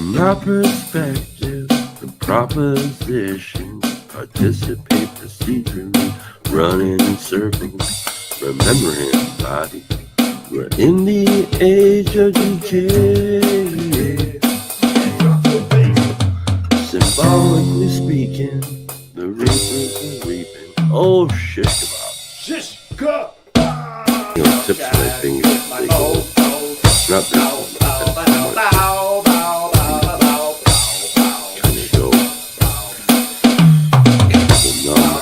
From my perspective, the proposition, participate procedurally, running in circles, remembering body. We're in the age of decay. Symbolically speaking, the reapers are reaping. Oh, shish kebab. Shish kebab. You know, tips of my fingers. They go. Not this one. Kind of go. Numb.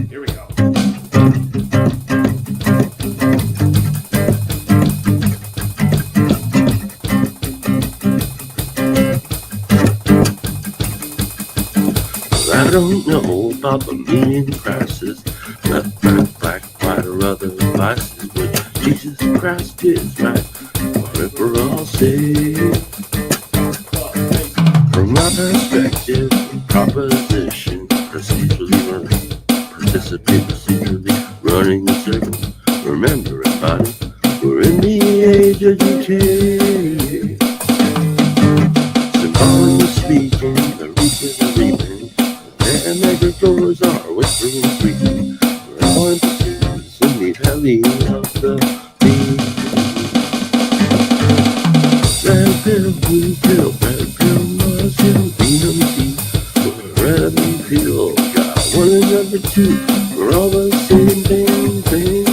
Here we go. I don't know about the meaning crisis, left, right, black, white, or other vices, but Jesus Christ is right, forever I'll say. From my perspective, proposition, procedurally running, participate procedurally, running the circle, remember everybody, we're in the age of decay. Symbolically speaking, the reapers are reaping. And microphones are whispering sweetly. We're all in pursuit of the belly of the beast. Red pill, blue pill, red pill, mushroom, venom tea. We're red and pill, got one and number two. We're all the same thing.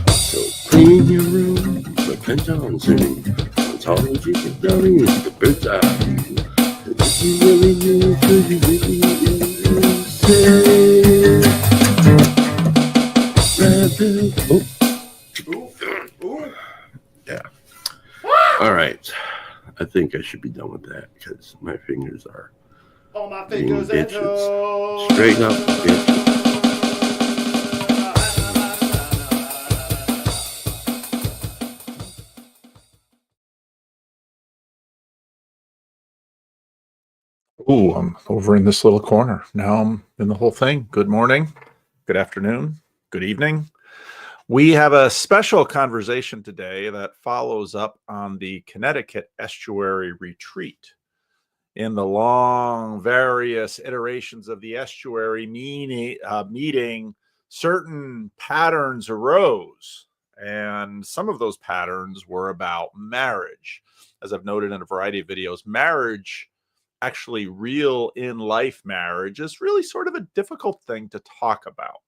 So clean your room, repent on sinning. Ontology for dummies, the bird's eye view. If you really knew, could you really say? Red pill. Oh. Yeah. All right. I think I should be done with that because my fingers are All my being fingers and bitches. toes. Straight up bitches. Ooh, I'm over in this little corner. Now I'm in the whole thing. Good morning, good afternoon, good evening. We have a special conversation today that follows up on the Connecticut Estuary Retreat. In the long, various iterations of the estuary meeting, certain patterns arose, and some of those patterns were about marriage. As I've noted in a variety of videos, marriage, actually real in life marriage, is really sort of a difficult thing to talk about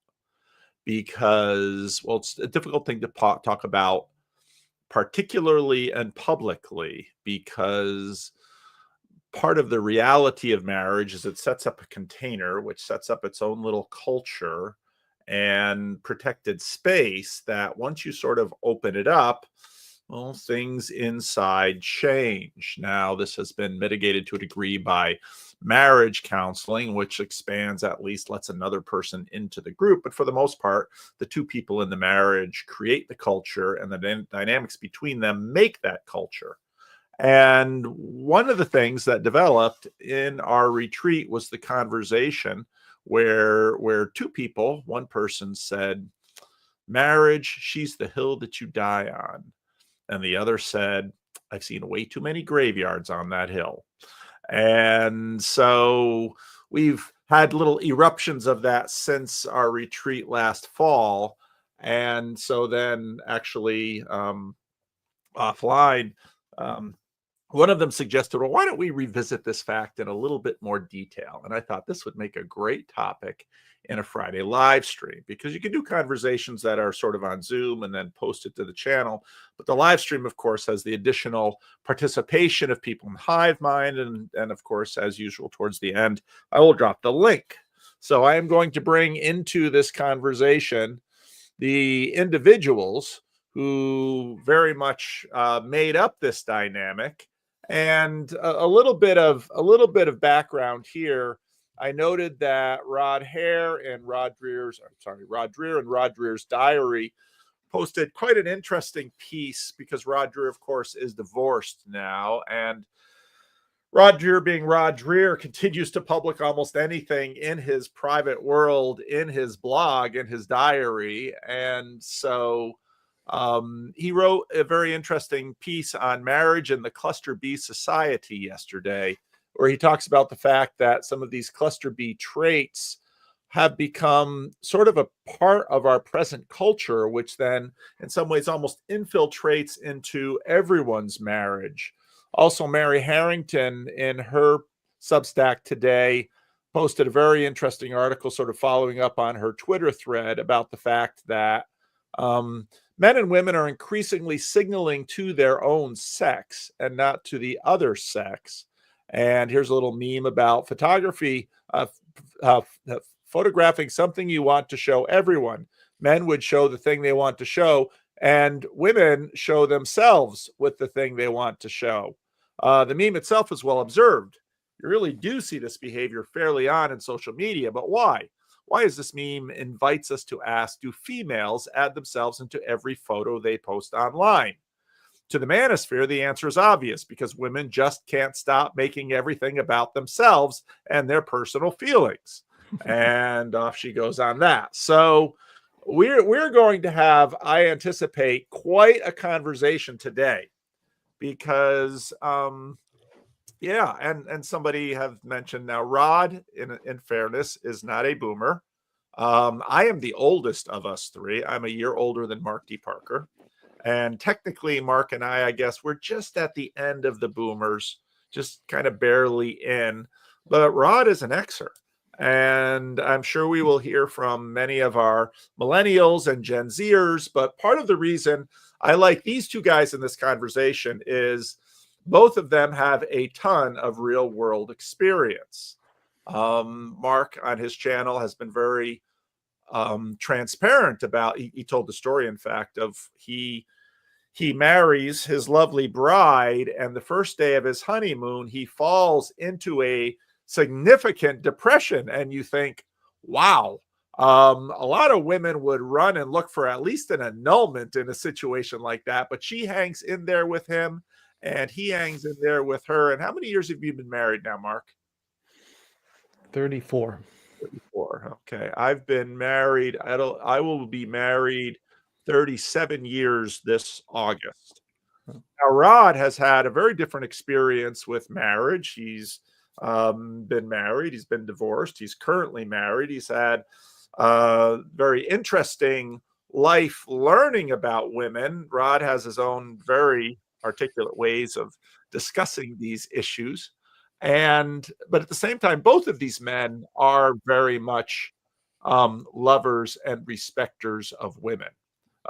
because, well, it's a difficult thing to talk about particularly and publicly because part of the reality of marriage is it sets up a container which sets up its own little culture and protected space that once you sort of open it up, well, things inside change. Now, this has been mitigated to a degree by marriage counseling, which expands, at least lets another person into the group. But for the most part, the two people in the marriage create the culture, and the dynamics between them make that culture. And one of the things that developed in our retreat was the conversation where two people, one person said, marriage, she's the hill that you die on. And the other said, I've seen way too many graveyards on that hill. And so we've had little eruptions of that since our retreat last fall. And so then actually offline, one of them suggested, well, why don't we revisit this fact in a little bit more detail? And I thought this would make a great topic in a Friday live stream, because you can do conversations that are sort of on Zoom and then post it to the channel. But the live stream, of course, has the additional participation of people in Hive Mind. And of course, as usual, towards the end, I will drop the link. So I am going to bring into this conversation the individuals who very much made up this dynamic. And a little bit of background here. I noted that Rod Dreher and Rod Dreher's diary posted quite an interesting piece, because Rod Dreher, of course, is divorced now. And Rod Dreher, being Rod Dreher, continues to publish almost anything in his private world, in his blog, in his diary. And so he wrote a very interesting piece on marriage in the cluster B society yesterday, where he talks about the fact that some of these cluster B traits have become sort of a part of our present culture, which then in some ways almost infiltrates into everyone's marriage. Also, Mary Harrington, in her Substack today, posted a very interesting article, sort of following up on her Twitter thread about the fact that men and women are increasingly signaling to their own sex and not to the other sex. And here's a little meme about photography, photographing something you want to show everyone. Men would show the thing they want to show, and women show themselves with the thing they want to show. The meme itself is well observed. You really do see this behavior fairly on in social media, but why? Why is this meme invites us to ask, do females add themselves into every photo they post online? To the manosphere, the answer is obvious, because women just can't stop making everything about themselves and their personal feelings. And off she goes on that. So we're going to have, I anticipate, quite a conversation today, because and somebody have mentioned now, Rod, in fairness, is not a boomer. I am the oldest of us three. I'm a year older than Mark D. Parker. And technically, Mark and I guess we're just at the end of the boomers, just kind of barely in. But Rod is an Xer. And I'm sure we will hear from many of our millennials and Gen Zers. But part of the reason I like these two guys in this conversation is both of them have a ton of real world experience. Mark on his channel has been very transparent about, he told the story, in fact, of he marries his lovely bride, and the first day of his honeymoon, he falls into a significant depression. And you think, wow, a lot of women would run and look for at least an annulment in a situation like that. But she hangs in there with him, and he hangs in there with her. And how many years have you been married now, Mark? 34. 34. Okay. I've been married. I will be married 37 years this August. Now, Rod has had a very different experience with marriage. He's been married. He's been divorced. He's currently married. He's had very interesting life learning about women. Rod has his own very articulate ways of discussing these issues. But at the same time, both of these men are very much lovers and respecters of women.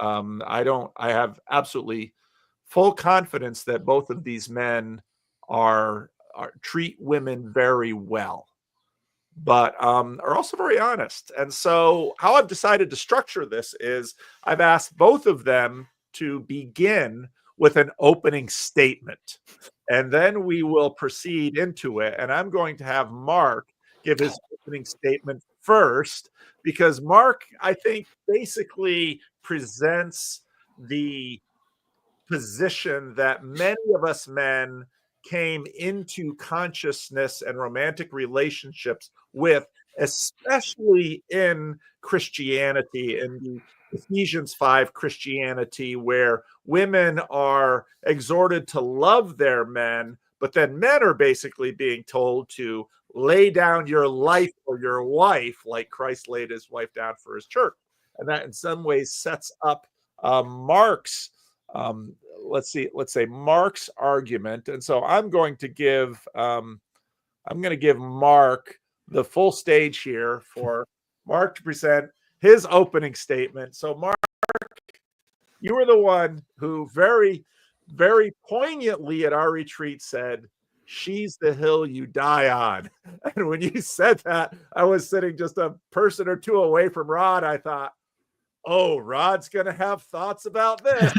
I have absolutely full confidence that both of these men are treat women very well, but are also very honest. And so how I've decided to structure this is I've asked both of them to begin with an opening statement, and then we will proceed into it. And I'm going to have Mark give his opening statement first, because Mark, I think, basically presents the position that many of us men came into consciousness and romantic relationships with, especially in Christianity, in the Ephesians 5 Christianity, where women are exhorted to love their men, but then men are basically being told to lay down your life for your wife, like Christ laid his wife down for his church. And that in some ways sets up Mark's let's say Mark's argument. And so I'm going to give Mark the full stage here for Mark to present his opening statement. So Mark, you were the one who very, very poignantly at our retreat said, "She's the hill you die on." And when you said that, I was sitting just a person or two away from Rod. I thought, oh, Rod's going to have thoughts about this.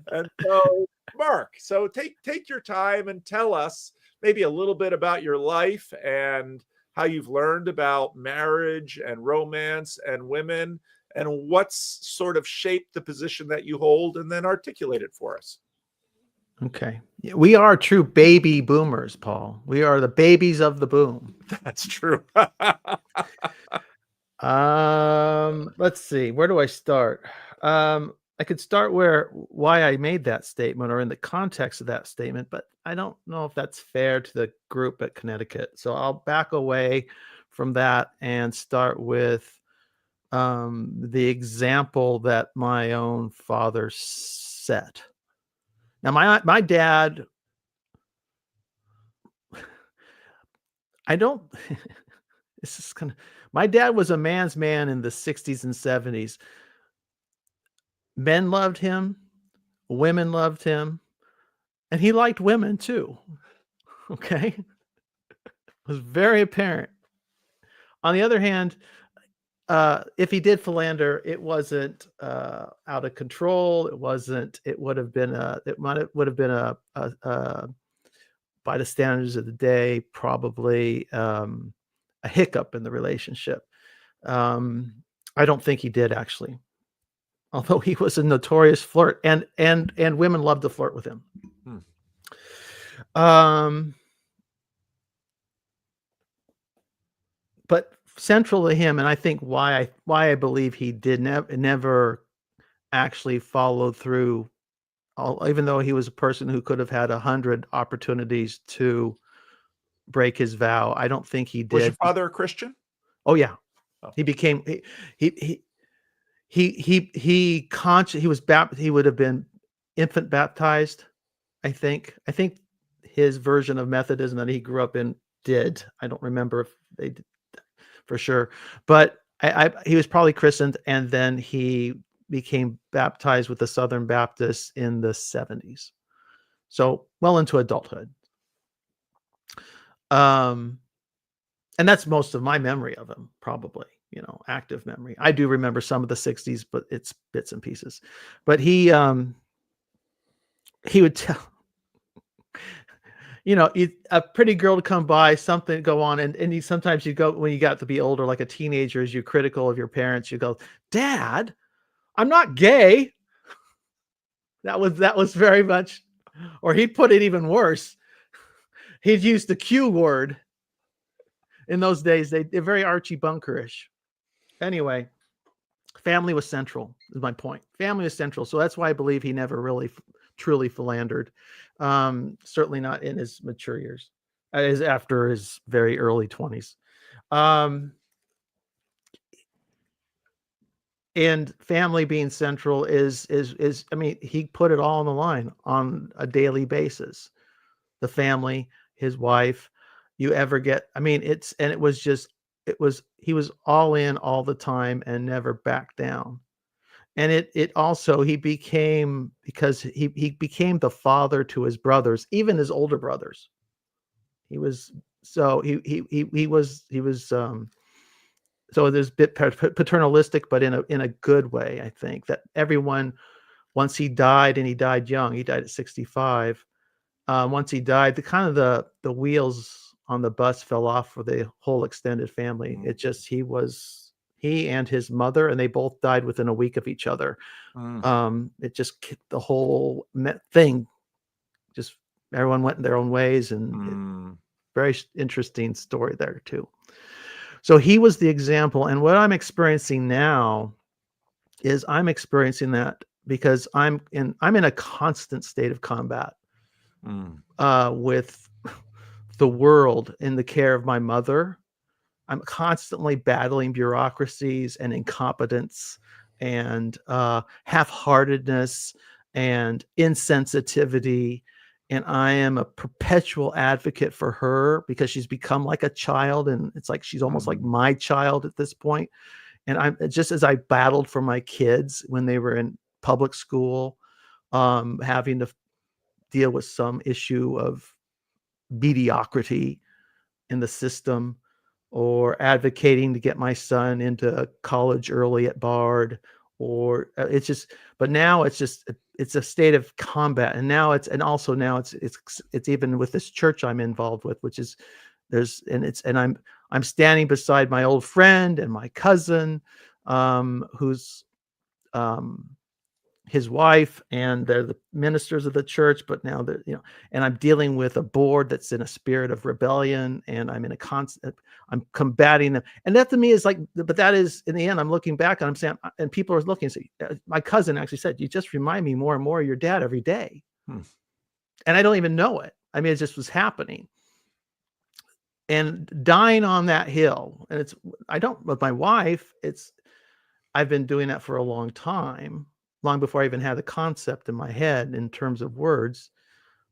And so, Mark, so take your time and tell us maybe a little bit about your life and how you've learned about marriage and romance and women, and what's sort of shaped the position that you hold, and then articulate it for us. Okay. Yeah, we are true baby boomers, Paul. We are the babies of the boom. That's true. Let's see. Where do I start? I could start why I made that statement or in the context of that statement, but I don't know if that's fair to the group at Connecticut. So I'll back away from that and start with the example that my own father set. Now, my dad, I don't. This is kind of. My dad was a man's man in the 60s and 70s. Men loved him, women loved him, and he liked women too. Okay, it was very apparent. On the other hand, if he did philander, it wasn't out of control. It wasn't. It would have been a. Would have been a by the standards of the day, probably a hiccup in the relationship. I don't think he did actually, although he was a notorious flirt, and women loved to flirt with him. But central to him, and I think why I believe he did never actually followed through, even though he was a person who could have had 100 opportunities to break his vow. I don't think he did. Was your father a Christian? Oh yeah. Oh. He became he would have been infant baptized. I think his version of Methodism that he grew up in did. I don't remember if they did for sure, but he was probably christened, and then he became baptized with the Southern Baptists in the 70s. So well into adulthood. And that's most of my memory of him, probably, active memory. I do remember some of the 60s, but it's bits and pieces. But he would tell, a pretty girl to come by, something go on, and sometimes you go, when you got to be older, like a teenager, as you're critical of your parents, you go, "Dad, I'm not gay." That was very much, or he'd put it even worse. He'd use the Q word. In those days, they're very Archie Bunkerish. Anyway, family was central, is my point. Family was central. So that's why I believe he never really truly philandered. Certainly not in his mature years, after his very early 20s. And family being central is, I mean, he put it all on the line on a daily basis. The family, his wife, he was all in all the time and never backed down. And it also, he became the father to his brothers, even his older brothers. He was so there's a bit paternalistic, but in a good way. I think that everyone, once he died, and he died young, he died at 65. Once he died, the wheels on the bus fell off for the whole extended family. It just, he and his mother, and they both died within a week of each other. It just, the whole thing, just everyone went in their own ways, and very interesting story there too. So he was the example, and what I'm experiencing now is I'm experiencing that because I'm in a constant state of combat with the world in the care of my mother. I'm constantly battling bureaucracies and incompetence and half-heartedness and insensitivity. And I am a perpetual advocate for her because she's become like a child, and it's like she's almost like my child at this point. And I'm just, as I battled for my kids when they were in public school, having to deal with some issue of mediocrity in the system, or advocating to get my son into college early at Bard, or it's just, but now it's just, it's a state of combat. And now it's even with this church I'm involved with, which is I'm standing beside my old friend and my cousin, who's his wife, and they're the ministers of the church, but now they're, and I'm dealing with a board that's in a spirit of rebellion, and I'm in a constant, I'm combating them. And that to me is like, but that is, in the end, I'm looking back and I'm saying, and people are looking and say, my cousin actually said, you just remind me more and more of your dad every day. And I don't even know it. I mean, it just was happening. And dying on that hill, and with my wife, I've been doing that for a long time, long before I even had the concept in my head in terms of words.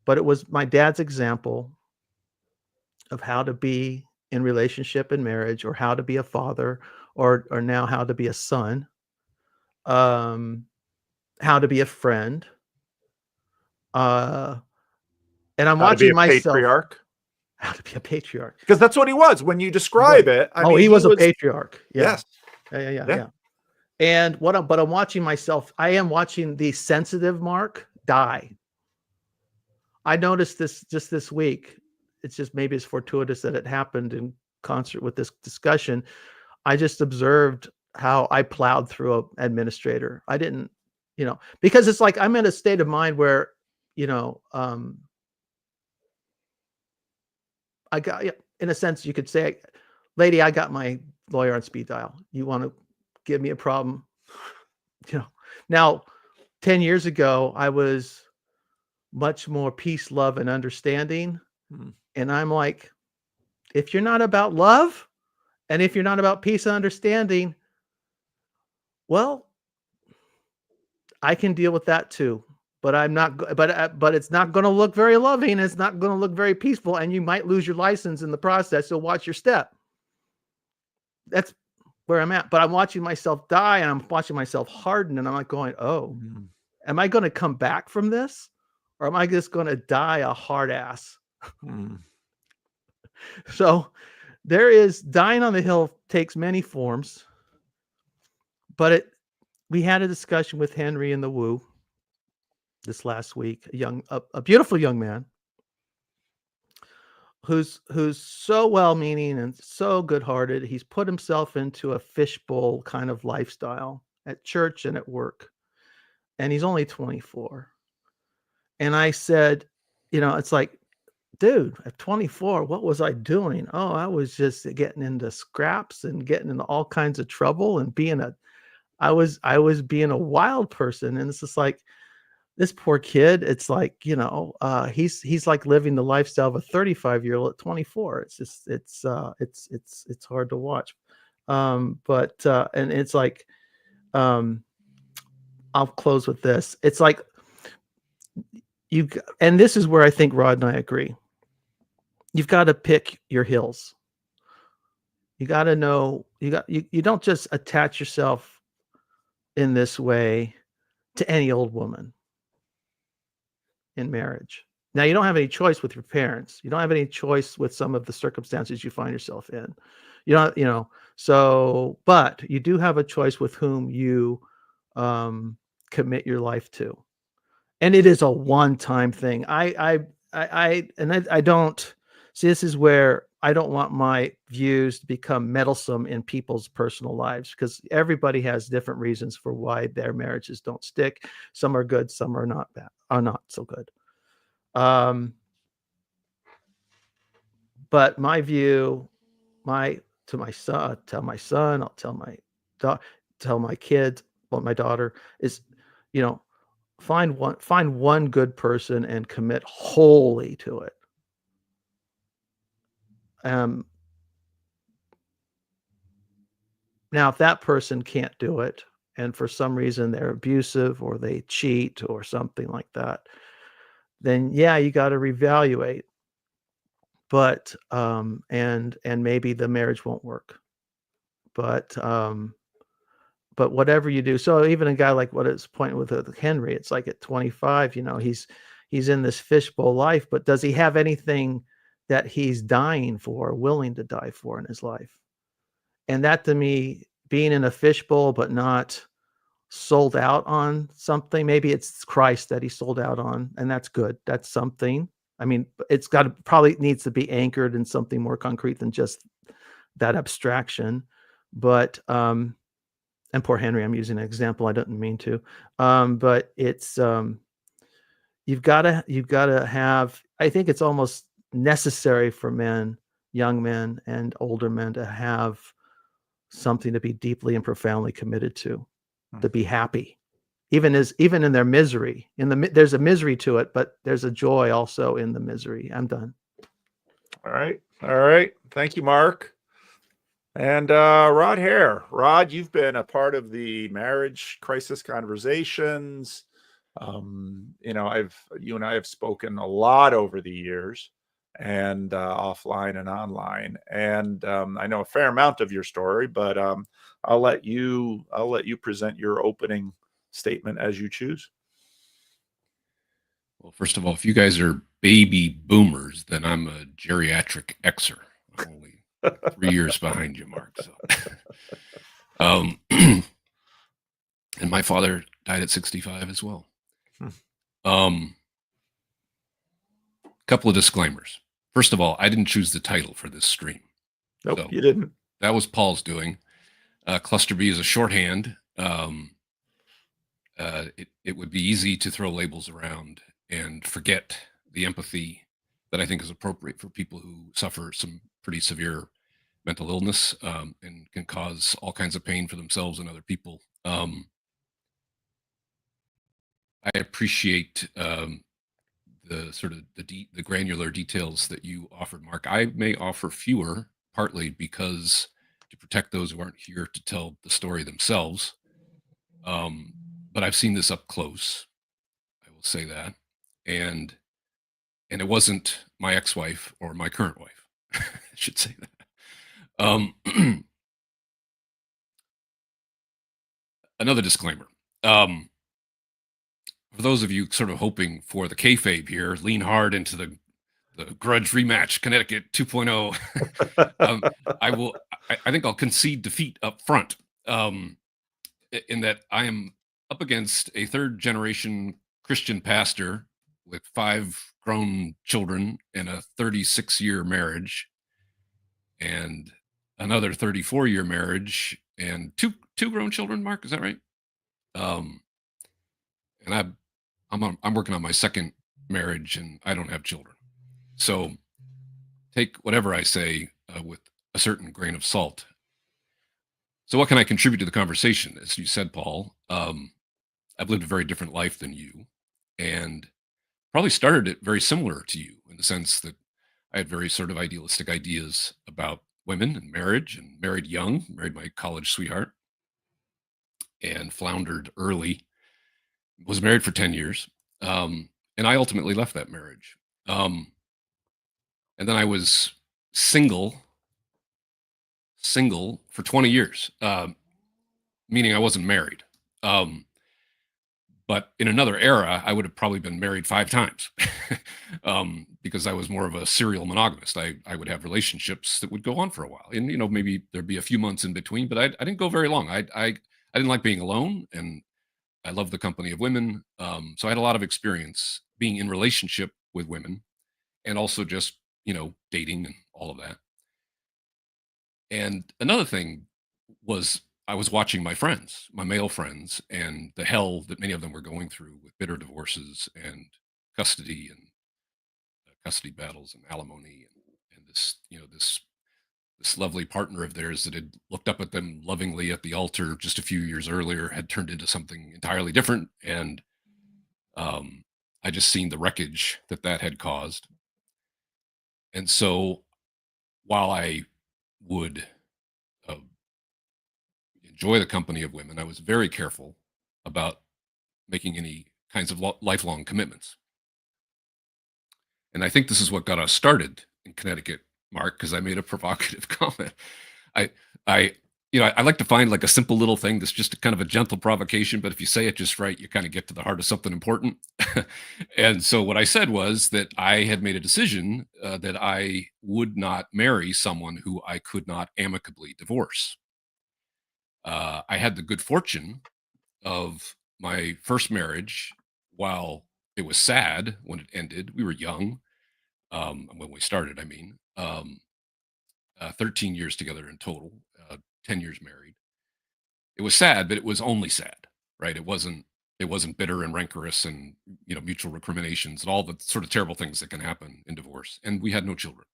But it was my dad's example of how to be in relationship and marriage, or how to be a father, or now how to be a son, how to be a friend. And I'm How to be watching a myself. patriarch. How to be a patriarch. Because that's what he was when you describe it. I mean, he was a patriarch. Yeah. Yes. Yeah. And but I'm watching myself. I am watching the sensitive Mark die. I noticed this just this week. It's just, maybe it's fortuitous that it happened in concert with this discussion. I just observed how I plowed through an administrator. I didn't, because it's like I'm in a state of mind where, I got, in a sense, you could say, lady, I got my lawyer on speed dial. You want to give me a problem? Now, 10 years ago, I was much more peace, love, and understanding. And I'm like, if you're not about love, and if you're not about peace and understanding, well, I can deal with that too. But I'm not. But it's not going to look very loving. It's not going to look very peaceful, and you might lose your license in the process. So watch your step. That's where I'm at. But I'm watching myself die, and I'm watching myself harden, and I'm like going, oh, am I going to come back from this, or am I just going to die a hard ass? So there is, dying on the hill takes many forms, but we had a discussion with Henry in the Woo this last week, a beautiful young man who's so well-meaning and so good-hearted. He's put himself into a fishbowl kind of lifestyle at church and at work, and he's only 24. And I said, it's like, dude, at 24, what was I doing? Oh, I was just getting into scraps and getting into all kinds of trouble and I was being a wild person. And it's just like, this poor kid, it's like, he's like living the lifestyle of a 35-year-old at 24. It's just, it's hard to watch. And it's like, I'll close with this. It's like, and this is where I think Rod and I agree. You've got to pick your hills. You got to know, you don't just attach yourself in this way to any old woman in marriage. Now, you don't have any choice with your parents. You don't have any choice with some of the circumstances you find yourself in. But you do have a choice with whom you commit your life to. And it is a one-time thing. I don't see, this is where I don't want my views to become meddlesome in people's personal lives, because everybody has different reasons for why their marriages don't stick. Some are good, some are not so good. But my view, to my son, I'll tell my kids, my daughter, is, find one good person and commit wholly to it. Now, if that person can't do it, and for some reason they're abusive or they cheat or something like that, then yeah, you got to reevaluate. But and maybe the marriage won't work. But whatever you do, so even a guy like what it's pointing with Henry, it's like at 25, he's in this fishbowl life, but does he have anything that he's dying for, willing to die for in his life? And that, to me, being in a fishbowl but not sold out on something, maybe it's Christ that he sold out on, and that's good. That's something. I mean, it's probably needs to be anchored in something more concrete than just that abstraction. But and poor Henry, I'm using an example, I didn't mean to. But it's you've gotta have, I think it's almost necessary for men, young men and older men, to have something to be deeply and profoundly committed to be happy. Even in their misery. There's a misery to it, but there's a joy also in the misery. I'm done. All right. All right. Thank you, Mark. And Rod Hare. Rod, you've been a part of the marriage crisis conversations. You and I have spoken a lot over the years, and offline and online. And I know a fair amount of your story, but I'll let you present your opening statement as you choose. Well, first of all, if you guys are baby boomers, then I'm a geriatric Xer. I'm only 3 years behind you, Mark. So, and my father died at 65 as well. Couple of disclaimers. First of all, I didn't choose the title for this stream. Nope, So you didn't. that was Paul's doing. Cluster B is a shorthand. It would be easy to throw labels around and forget the empathy that I think is appropriate for people who suffer some pretty severe mental illness and can cause all kinds of pain for themselves and other people. I appreciate the sort of the granular details that you offered, Mark. I may offer fewer, partly because to protect those who aren't here to tell the story themselves. But I've seen this up close. I will say that, and it wasn't my ex-wife or my current wife. I should say that. Another disclaimer. For those of you sort of hoping for the kayfabe here, lean hard into the grudge rematch, Connecticut 2.0. I think I'll concede defeat up front, in that I am up against a third generation Christian pastor with 5 grown children and a 36-year marriage, and another 34-year marriage and two grown children. Mark, is that right? And I'm working on my second marriage, and I don't have children. So take whatever I say with a certain grain of salt. So what can I contribute to the conversation? As you said, Paul, I've lived a very different life than you, and probably started it very similar to you in the sense that I had very sort of idealistic ideas about women and marriage, and married young, married my college sweetheart, and floundered early. Was married for 10 years. And I ultimately left that marriage. And then I was single for 20 years, meaning I wasn't married. But in another era, I would have probably been married 5 times because I was more of a serial monogamist. I would have relationships that would go on for a while. And, maybe there'd be a few months in between, but I didn't go very long. I didn't like being alone, and I love the company of women. So I had a lot of experience being in relationship with women, and also just, dating and all of that. And another thing was I was watching my friends, my male friends, and the hell that many of them were going through with bitter divorces and custody and custody battles and alimony, and this lovely partner of theirs that had looked up at them lovingly at the altar just a few years earlier had turned into something entirely different. And I just seen the wreckage that had caused. And so while I would uh, enjoy the company of women, I was very careful about making any kinds of lifelong commitments. And I think this is what got us started in Connecticut, Mark, because I made a provocative comment. I, I, I like to find like a simple little thing that's just a kind of a gentle provocation, but if you say it just right, you kind of get to the heart of something important. And so what I said was that I had made a decision that I would not marry someone who I could not amicably divorce. I had the good fortune of my first marriage. While it was sad when it ended, we were young. When we started, 13 years together in total, 10 years married. it was sad, but it was only sad, right? It wasn't bitter and rancorous and mutual recriminations and all the sort of terrible things that can happen in divorce. And we had no children.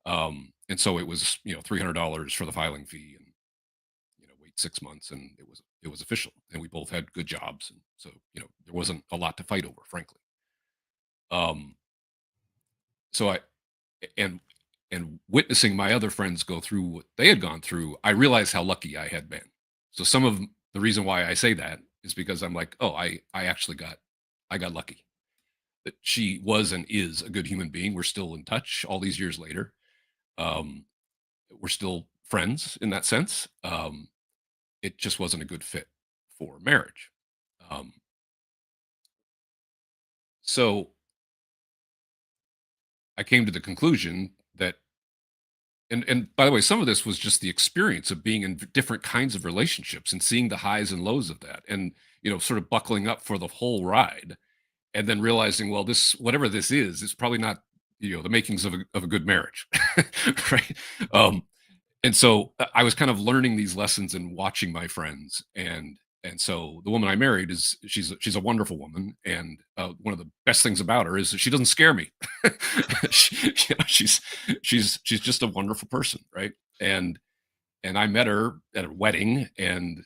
And so it was $300 for the filing fee, and wait 6 months, and it was official, and we both had good jobs, and so there wasn't a lot to fight over, frankly. Um, so I and and witnessing my other friends go through what they had gone through, I realized how lucky I had been. So some of the reason why I say that is because I'm like, oh, I actually got lucky that she was and is a good human being. We're still in touch all these years later. Um, we're still friends in that sense. It just wasn't a good fit for marriage. Um, so I came to the conclusion that, and by the way, some of this was just the experience of being in different kinds of relationships and seeing the highs and lows of that, and sort of buckling up for the whole ride, and then realizing, well, this whatever this is probably not the makings of a good marriage, right? Um, and so I was kind of learning these lessons and watching my friends, and so the woman I married she's a wonderful woman, and one of the best things about her is that she doesn't scare me. She's just a wonderful person, right? And I met her at a wedding, and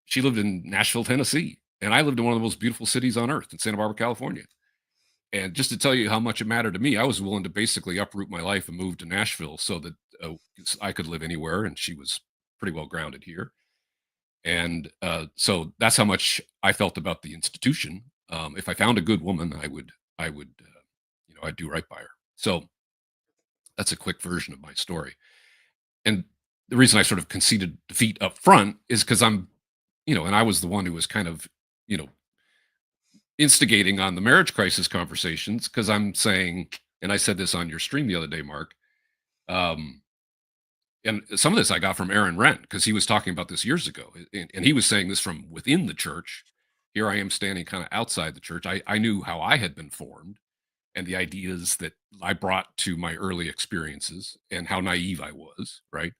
she lived in Nashville, Tennessee, and I lived in one of the most beautiful cities on earth in Santa Barbara, California. And just to tell you how much it mattered to me, I was willing to basically uproot my life and move to Nashville so that I could live anywhere, and she was pretty well grounded here. And so that's how much I felt about the institution. If I found a good woman, I'd do right by her. So that's a quick version of my story. And the reason I sort of conceded defeat up front is because and I was the one who was kind of, you know, instigating on the marriage crisis conversations, because I'm saying, and I said this on your stream the other day, Mark, um, and some of this I got from Aaron Rent, because he was talking about this years ago, and he was saying this from within the church. Here I am standing kind of outside the church. I knew how I had been formed and the ideas that I brought to my early experiences and how naive I was, right?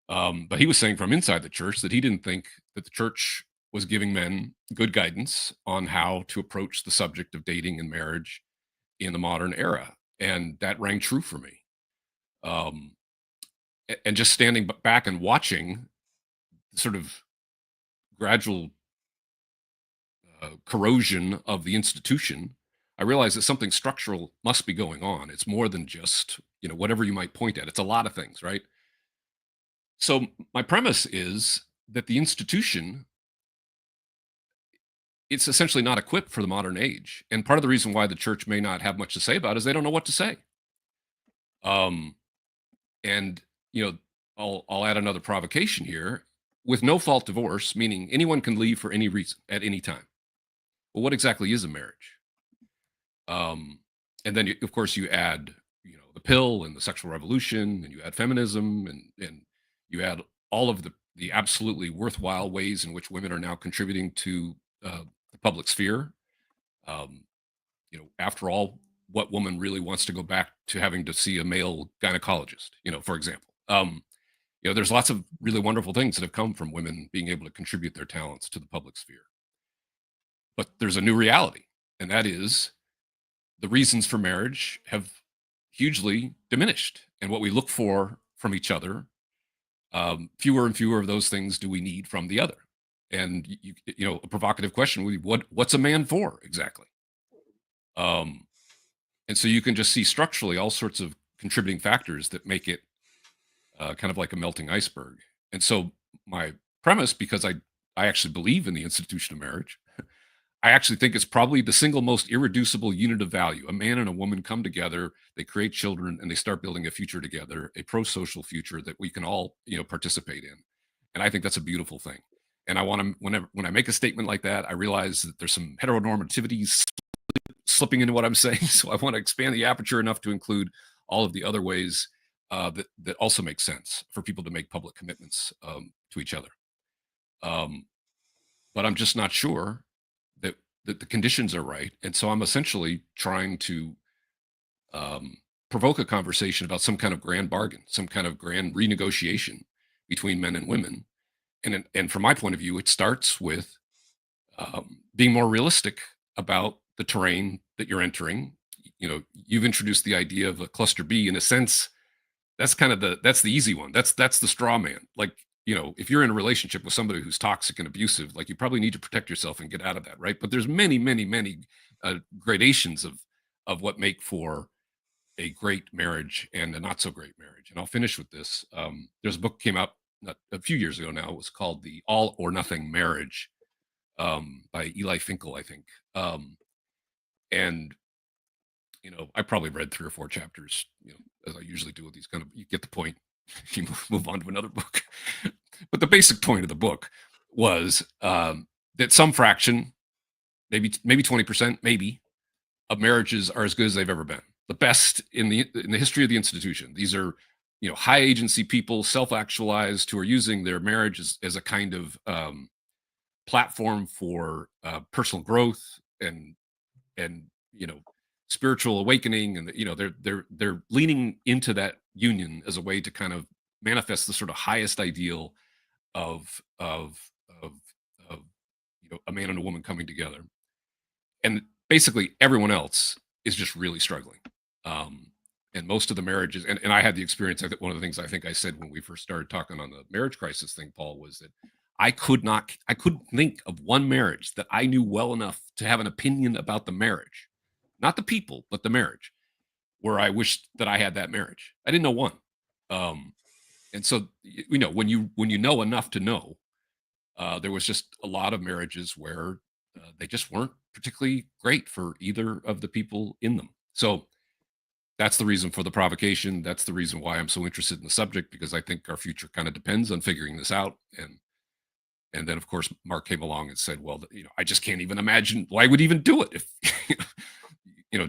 But he was saying from inside the church that he didn't think that the church was giving men good guidance on how to approach the subject of dating and marriage in the modern era. And that rang true for me. Um, and just standing back and watching sort of gradual corrosion of the institution, I realized that something structural must be going on. It's more than just, whatever you might point at. It's a lot of things, right? So my premise is that the institution, it's essentially not equipped for the modern age. And part of the reason why the church may not have much to say about it is they don't know what to say. Um, and I'll add another provocation here. With no fault divorce, meaning anyone can leave for any reason at any time. Well, what exactly is a marriage? And then of course you add, the pill and the sexual revolution, and you add feminism, and you add all of the absolutely worthwhile ways in which women are now contributing to the public sphere. Um, After all, what woman really wants to go back to having to see a male gynecologist? For example. There's lots of really wonderful things that have come from women being able to contribute their talents to the public sphere. But there's a new reality, and that is the reasons for marriage have hugely diminished. And what we look for from each other, fewer and fewer of those things do we need from the other. And a provocative question would be, what's a man for exactly? Um, and so you can just see structurally all sorts of contributing factors that make it kind of like a melting iceberg. And so my premise, because I actually believe in the institution of marriage, I actually think it's probably the single most irreducible unit of value. A man and a woman come together, they create children, and they start building a future together, a pro-social future that we can all, participate in. And I think that's a beautiful thing. And I want to, when I make a statement like that, I realize that there's some heteronormativity slipping into what I'm saying. So I want to expand the aperture enough to include all of the other ways that also make sense for people to make public commitments to each other. But I'm just not sure that the conditions are right. And so I'm essentially trying to provoke a conversation about some kind of grand bargain, some kind of grand renegotiation between men and women. And from my point of view, it starts with being more realistic about the terrain that you're entering. You've introduced the idea of a cluster B. In a sense, that's kind of that's the easy one. That's the straw man. Like, if you're in a relationship with somebody who's toxic and abusive, like, you probably need to protect yourself and get out of that, right? But there's many, many, many gradations of what make for a great marriage and a not so great marriage. And I'll finish with this. There's a book came out not a few years ago now. It was called The All or Nothing Marriage, by Eli Finkel, I think. And I probably read 3 or 4 chapters, as I usually do with these kind of, you get the point, you move on to another book. But the basic point of the book was that some fraction, maybe 20%, maybe, of marriages are as good as they've ever been. The best in the history of the institution. These are, high agency people, self-actualized, who are using their marriage as a kind of platform for personal growth and spiritual awakening, and they're leaning into that union as a way to kind of manifest the sort of highest ideal of a man and a woman coming together. And basically everyone else is just really struggling. And most of the marriages, and I had the experience, I think one of the things I think I said when we first started talking on the marriage crisis thing, Paul, was that I couldn't think of one marriage that I knew well enough to have an opinion about the marriage, not the people, but the marriage, where I wished that I had that marriage. I didn't know one. And so, when you know enough to know, there was just a lot of marriages where they just weren't particularly great for either of the people in them. So that's the reason for the provocation. That's the reason why I'm so interested in the subject, because I think our future kind of depends on figuring this out. And then, of course, Mark came along and said, well, I just can't even imagine why I would even do it if,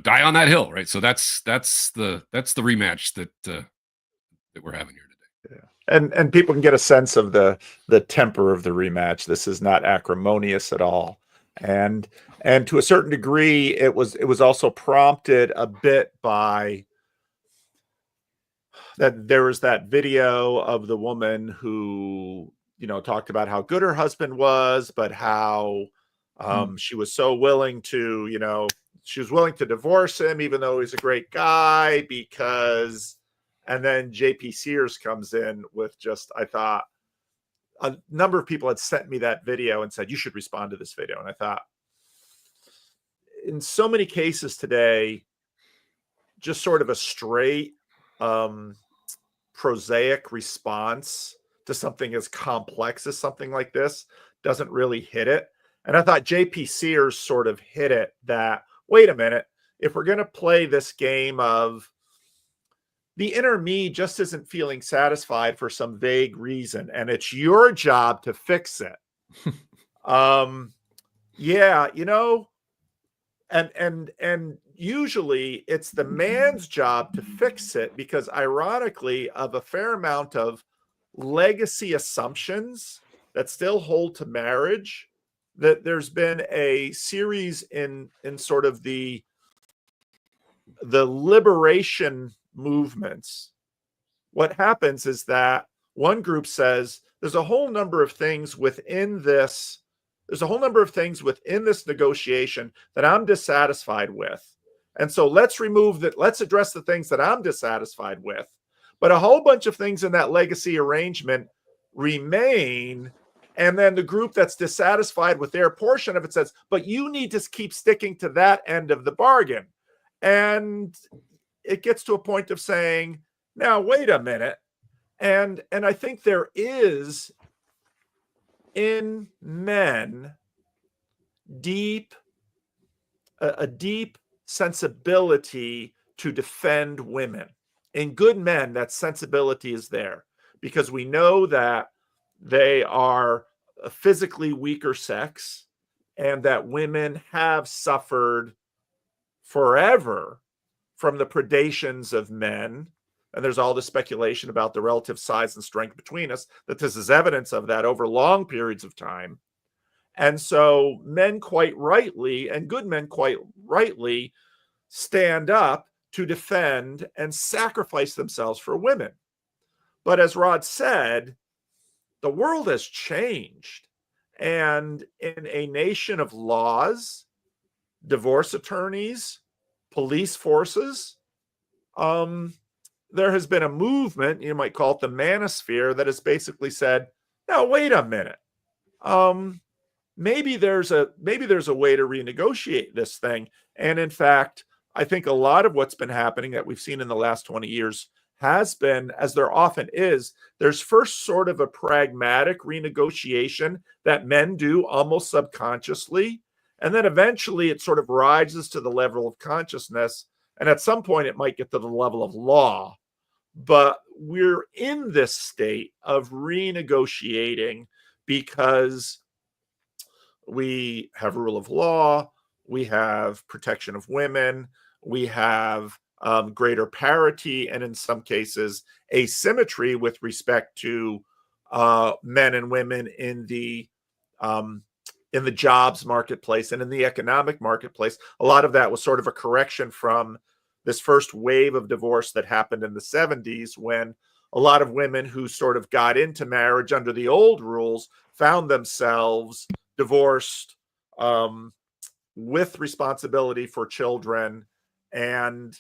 die on that hill, right? So that's the rematch that we're having here today. Yeah. And people can get a sense of the temper of the rematch. This is not acrimonious at all. And to a certain degree, it was also prompted a bit by that. There was that video of the woman who, talked about how good her husband was, but how she was so willing to, she was willing to divorce him, even though he's a great guy, because, and then JP Sears comes in with just, I thought, a number of people had sent me that video and said, you should respond to this video. And I thought, in so many cases today, just sort of a straight, prosaic response to something as complex as something like this doesn't really hit it. And I thought JP Sears sort of hit it, that, wait a minute, if we're going to play this game of the inner me just isn't feeling satisfied for some vague reason, and it's your job to fix it. Yeah, and usually it's the man's job to fix it, because ironically, of a fair amount of legacy assumptions that still hold to marriage, that there's been a series in sort of the liberation movements. What happens is that one group says there's a whole number of things within this negotiation that I'm dissatisfied with. And so let's address the things that I'm dissatisfied with. But a whole bunch of things in that legacy arrangement remain. And then the group that's dissatisfied with their portion of it says, but you need to keep sticking to that end of the bargain. And it gets to a point of saying, now, wait a minute. And I think there is in men a deep sensibility to defend women. In good men, that sensibility is there, because we know that they are a physically weaker sex, and that women have suffered forever from the predations of men. And there's all this speculation about the relative size and strength between us, that this is evidence of that over long periods of time. And so men quite rightly, and good men quite rightly, stand up to defend and sacrifice themselves for women. But as Rod said, the world has changed. And in a nation of laws, divorce attorneys, police forces, there has been a movement, you might call it the manosphere, that has basically said, now wait a minute. Maybe there's a way to renegotiate this thing. And in fact, I think a lot of what's been happening that we've seen in the last 20 years has been, as there often is, there's first sort of a pragmatic renegotiation that men do almost subconsciously. And then eventually it sort of rises to the level of consciousness. And at some point it might get to the level of law. But we're in this state of renegotiating because we have rule of law, we have protection of women, we have greater parity, and in some cases, asymmetry with respect to men and women in the jobs marketplace and in the economic marketplace. A lot of that was sort of a correction from this first wave of divorce that happened in the 70s, when a lot of women who sort of got into marriage under the old rules found themselves divorced with responsibility for children and,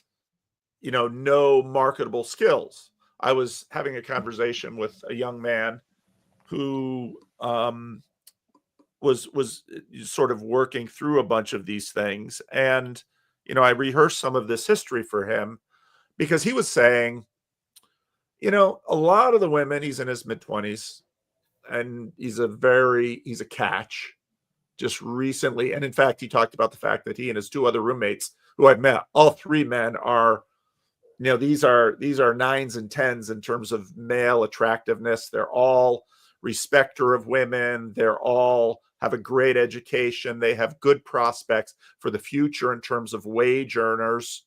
no marketable skills. I was having a conversation with a young man who was sort of working through a bunch of these things. And, I rehearsed some of this history for him because he was saying, a lot of the women, he's in his mid-20s, and he's a catch just recently. And in fact, he talked about the fact that he and his two other roommates who I've met, all three men are, these are 9s and 10s in terms of male attractiveness. They're all respecter of women. They're all have a great education. They have good prospects for the future in terms of wage earners.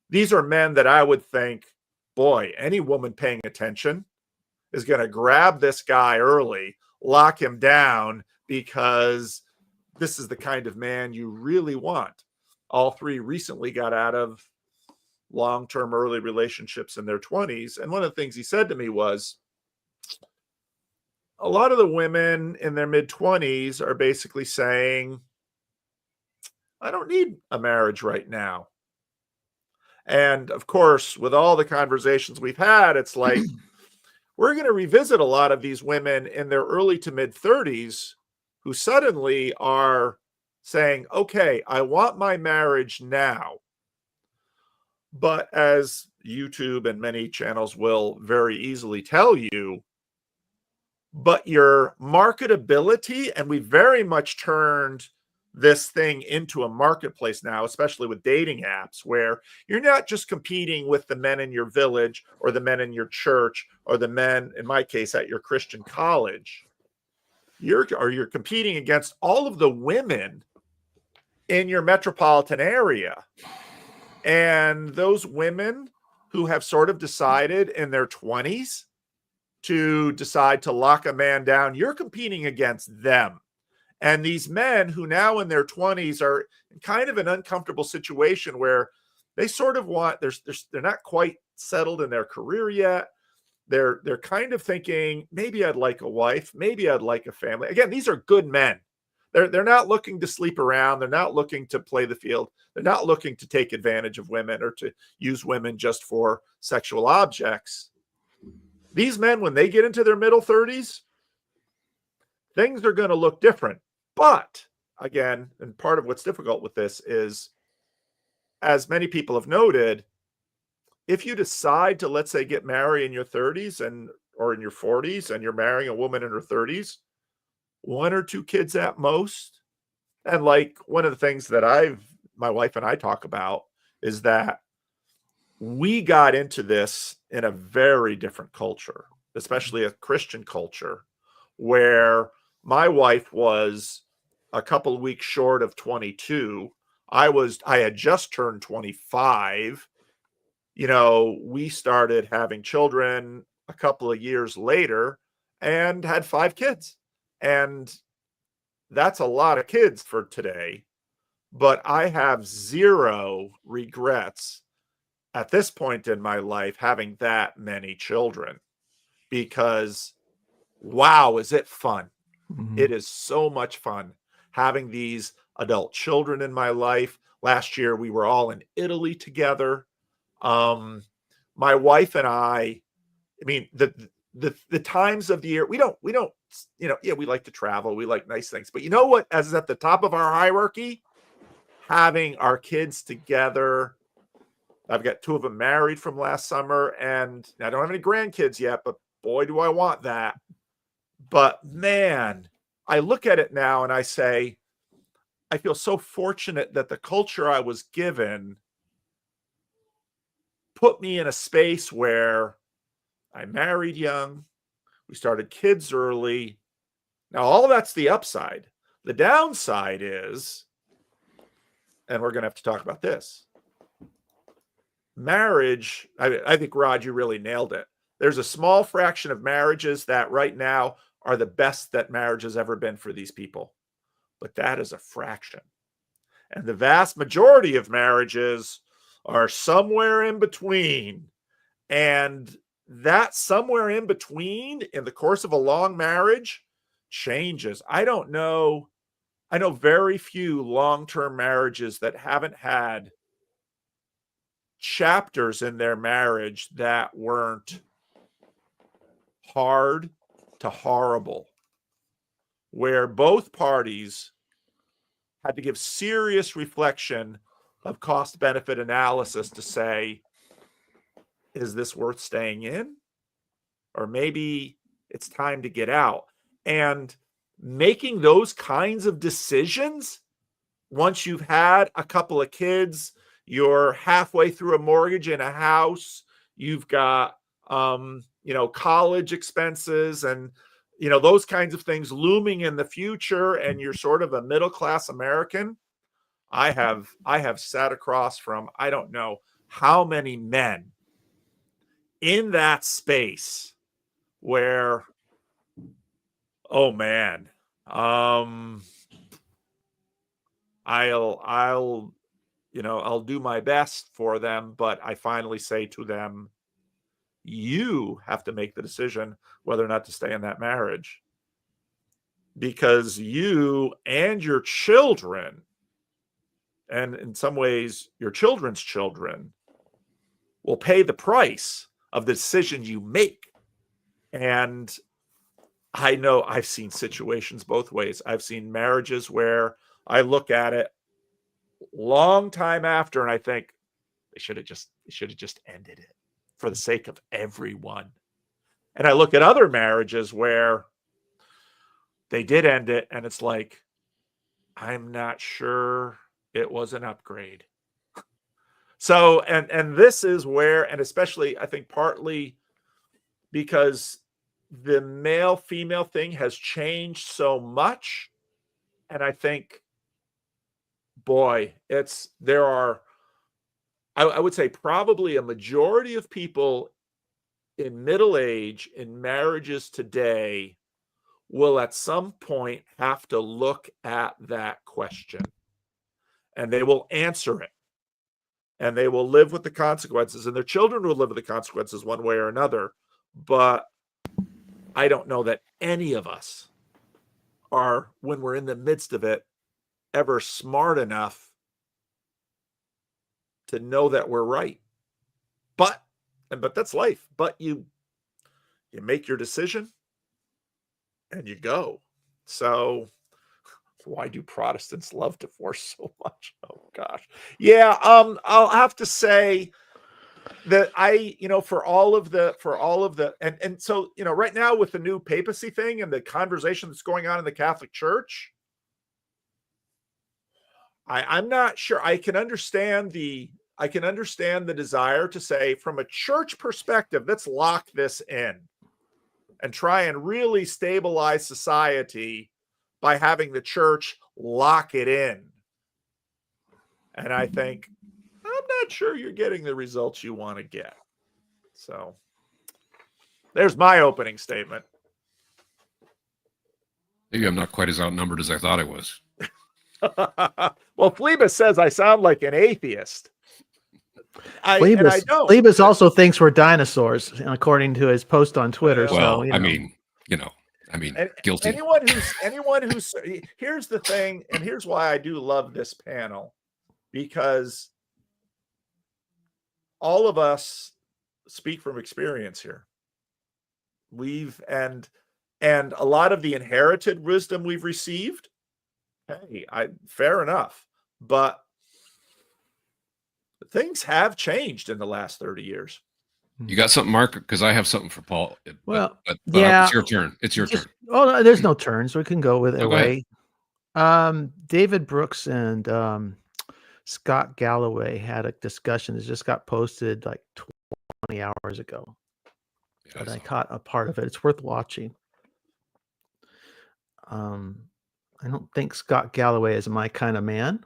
These are men that I would think, boy, any woman paying attention is going to grab this guy early, lock him down, because this is the kind of man you really want. All three recently got out of long-term early relationships in their 20s. And one of the things he said to me was, a lot of the women in their mid-20s are basically saying, I don't need a marriage right now. And of course, with all the conversations we've had, it's like, we're going to revisit a lot of these women in their early to mid 30s who suddenly are saying, okay, I want my marriage now. But as YouTube and many channels will very easily tell you, but your marketability, and we very much turned this thing into a marketplace now, especially with dating apps, where you're not just competing with the men in your village or the men in your church or the men, in my case, at your Christian college. You're competing against all of the women in your metropolitan area. And those women who have sort of decided in their 20s to decide to lock a man down, you're competing against them. And these men who now in their 20s are in kind of an uncomfortable situation where they sort of want, they're not quite settled in their career yet. They're kind of thinking, maybe I'd like a wife, maybe I'd like a family. Again, these are good men. They're not looking to sleep around. They're not looking to play the field. They're not looking to take advantage of women or to use women just for sexual objects. These men, when they get into their middle 30s, things are going to look different. But again, and part of what's difficult with this is, as many people have noted, if you decide to, let's say, get married in your 30s or in your 40s, and you're marrying a woman in her 30s, 1 or 2 kids at most. And like one of the things that my wife and I talk about is that we got into this in a very different culture, especially a Christian culture, where my wife was a couple of weeks short of 22. I had just turned 25. We started having children a couple of years later and had 5 kids. And that's a lot of kids for today. But I have 0 regrets at this point in my life having that many children, because wow, is it fun. Mhm. It is so much fun having these adult children in my life. Last year, we were all in Italy together. My wife and I mean, the times of the year, we don't, yeah, we like to travel. We like nice things. But you know what, as at the top of our hierarchy, having our kids together. I've got 2 of them married from last summer, and I don't have any grandkids yet, but boy, do I want that. But man, I look at it now and I say, I feel so fortunate that the culture I was given put me in a space where I married young, we started kids early. Now, all of that's the upside. The downside is, and we're going to have to talk about this, marriage. I think, Rod, you really nailed it. There's a small fraction of marriages that right now are the best that marriage has ever been for these people. But that is a fraction. And the vast majority of marriages are somewhere in between. And that somewhere in between in the course of a long marriage changes. I know very few long-term marriages that haven't had chapters in their marriage that weren't hard to horrible, where both parties had to give serious reflection of cost benefit analysis to say, is this worth staying in? Or maybe it's time to get out. And making those kinds of decisions, once you've had a couple of kids, you're halfway through a mortgage in a house, you've got, college expenses and, those kinds of things looming in the future, and you're sort of a middle-class American. I have sat across from, I don't know how many men in that space where, oh man, I'll do my best for them, but I finally say to them, you have to make the decision whether or not to stay in that marriage, because you and your children, and in some ways your children's children, will pay the price of the decision you make. And I know I've seen situations both ways. I've seen marriages where I look at it long time after and I think they should have just ended it for the sake of everyone. And I look at other marriages where they did end it and it's like, I'm not sure it was an upgrade. So, and this is where, and especially I think partly because the male female thing has changed so much. And I think, boy, I would say probably a majority of people in middle age in marriages today will at some point have to look at that question, and they will answer it, and they will live with the consequences, and their children will live with the consequences one way or another. But I don't know that any of us are, when we're in the midst of it, ever smart enough to know that we're right. But that's life. But you make your decision and you go. So why do Protestants love divorce so much? Oh gosh. Yeah, I'll have to say that for all of the and so right now with the new papacy thing and the conversation that's going on in the Catholic Church, I'm not sure. I can understand the desire to say, from a church perspective, let's lock this in and try and really stabilize society by having the church lock it in. And I think, I'm not sure you're getting the results you want to get. So there's my opening statement. Maybe I'm not quite as outnumbered as I thought I was. Well, Phlebas says I sound like an atheist. Phlebas also thinks we're dinosaurs, according to his post on Twitter. Well, so, I mean, I mean, And guilty. anyone who's here's the thing, and here's why I do love this panel, because all of us speak from experience here. And a lot of the inherited wisdom we've received, hey, fair enough, but things have changed in the last 30 years. You got something, Mark? Because I have something for Paul. Well, but yeah, it's your turn. It's your turn. Oh, no, there's no turns. We can go with it No, go ahead. away. David Brooks and Scott Galloway had a discussion that just got posted like 20 hours ago. Yeah, But I saw caught a part of it. It's worth watching. I don't think Scott Galloway is my kind of man.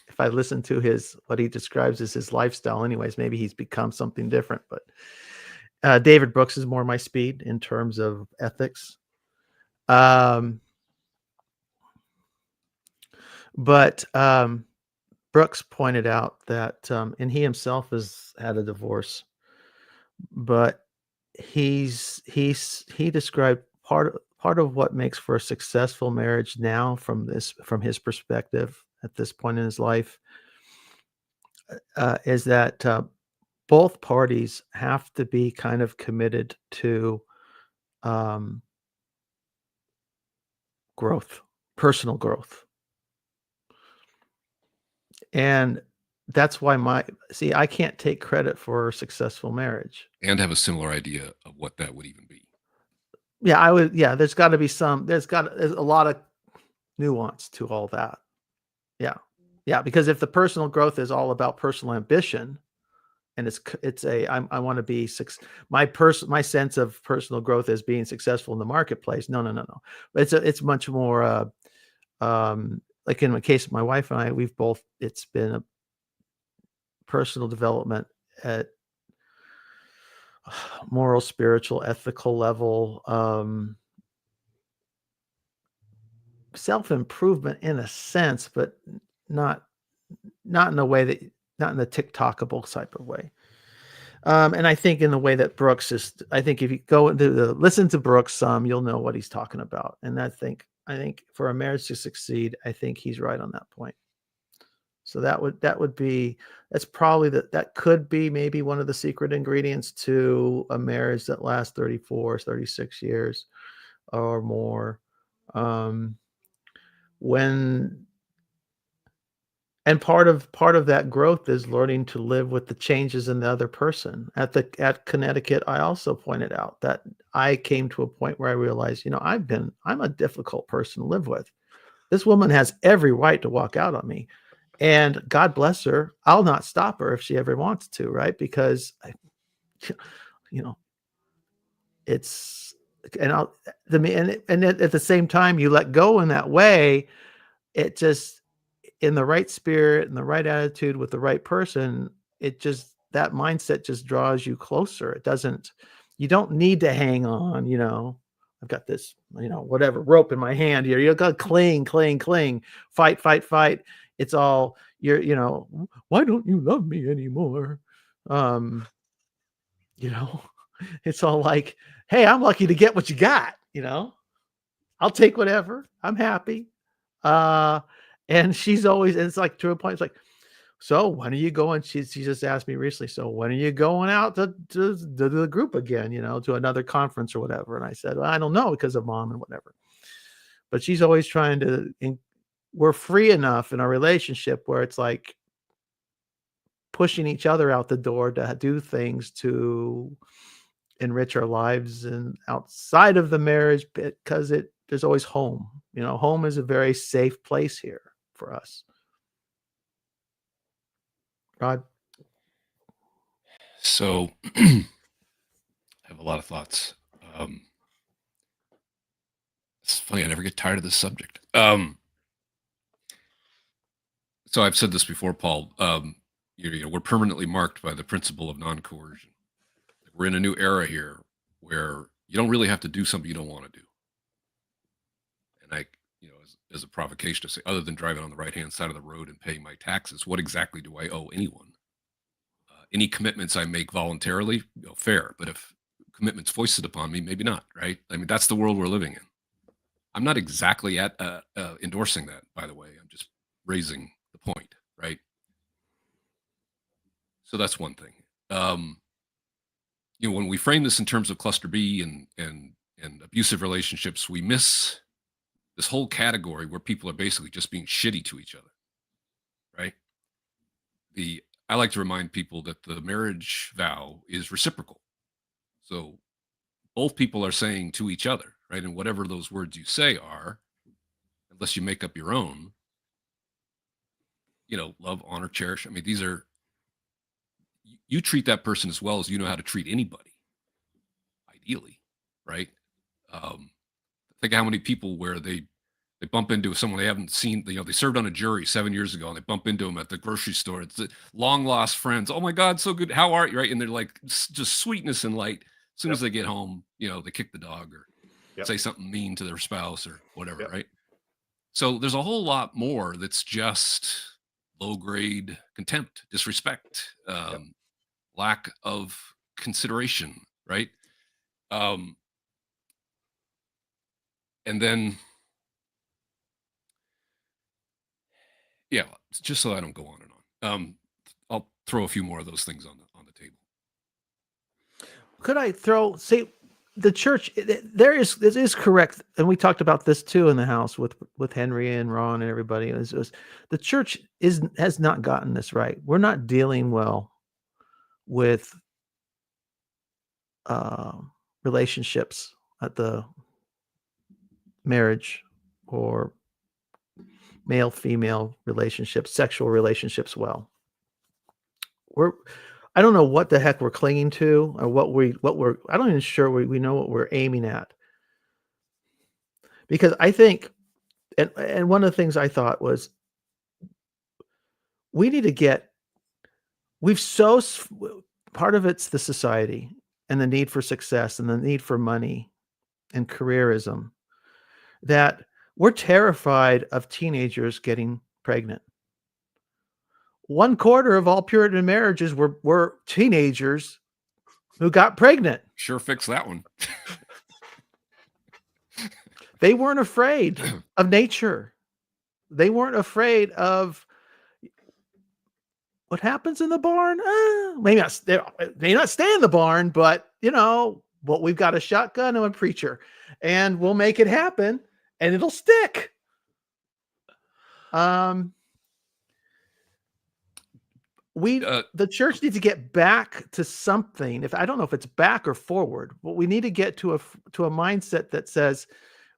If I listen to what he describes as his lifestyle, anyways, maybe he's become something different. But David Brooks is more my speed in terms of ethics. But Brooks pointed out that, and he himself has had a divorce, but he described part of what makes for a successful marriage now from his perspective at this point in his life is that both parties have to be kind of committed to growth, personal growth. And that's why I can't take credit for a successful marriage. and have a similar idea of what that would even be. Yeah, I would. Yeah, there's got to be there's a lot of nuance to all that. Yeah, because if the personal growth is all about personal ambition, and I want to be my sense of personal growth as being successful in the marketplace. No. It's much more like in the case of my wife and I, it's been a personal development at moral, spiritual, ethical level, self-improvement in a sense, but not in a way that, not in the TikTokable type of way. And I think in the way that Brooks is, I think if you go into listen to Brooks some, you'll know what he's talking about. And I think for a marriage to succeed, I think he's right on that point. So that's probably that could be maybe one of the secret ingredients to a marriage that lasts 34, 36 years or more. And part of that growth is learning to live with the changes in the other person. At Connecticut, I also pointed out that I came to a point where I realized, I'm a difficult person to live with. This woman has every right to walk out on me, and God bless her. I'll not stop her if she ever wants to, right? Because it's and at the same time you let go in that way, it just, in the right spirit and the right attitude with the right person, that mindset just draws you closer. You don't need to hang on, I've got this, whatever rope in my hand here. You got to cling, fight. It's all why don't you love me anymore? It's all like, hey, I'm lucky to get what you got, I'll take whatever. I'm happy. And she's always, and it's like to a point, it's like, so when are you going? She just asked me recently, so when are you going out to the group again, to another conference or whatever? And I said, well, I don't know, because of mom and whatever. But she's always trying to, we're free enough in our relationship where it's like pushing each other out the door to do things to enrich our lives and outside of the marriage, because there's always home. Home is a very safe place here for us. Rod? So I have a lot of thoughts. It's funny, I never get tired of this subject. So I've said this before, Paul. We're permanently marked by the principle of non-coercion. We're in a new era here where you don't really have to do something you don't want to do. And as a provocation to say, other than driving on the right-hand side of the road and paying my taxes, what exactly do I owe anyone? Any commitments I make voluntarily, fair. But if commitments foisted upon me, maybe not, right? I mean, that's the world we're living in. I'm not exactly endorsing that, by the way. I'm just raising the point, right? So that's one thing. When we frame this in terms of cluster B and abusive relationships, we miss this whole category where people are basically just being shitty to each other, right? I like to remind people that the marriage vow is reciprocal. So both people are saying to each other, right? And whatever those words you say are, unless you make up your own, love, honor, cherish. I mean, you treat that person as well as you know how to treat anybody, ideally, right? Think how many people where they bump into someone they haven't seen, they served on a jury 7 years ago and they bump into them at the grocery store. It's the long lost friends. Oh my God, so good. How are you? Right. And they're like just sweetness and light. As soon as they get home, they kick the dog or say something mean to their spouse or whatever. Right. So there's a whole lot more that's just low grade contempt, disrespect, lack of consideration. Right. And then, just so I don't go on and on, I'll throw a few more of those things on the table. Could I say the church? It is correct, and we talked about this too in the house with Henry and Ron and everybody. It was the church has not gotten this right. We're not dealing well with relationships at the marriage or male-female relationships, sexual relationships. Well, I don't know what the heck we're clinging to or I don't even sure we know what we're aiming at. Because I think, and one of the things I thought was we need to get, part of it's the society and the need for success and the need for money and careerism, that we're terrified of teenagers getting pregnant. 1/4 of all Puritan marriages were teenagers who got pregnant. Sure fix that one. They weren't afraid of nature. They weren't afraid of what happens in the barn. Maybe not. They may not stay in the barn, but we've got a shotgun and a preacher, and we'll make it happen, and it'll stick. The church needs to get back to something. I don't know if it's back or forward, but we need to get to a mindset that says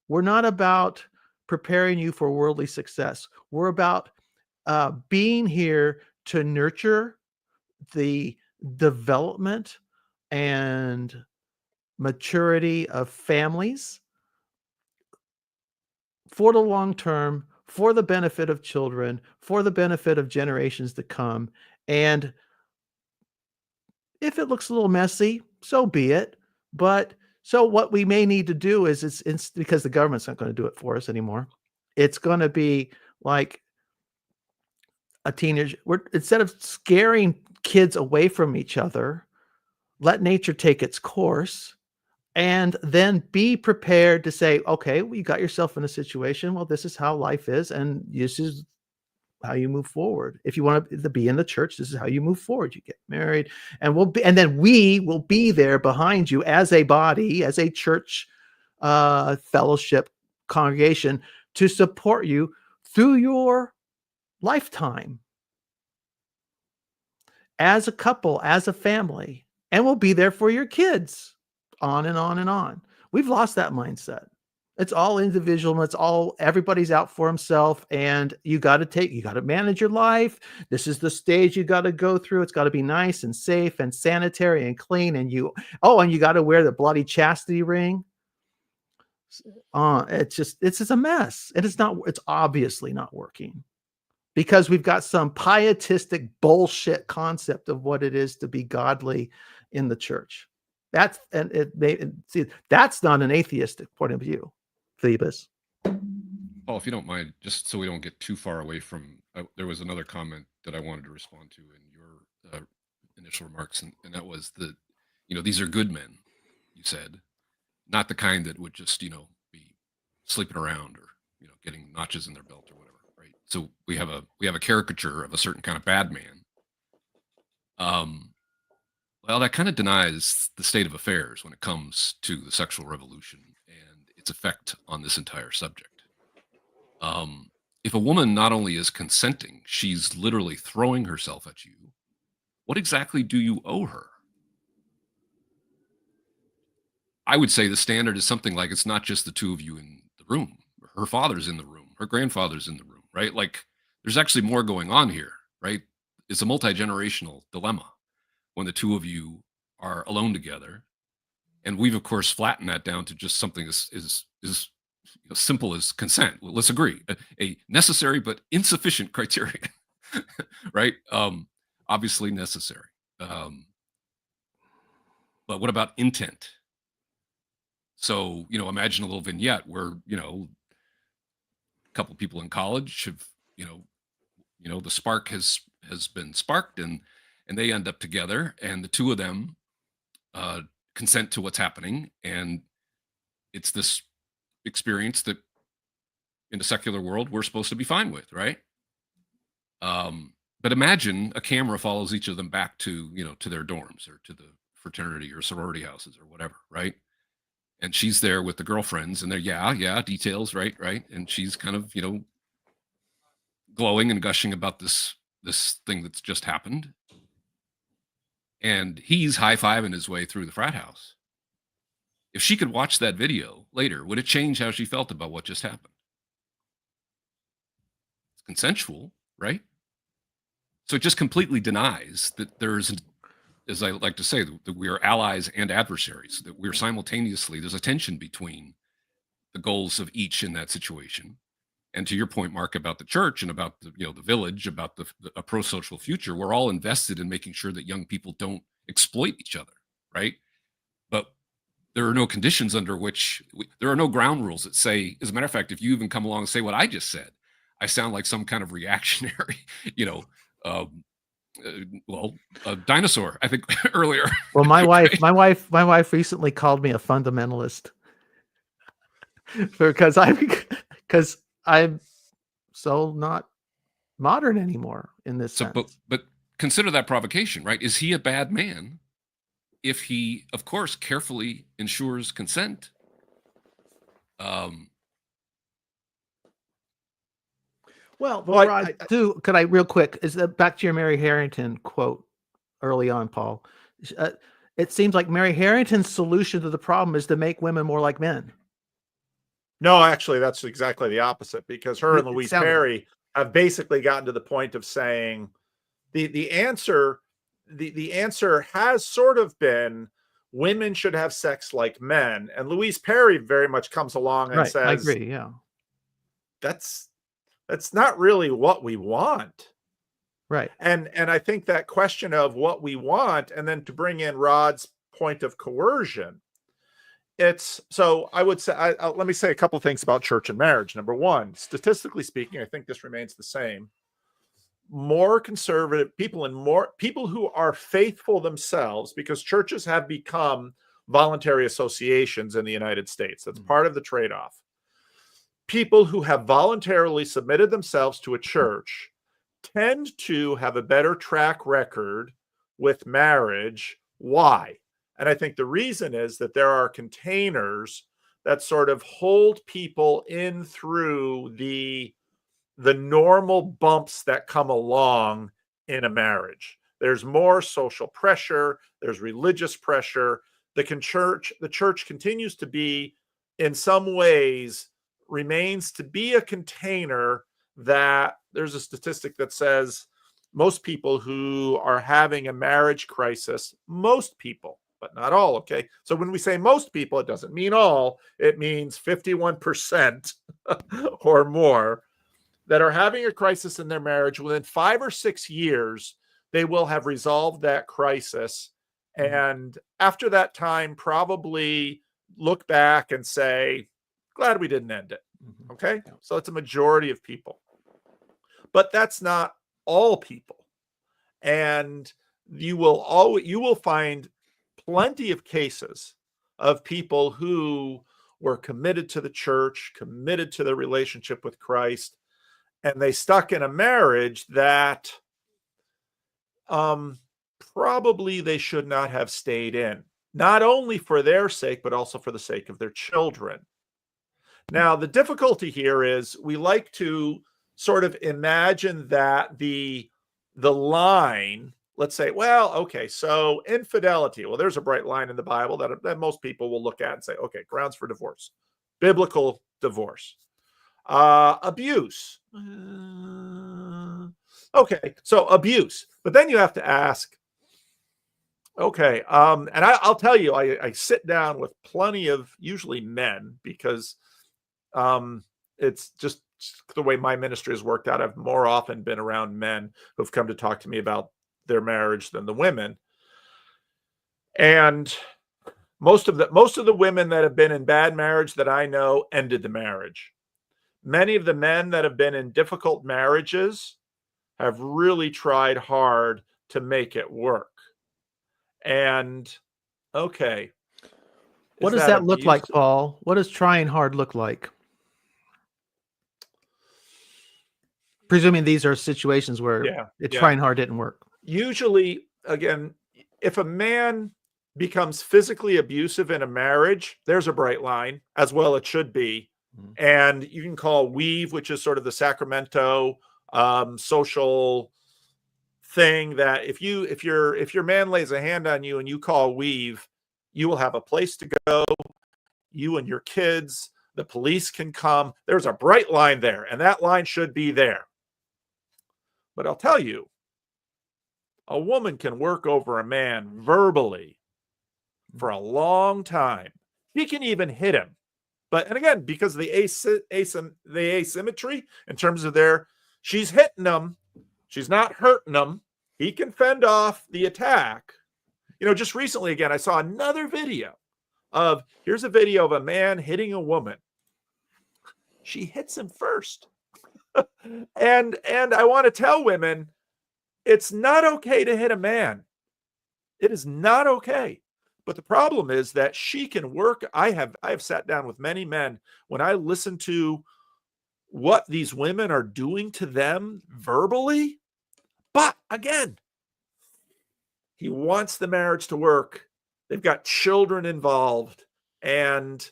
we're not about preparing you for worldly success. We're about being here to nurture the development and maturity of families for the long term, for the benefit of children, for the benefit of generations to come. And if it looks a little messy, so be it. But so what we may need to do is it's because the government's not going to do it for us anymore. It's going to be like a teenager. Instead of scaring kids away from each other, let nature take its course, and then be prepared to say, okay, well, you got yourself in a situation. Well, this is how life is, and this is how you move forward. If you want to be in the church, this is how you move forward. You get married, and then we will be there behind you as a body, as a church fellowship congregation, to support you through your lifetime as a couple, as a family, and we'll be there for your kids, on and on and on. We've lost that mindset. It's all individual. Everybody's out for himself, and you got to manage your life. This is the stage you got to go through. It's got to be nice and safe and sanitary and clean. And you got to wear the bloody chastity ring. It's just a mess. And it's obviously not working, because we've got some pietistic bullshit concept of what it is to be godly in the church. That's not an atheistic point of view, Phoebus. Paul, if you don't mind, just so we don't get too far away from, there was another comment that I wanted to respond to in your initial remarks, and that was that, these are good men. you said, not the kind that would just, be sleeping around or, getting notches in their belt or whatever, right? So we have a caricature of a certain kind of bad man. Well, that kind of denies the state of affairs when it comes to the sexual revolution and its effect on this entire subject. If a woman not only is consenting, she's literally throwing herself at you. What exactly do you owe her? I would say the standard is something like it's not just the two of you in the room. Her father's in the room, her grandfather's in the room, right? Like there's actually more going on here, right? It's a multi-generational dilemma when the two of you are alone together. And we've of course flattened that down to just something as simple as consent. Well, let's agree, a necessary but insufficient criteria, right? Obviously necessary. But what about intent? So, imagine a little vignette where, a couple people in college have, the spark has been sparked and they end up together and the two of them consent to what's happening. And it's this experience that in the secular world, we're supposed to be fine with, right? But imagine a camera follows each of them back to, to their dorms or to the fraternity or sorority houses or whatever, right? And she's there with the girlfriends and they're, yeah, details, right. And she's kind of, glowing and gushing about this thing that's just happened. And he's high-fiving his way through the frat house. If she could watch that video later, would it change how she felt about what just happened? It's consensual, right? So it just completely denies that there's, as I like to say, that we are allies and adversaries, that we're simultaneously, there's a tension between the goals of each in that situation. And to your point, Mark, about the church and about the village, about a pro-social future, we're all invested in making sure that young people don't exploit each other, right? But there are no conditions under which there are no ground rules that say, as a matter of fact, if you even come along and say what I just said, I sound like some kind of reactionary, a dinosaur, I think earlier. Well, my wife recently called me a fundamentalist because I'm so not modern anymore in this sense. But consider that provocation, right? Is he a bad man if he, of course, carefully ensures consent? Rod, could I real quick, is that back to your Mary Harrington quote early on, Paul? It seems like Mary Harrington's solution to the problem is to make women more like men. No, actually, that's exactly the opposite, because her and Louise Perry have basically gotten to the point of saying the answer has sort of been women should have sex like men. And Louise Perry very much comes along and says, I agree, yeah. That's not really what we want. Right. And I think that question of what we want, and then to bring in Rod's point of coercion, so I would say, let me say a couple things about church and marriage. Number one, statistically speaking, I think this remains the same. More conservative people and more people who are faithful themselves, because churches have become voluntary associations in the United States. That's part of the trade-off. People who have voluntarily submitted themselves to a church tend to have a better track record with marriage. Why? And I think the reason is that there are containers that sort of hold people in through the normal bumps that come along in a marriage. There's more social pressure. There's religious pressure. The church continues to be, in some ways, remains to be a container that there's a statistic that says most people who are having a marriage crisis, most people, but not all, okay? So when we say most people, it doesn't mean all. It means 51% or more that are having a crisis in their marriage. Within 5 or 6 years, they will have resolved that crisis. And after that time, probably look back and say, glad we didn't end it. Okay? So it's a majority of people. But that's not all people. And you will find plenty of cases of people who were committed to the church, committed to their relationship with Christ, and they stuck in a marriage that probably they should not have stayed in, not only for their sake, but also for the sake of their children. Now, the difficulty here is we like to sort of imagine that the line, let's say, well, okay, so infidelity, well, there's a bright line in the Bible that most people will look at and say, okay, grounds for divorce, biblical divorce. Abuse. Okay, so abuse. But then you have to ask, okay, and I'll tell you, I sit down with plenty of usually men because it's just the way my ministry has worked out. I've more often been around men who've come to talk to me about their marriage than the women. And most of the women that have been in bad marriage that I know ended the marriage. Many of the men that have been in difficult marriages have really tried hard to make it work. And okay. What does that look like, Paul? What does trying hard look like? Presuming these are situations where trying hard didn't work. Usually, again, if a man becomes physically abusive in a marriage, there's a bright line, as well it should be. And you can call weave, which is sort of the Sacramento social thing, that if your man lays a hand on you and you call weave, you will have a place to go, you and your kids, the police can come. There's a bright line there, and that line should be there. But I'll tell you, a woman can work over a man verbally for a long time. She can even hit him. And again, because of the asymmetry in terms of she's hitting him, she's not hurting him. He can fend off the attack. Just recently, again, I saw another video here's a video of a man hitting a woman. She hits him first. And I want to tell women, it's not okay to hit a man. It is not okay. But the problem is that she can work. I have sat down with many men when I listen to what these women are doing to them verbally. But again, he wants the marriage to work. They've got children involved, and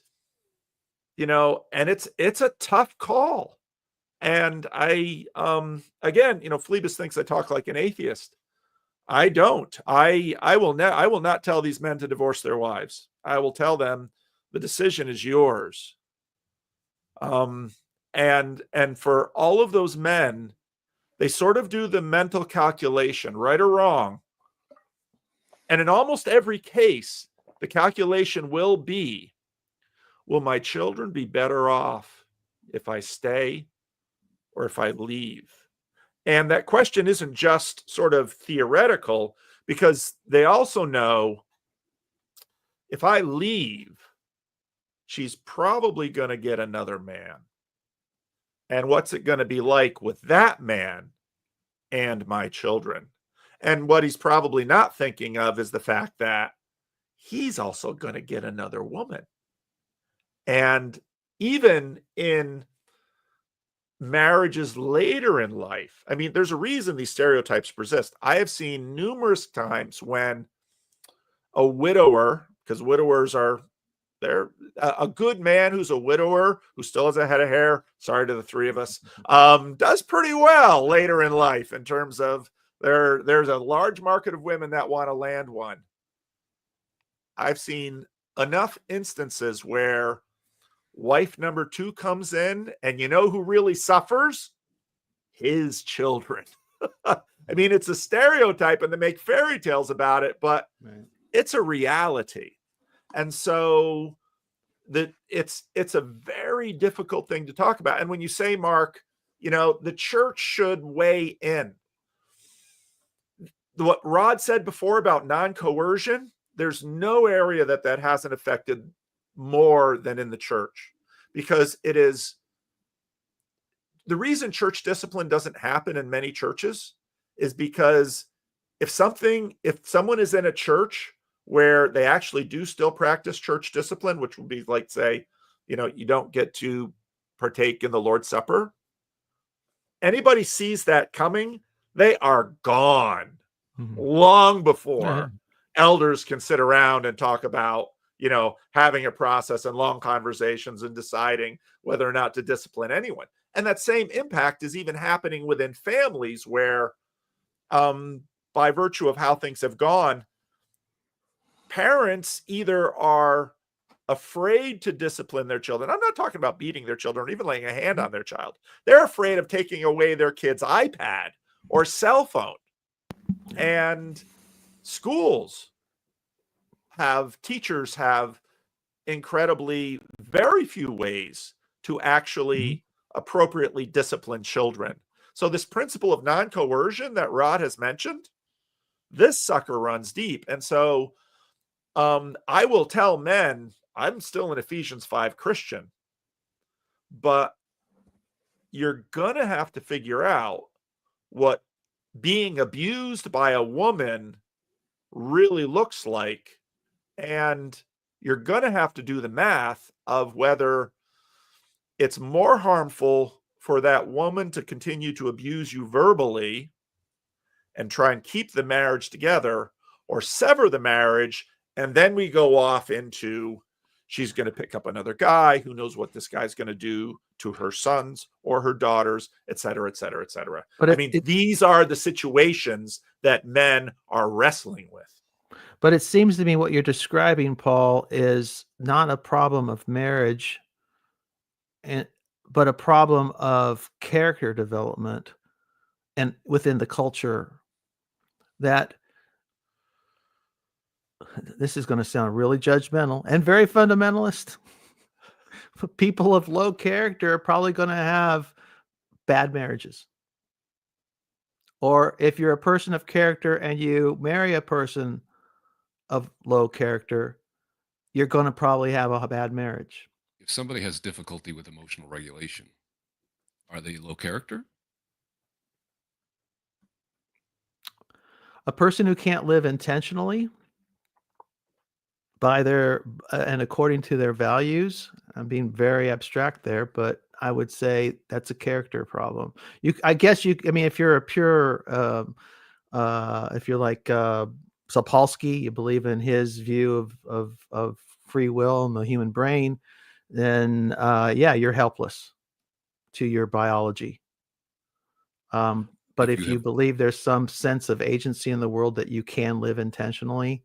and it's a tough call. And I again, Phlebas thinks I talk like an atheist. I don't. I will not tell these men to divorce their wives. I will tell them the decision is yours. And for all of those men, they sort of do the mental calculation, right or wrong. And in almost every case, the calculation will be, will my children be better off if I stay or if I leave? And that question isn't just sort of theoretical, because they also know if I leave, she's probably going to get another man. And what's it going to be like with that man and my children? And what he's probably not thinking of is the fact that he's also going to get another woman. And even in marriages later in life, I mean, there's a reason these stereotypes persist. I have seen numerous times when a widower, because widowers they're a good man who's a widower who still has a head of hair, sorry to the three of us, does pretty well later in life in terms of there's a large market of women that want to land one. I've seen enough instances where wife number 2 comes in, and who really suffers? His children. I mean, it's a stereotype and they make fairy tales about it, but it's a reality. And so it's a very difficult thing to talk about. And when you say, Mark, the church should weigh in. What Rod said before about non-coercion, there's no area that hasn't affected more than in the church, because it is the reason church discipline doesn't happen in many churches is because if someone is in a church where they actually do still practice church discipline, which would be like, say, you don't get to partake in the Lord's Supper. Anybody sees that coming, they are gone long before elders can sit around and talk about, having a process and long conversations and deciding whether or not to discipline anyone. And that same impact is even happening within families where, by virtue of how things have gone, parents either are afraid to discipline their children. I'm not talking about beating their children or even laying a hand on their child. They're afraid of taking away their kid's iPad or cell phone. And teachers have incredibly very few ways to actually appropriately discipline children. So this principle of non-coercion that Rod has mentioned, this sucker runs deep. And so I will tell men, I'm still an Ephesians 5 Christian, but you're going to have to figure out what being abused by a woman really looks like. And you're going to have to do the math of whether it's more harmful for that woman to continue to abuse you verbally and try and keep the marriage together, or sever the marriage. And then we go off into, she's going to pick up another guy. Who knows what this guy's going to do to her sons or her daughters, et cetera, et cetera, et cetera. But these are the situations that men are wrestling with. But it seems to me what you're describing, Paul, is not a problem of marriage, but a problem of character development and within the culture. That this is going to sound really judgmental and very fundamentalist. People of low character are probably going to have bad marriages. Or if you're a person of character and you marry a person of low character, you're going to probably have a bad marriage. If somebody has difficulty with emotional regulation, are they low character? A person who can't live intentionally by and according to their values, I'm being very abstract there, but I would say that's a character problem. If you're a pure, if you're like Sapolsky, you believe in his view of free will and the human brain, then you're helpless to your biology. But if you believe there's some sense of agency in the world that you can live intentionally,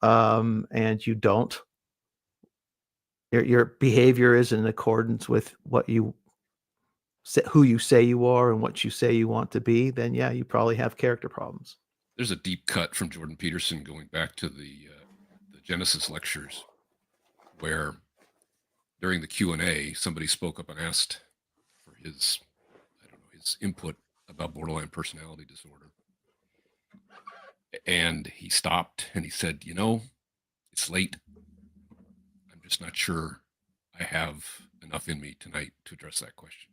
and you don't, your behavior is in accordance with who you say you are and what you say you want to be, then you probably have character problems. There's a deep cut from Jordan Peterson going back to the Genesis lectures, where during the Q&A, somebody spoke up and asked for his input about borderline personality disorder. And he stopped and he said, it's late. I'm just not sure I have enough in me tonight to address that question.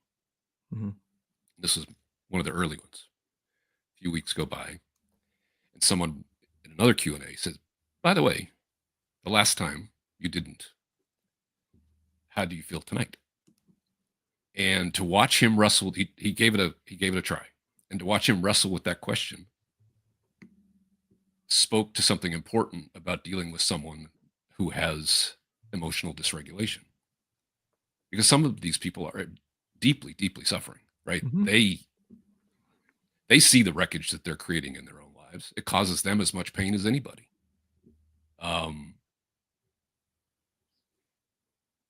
Mm-hmm. This was one of the early ones. A few weeks go by, and someone in another Q&A says, by the way, the last time you didn't, how do you feel tonight? And to watch him wrestle, he gave it a try. And to watch him wrestle with that question spoke to something important about dealing with someone who has emotional dysregulation. Because some of these people are deeply, deeply suffering, right? Mm-hmm. They see the wreckage that they're creating in their own lives. It causes them as much pain as anybody.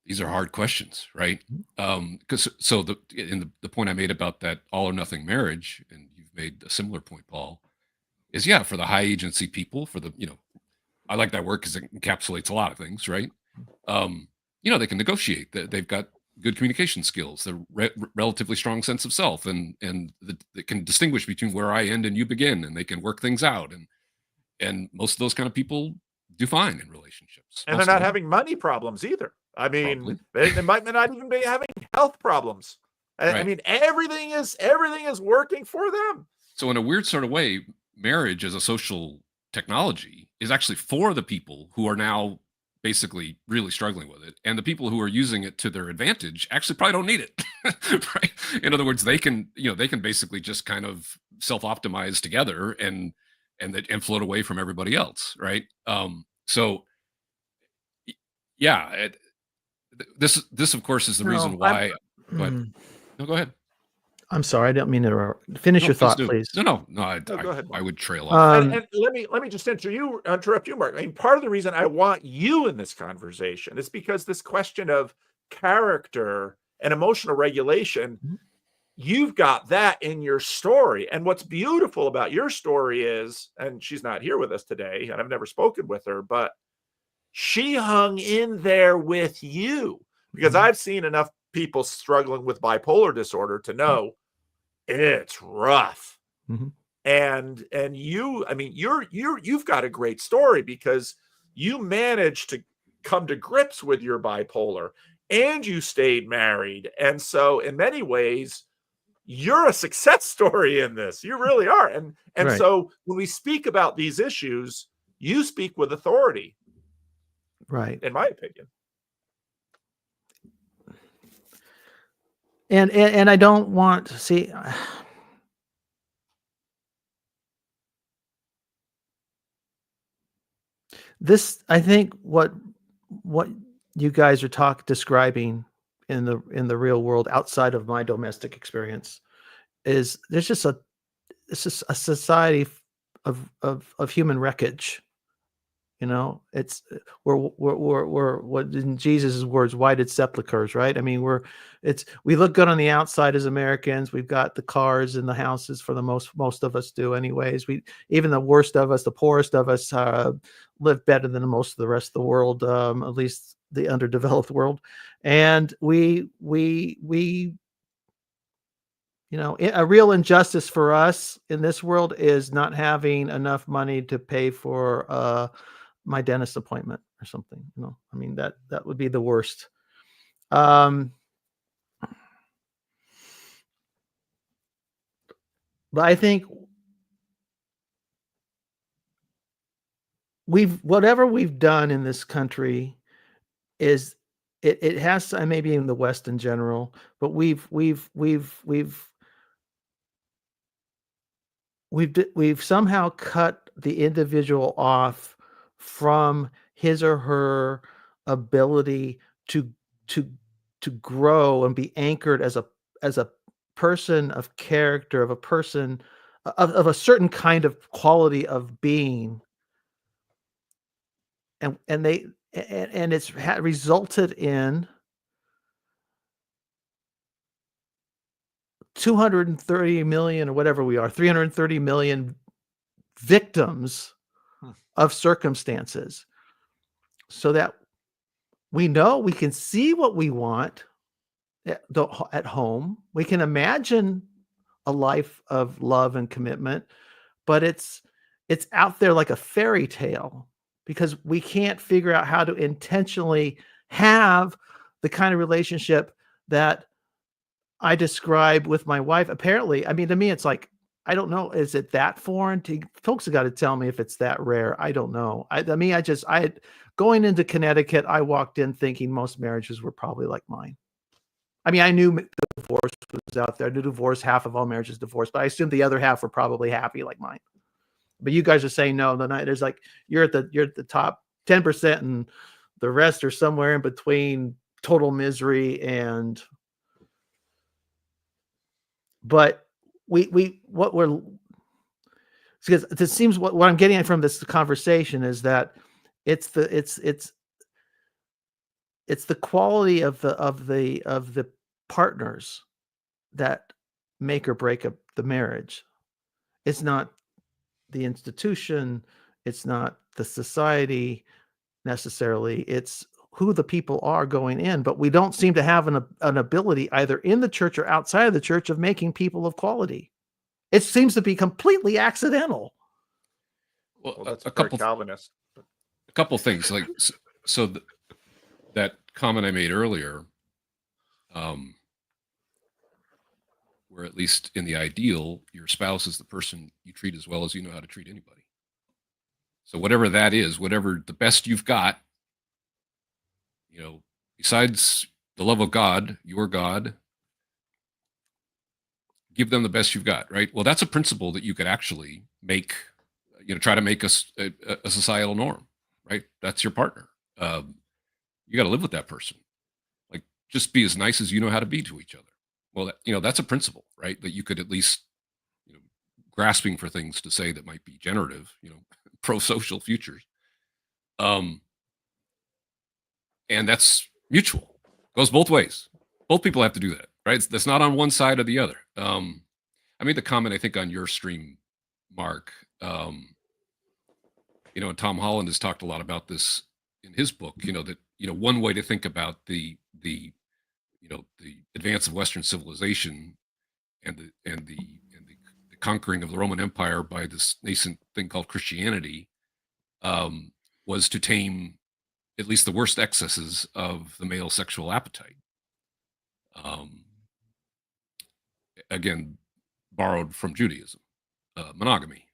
These are hard questions, right? Because the point I made about that all or nothing marriage, and you've made a similar point, Paul, is for the high agency people, for the, I like that word because it encapsulates a lot of things, right? They can negotiate. They've got good communication skills, they're relatively strong sense of self, and they can distinguish between where I end and you begin, and they can work things out. And most of those kind of people do fine in relationships. And they're not having money problems either. I mean, they might not even be having health problems. Right. I mean, everything is working for them. So in a weird sort of way, marriage as a social technology is actually for the people who are now basically really struggling with it, and the people who are using it to their advantage actually probably don't need it. Right? In other words, they can basically just kind of self-optimize together and float away from everybody else, right? So yeah, this of course is the reason No, why. Go ahead. No, go ahead. I'm sorry, I didn't mean to interrupt. Finish No, your please thought, do. please. No. No, go ahead, I Mark. would trail off. And let me just interrupt you, Mark. I mean, part of the reason I want you in this conversation is because this question of character and emotional regulation, you've got that in your story. And what's beautiful about your story is, and she's not here with us today, and I've never spoken with her, but she hung in there with you, because I've seen enough people struggling with bipolar disorder to know it's rough. Mhm. And you, I mean, you've got a great story because you managed to come to grips with your bipolar and you stayed married. And so in many ways, you're a success story in this. You really are. And Right. so when we speak about these issues, you speak with authority, Right. in my opinion. And I don't want to see this. I think what you guys are describing in the real world outside of my domestic experience is it's just a society of human wreckage. You know, it's we're what in Jesus' words, whited sepulchres, right? I mean, we look good on the outside as Americans. We've got the cars and the houses for the most of us do, anyways. Even the worst of us, the poorest of us, live better than most of the rest of the world, at least the underdeveloped world. And we a real injustice for us in this world is not having enough money to pay for my dentist appointment or something. I mean, that would be the worst. But I think whatever we've done in this country is it has to, maybe in the West in general, but we've somehow cut the individual off from his or her ability to to to grow and be anchored as a person of character, of a person of a certain kind of quality of being, and it's resulted in 230 million or whatever we are, 330 million victims of circumstances, so that we know we can see what we want at home. We can imagine a life of love and commitment, but it's out there like a fairy tale because we can't figure out how to intentionally have the kind of relationship that I describe with my wife. Apparently, I mean, to me, it's like, I don't know. Is it that foreign? Folks have got to tell me if it's that rare. I don't know. Going into Connecticut, I walked in thinking most marriages were probably like mine. I mean, I knew divorce was out there. I knew half of all marriages divorced, but I assumed the other half were probably happy like mine. But you guys are saying no. There's like you're at the top 10%, and the rest are somewhere in between total misery and. But because it seems what I'm getting from this conversation is that it's the quality of the partners that make or break up the marriage. It's not the institution, it's not the society necessarily. It's who the people are going in, but we don't seem to have an ability either in the church or outside of the church of making people of quality. It seems to be completely accidental. Well, that's a couple Calvinist. A couple things like that comment I made earlier, where at least in the ideal, your spouse is the person you treat as well as you know how to treat anybody. So whatever that is, whatever the best you've got, besides the love of God, your God, give them the best you've got, right? Well, that's a principle that you could actually make, try to make a societal norm, right? That's your partner. You got to live with that person. Like, just be as nice as you know how to be to each other. Well, that's a principle, right? That you could at least, grasping for things to say that might be generative, pro-social futures. And that's mutual. Goes both ways. Both people have to do that, right? That's not on one side or the other. I made the comment, I think, on your stream, Mark. And Tom Holland has talked a lot about this in his book. That one way to think about the advance of Western civilization and the conquering of the Roman Empire by this nascent thing called Christianity was to tame at least the worst excesses of the male sexual appetite. Again, borrowed from Judaism, monogamy.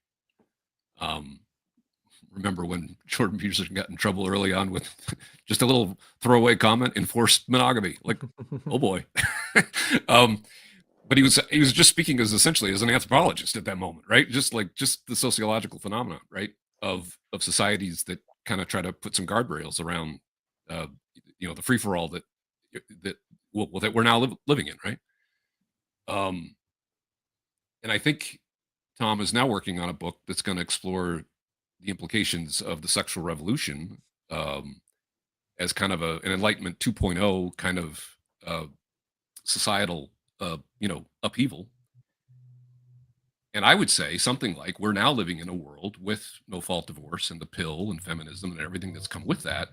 Remember when Jordan Peterson got in trouble early on with just a little throwaway comment, enforced monogamy? Like, oh boy. But he was just speaking essentially as an anthropologist at that moment, right? Just the sociological phenomenon, right? Of societies that kind of try to put some guardrails around, the free for all that we're now living in, right? And I think Tom is now working on a book that's going to explore the implications of the sexual revolution as kind of an Enlightenment 2.0 kind of societal, upheaval. And I would say something like, we're now living in a world with no-fault divorce and the pill and feminism and everything that's come with that,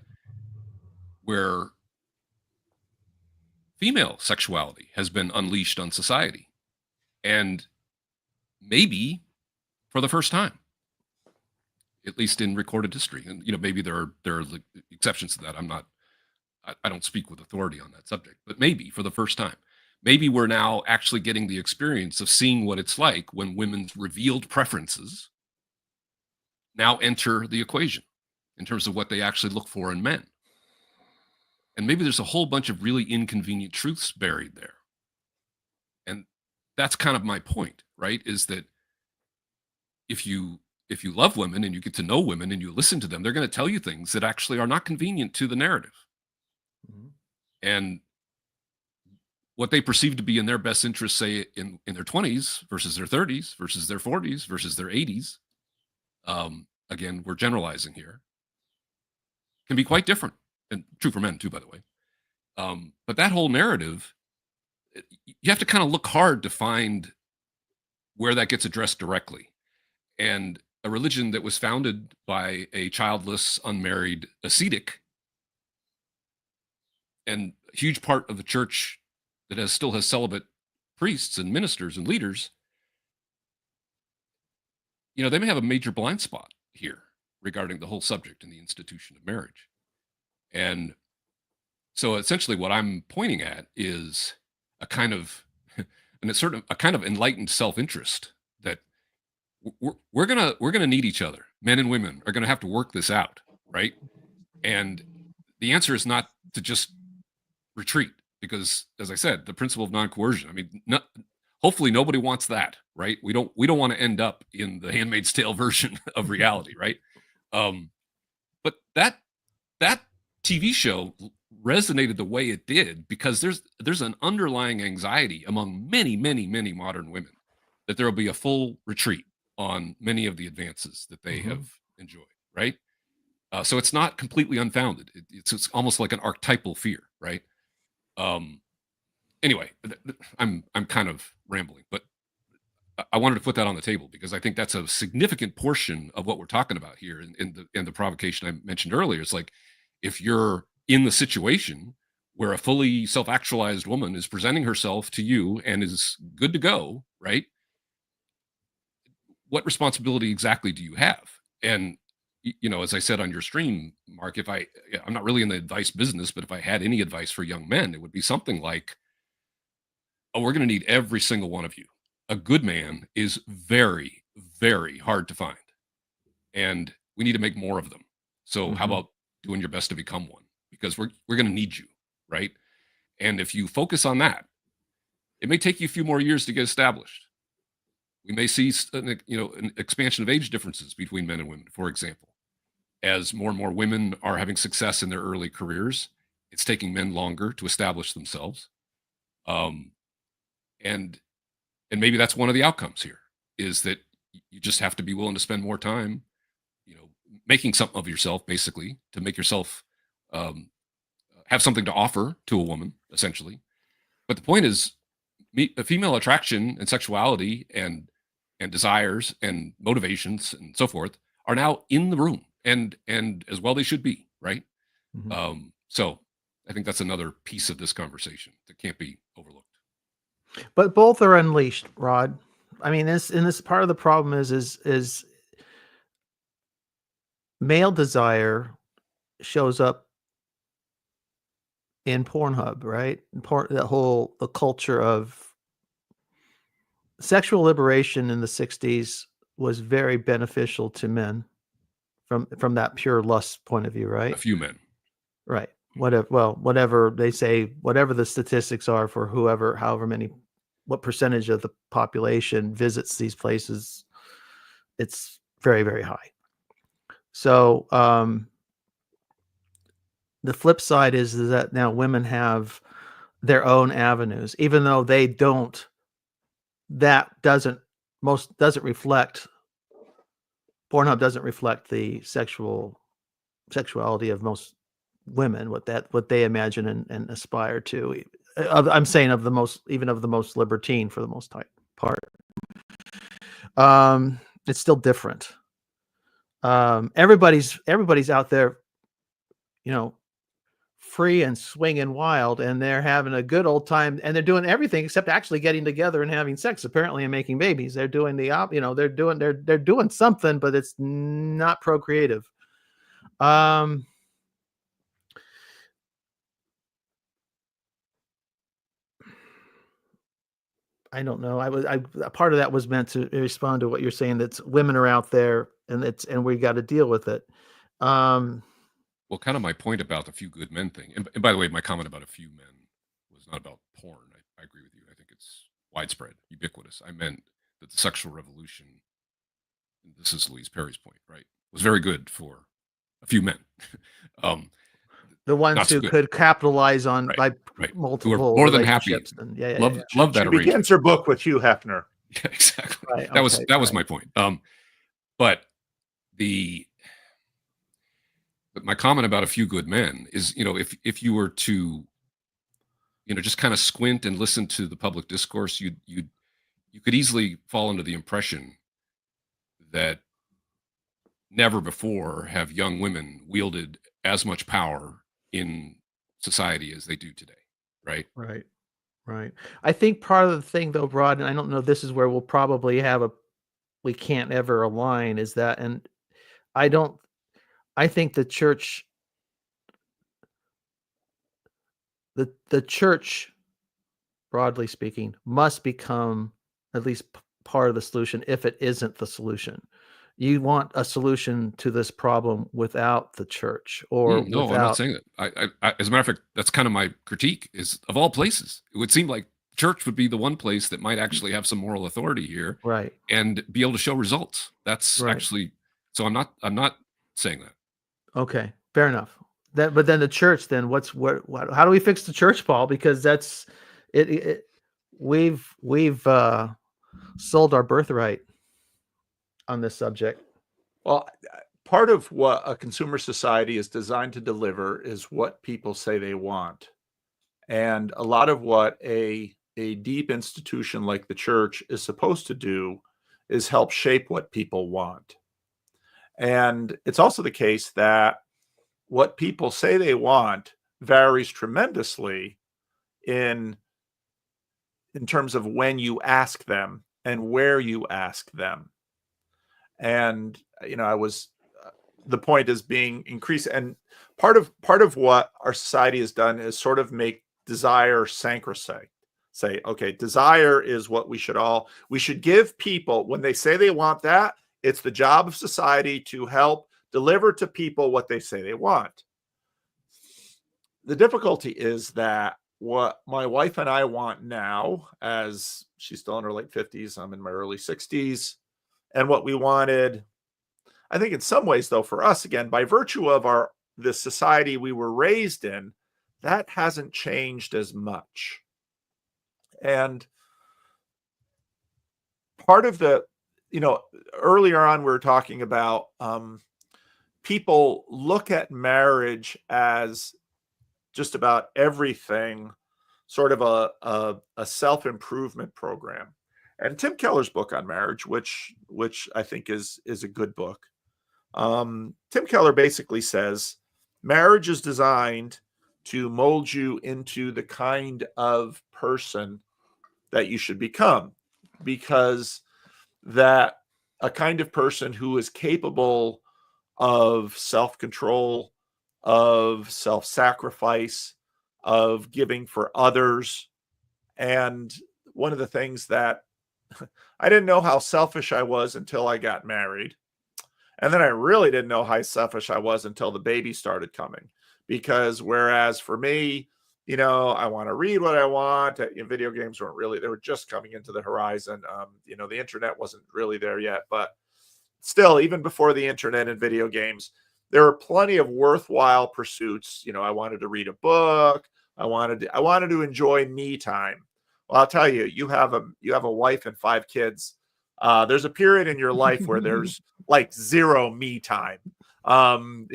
where female sexuality has been unleashed on society. And maybe for the first time, at least in recorded history. And, maybe there are exceptions to that. I don't speak with authority on that subject, but maybe for the first time, maybe we're now actually getting the experience of seeing what it's like when women's revealed preferences now enter the equation in terms of what they actually look for in men. And maybe there's a whole bunch of really inconvenient truths buried there. And that's kind of my point, right? Is that if you love women and you get to know women and you listen to them, they're going to tell you things that actually are not convenient to the narrative. Mm-hmm. And what they perceive to be in their best interest, say in their 20s versus their 30s versus their 40s versus their 80s. Again, we're generalizing here, can be quite different, and true for men too, by the way. But that whole narrative, you have to kind of look hard to find where that gets addressed directly. And a religion that was founded by a childless, unmarried ascetic, and a huge part of the church that still has celibate priests and ministers and leaders, they may have a major blind spot here regarding the whole subject and the institution of marriage. And so essentially what I'm pointing at is a kind of enlightened self-interest that we're gonna need each other. Men and women are gonna have to work this out, right? And the answer is not to just retreat, because, as I said, the principle of non-coercion. I mean, hopefully nobody wants that, right? We don't want to end up in the Handmaid's Tale version of reality, right? But that TV show resonated the way it did because there's an underlying anxiety among many, many, many modern women that there will be a full retreat on many of the advances that they have enjoyed, right? So it's not completely unfounded. It's almost like an archetypal fear, right? Anyway, I'm kind of rambling, but I wanted to put that on the table because I think that's a significant portion of what we're talking about here in the provocation I mentioned earlier. It's like, if you're in the situation where a fully self-actualized woman is presenting herself to you and is good to go, right? What responsibility exactly do you have? And as I said on your stream, Mark, I'm not really in the advice business, but if I had any advice for young men, it would be something like, oh, we're going to need every single one of you. A good man is very, very hard to find. And we need to make more of them. So how Mhm. about doing your best to become one? Because we're going to need you, right? And if you focus on that, it may take you a few more years to get established. We may see an expansion of age differences between men and women, for example. As more and more women are having success in their early careers, it's taking men longer to establish themselves. Um, and and maybe that's one of the outcomes here is that you just have to be willing to spend more time, making something of yourself, basically, to make yourself um, have something to offer to a woman, essentially. But the point is, female attraction and sexuality and desires and motivations and so forth are now in the room, and as well they should be, right? Mhm. So I think that's another piece of this conversation that can't be overlooked. But both are unleashed, Rod. I mean, this part of the problem is male desire shows up in Pornhub, right? The culture of sexual liberation in the 60s was very beneficial to men from that pure lust point of view, A right? few men. Right. Whatever they say, whatever the statistics are for what percentage of the population visits these places, it's very, very high. So, the flip side is that now women have their own avenues, even though they don't. That doesn't reflect. Pornhub doesn't reflect the sexuality of most women, what they imagine and aspire to. I'm saying of the most libertine for the most part. It's still different. Everybody's out there, free and swinging wild, and they're having a good old time, and they're doing everything except actually getting together and having sex, apparently, and making babies. They're doing they're doing something, but it's not procreative. Um, I don't know. A part of that was meant to respond to what you're saying. That women are out there, and we got to deal with it. Well, kind of my point about the few good men thing, and by the way, my comment about a few men was not about porn. I agree with you. I think it's widespread, ubiquitous. I meant that the sexual revolution, and this is Louise Perry's point, right, was very good for a few men. um, the ones Not so who good, could capitalize on right? by Right. Who are multiple more than happy. relationships, and yeah. Love that She arrangement. begins her book with Hugh Hefner. Yeah, exactly. Right. That was Okay. my point. But the but my comment about a few good men is, if you were to, just kind of squint and listen to the public discourse, you could easily fall into the impression that never before have young women wielded as much power in society as they do today, right? Right. Right. I think part of the thing, though, Rod, and I don't know, this is where we'll probably we can't ever align, is that, and I don't, I think the church, broadly speaking, must become at least part of the solution if it isn't the solution. You want a solution to this problem without the church or No, I'm not without, saying that. As a matter of fact, that's kind of my critique. Is of all places, it would seem like church would be the one place that might actually have some moral authority here right, and be able to show results. That's right. actually so. I'm not saying that. Okay, fair enough. But then the church, then how do we fix the church, Paul? Because that's it we've sold our birthright on this subject. Well, part of what a consumer society is designed to deliver is what people say they want. And a lot of what a deep institution like the church is supposed to do is help shape what people want. And it's also the case that what people say they want varies tremendously in terms of when you ask them and where you ask them. And I was the point is being increased, and part of what our society has done is sort of make desire sacrosanct. Say, okay, desire is what we should give people when they say they want that. It's the job of society to help deliver to people what they say they want. The difficulty is that what my wife and I want now, as she's still in her late 50s, I'm in my early 60s, and what we wanted, I think in some ways, though, for us, again, by virtue of the society we were raised in, that hasn't changed as much. And part of the, earlier on, we were talking about people look at marriage as just about everything, sort of a self-improvement program. And Tim Keller's book on marriage, which I think is a good book. Tim Keller basically says marriage is designed to mold you into the kind of person that you should become, because that a kind of person who is capable of self-control, of self-sacrifice, of giving for others. And one of the things that I didn't know how selfish I was until I got married. And then I really didn't know how selfish I was until the baby started coming. Because whereas for me, I want to read what I want. Video games weren't really, they were just coming into the horizon. The internet wasn't really there yet. But still, even before the internet and video games, there were plenty of worthwhile pursuits. I wanted to read a book. I wanted to enjoy me time. Well, I'll tell you, you have a wife and 5 kids. There's a period in your life where there's like zero me time. And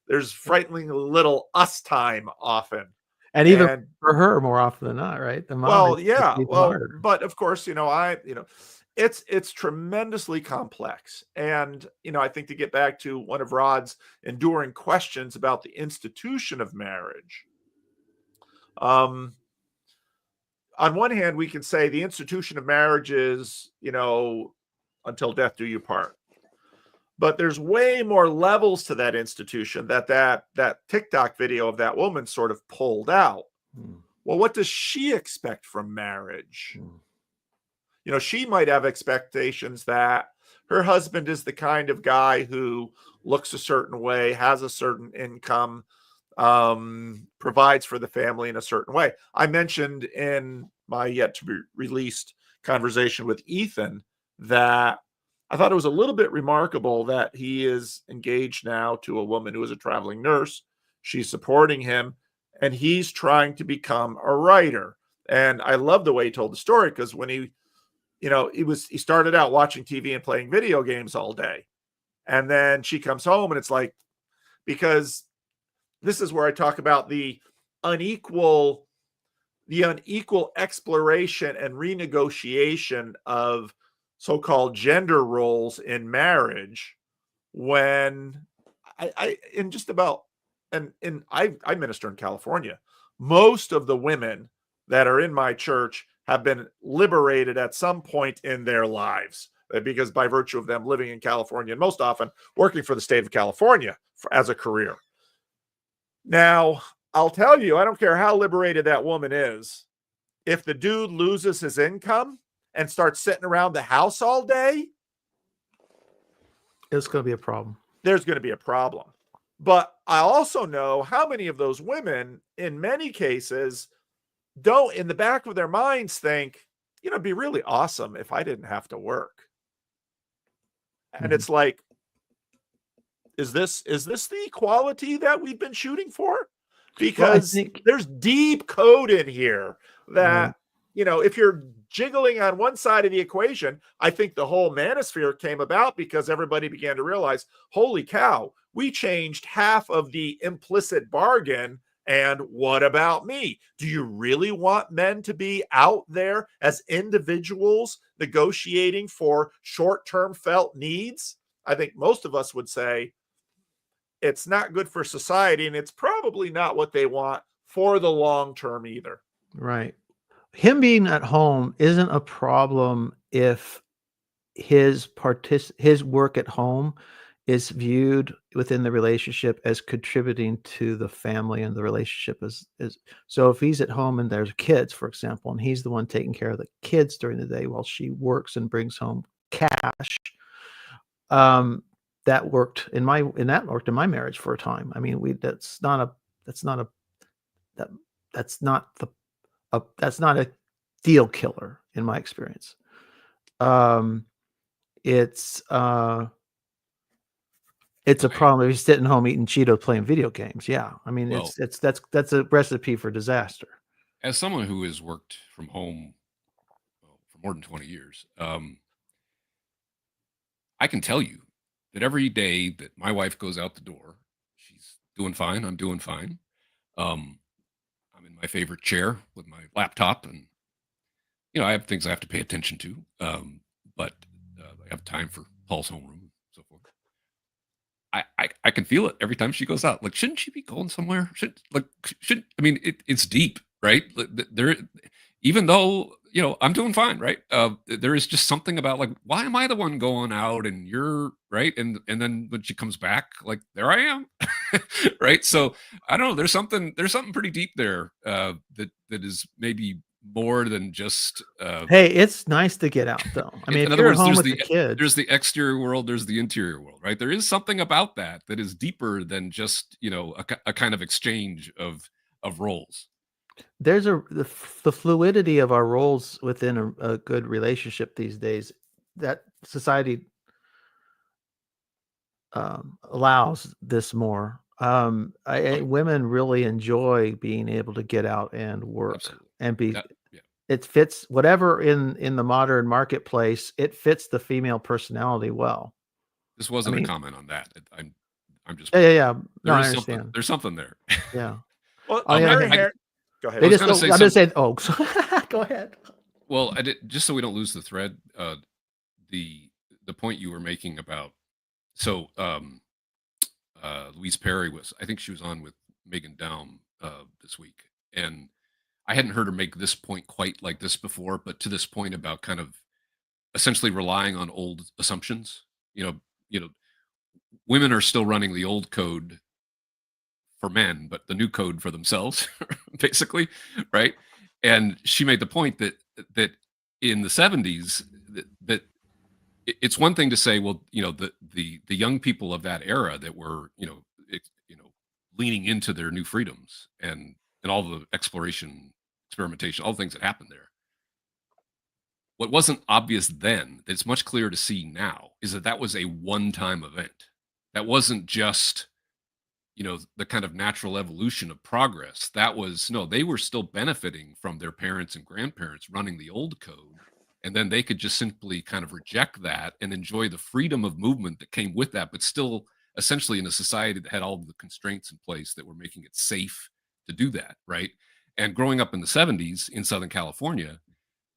there's frighteningly little us time often. And even for her more often than not, right? The mom. Well, yeah. Well, but of course, it's tremendously complex. And, I think to get back to one of Rod's enduring questions about the institution of marriage, on one hand, we can say the institution of marriage is, until death do you part. But there's way more levels to that institution that TikTok video of that woman sort of pulled out. Well, what does she expect from marriage? She might have expectations that her husband is the kind of guy who looks a certain way, has a certain income, provides for the family in a certain way. I mentioned in my yet to be released conversation with Ethan that I thought it was a little bit remarkable that he is engaged now to a woman who is a traveling nurse. She's supporting him, and he's trying to become a writer. And I love the way he told the story, because when he started out watching TV and playing video games all day. And then she comes home, and it's like, because this is where I talk about the unequal exploration and renegotiation of so-called gender roles in marriage, when I minister in California. Most of the women that are in my church have been liberated at some point in their lives, because by virtue of them living in California and most often working for the state of California as a career. Now, I'll tell you, I don't care how liberated that woman is. If the dude loses his income and starts sitting around the house all day, it's going to be a problem. There's going to be a problem. But I also know how many of those women, in many cases, don't, in the back of their minds, think, it'd be really awesome if I didn't have to work. And it's like, is this the equality that we've been shooting for? Because there's deep code in here that, if you're jiggling on one side of the equation, I think the whole manosphere came about because everybody began to realize, holy cow, we changed half of the implicit bargain. And what about me? Do you really want men to be out there as individuals negotiating for short-term felt needs? I think most of us would say it's not good for society, and it's probably not what they want for the long term either. Right. Him being at home isn't a problem if his work at home is viewed within the relationship as contributing to the family and the relationship is so if he's at home and there's kids, for example, and he's the one taking care of the kids during the day while she works and brings home cash, that worked in my marriage for a time. I mean, that's not a deal killer in my experience. It's a problem if you're sitting home eating Cheetos playing video games. Yeah. I mean, Well- that's a recipe for disaster. As someone who has worked from home for more than 20 years, I can tell you that every day that my wife goes out the door, she's doing fine. I'm doing fine. I'm in my favorite chair with my laptop, and I have things I have to pay attention to. But I have time for Paul's homeroom and so forth. I can feel it every time she goes out. Like, shouldn't she be going somewhere? I mean, it's deep, right? There, even though I'm doing fine, right? There is just something about, like, why am I the one going out and you're right? And then when she comes back, like, there I am, right? So I don't know. There's something pretty deep there that is maybe more than just. Hey, it's nice to get out, though. I mean, In if other you're words, at home there's with the kids, there's the exterior world, there's the interior world, right? There is something about that is deeper than just a kind of exchange of roles. there's the fluidity of our roles within a good relationship these days that society allows this more. Women really enjoy being able to get out and work. Absolutely. And be. Yeah. It fits whatever in the modern marketplace. It fits the female personality well. This wasn't a comment on that. I'm just. Yeah. No, I There's understand. There's something there. Yeah. Well, On the other hand, go ahead. they just gonna go. say I'm just saying. Oh, go ahead. Well, just so we don't lose the thread, the point you were making about Louise Perry I think she was on with Megan Down this week, and I hadn't heard her make this point quite like this before, but to this point about kind of essentially relying on old assumptions. Women are still running the old code for men, but the new code for themselves, basically, right? And she made the point that in the 70s, that it's one thing to say, well, the young people of that era that were leaning into their new freedoms and all the experimentation, all the things that happened there. What wasn't obvious then, it's much clearer to see now, is that was a one-time event. That wasn't just the kind of natural evolution of progress. They were still benefiting from their parents and grandparents running the old code, and then they could just simply kind of reject that and enjoy the freedom of movement that came with that, but still essentially in a society that had all the constraints in place that were making it safe to do that, right? And growing up in the 70s in Southern California,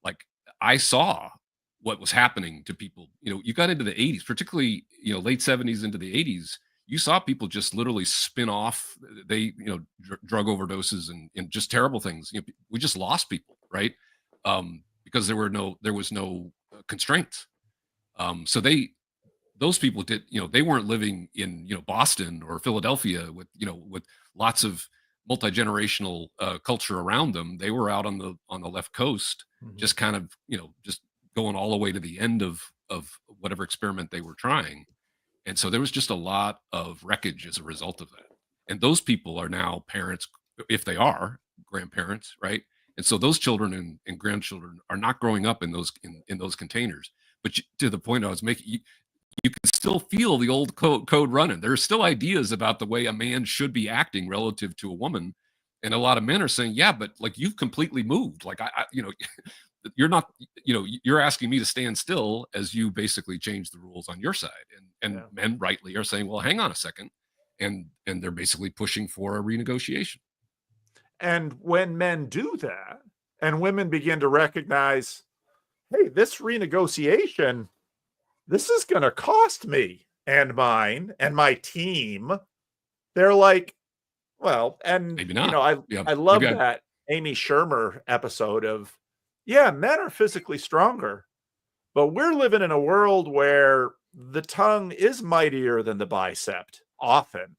like, I saw what was happening to people. You got into the 80s, particularly late 70s into the 80s. You saw people just literally spin off. They drug overdoses and just terrible things. We just lost people, right? Because there was no constraints. So those people did, they weren't living in Boston or Philadelphia with lots of multi-generational culture around them. They were out on the left coast, just kind of just going all the way to the end of whatever experiment they were trying. And so there was just a lot of wreckage as a result of that. And those people are now parents, if they are grandparents, right? And so those children and grandchildren are not growing up in those containers. But to the point I was making, you can still feel the old code running. There are still ideas about the way a man should be acting relative to a woman. And a lot of men are saying, yeah, but like, you've completely moved. Like, you're not, you're asking me to stand still as you basically change the rules on your side. And men rightly are saying, well, hang on a second. And they're basically pushing for a renegotiation. And when men do that and women begin to recognize, hey, this renegotiation, this is going to cost me and mine and my team. They're like, well, and maybe not. I love that Amy Shermer episode of, men are physically stronger, but we're living in a world where the tongue is mightier than the bicep often.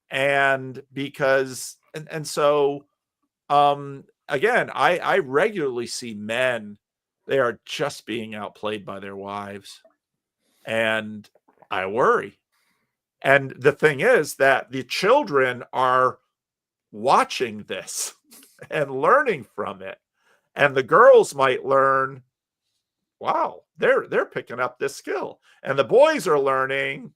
And because, and so, again, I regularly see men, they are just being outplayed by their wives. And I worry And the thing is that the children are watching this and learning from it. And the girls might learn, wow, they're picking up this skill. And the boys are learning,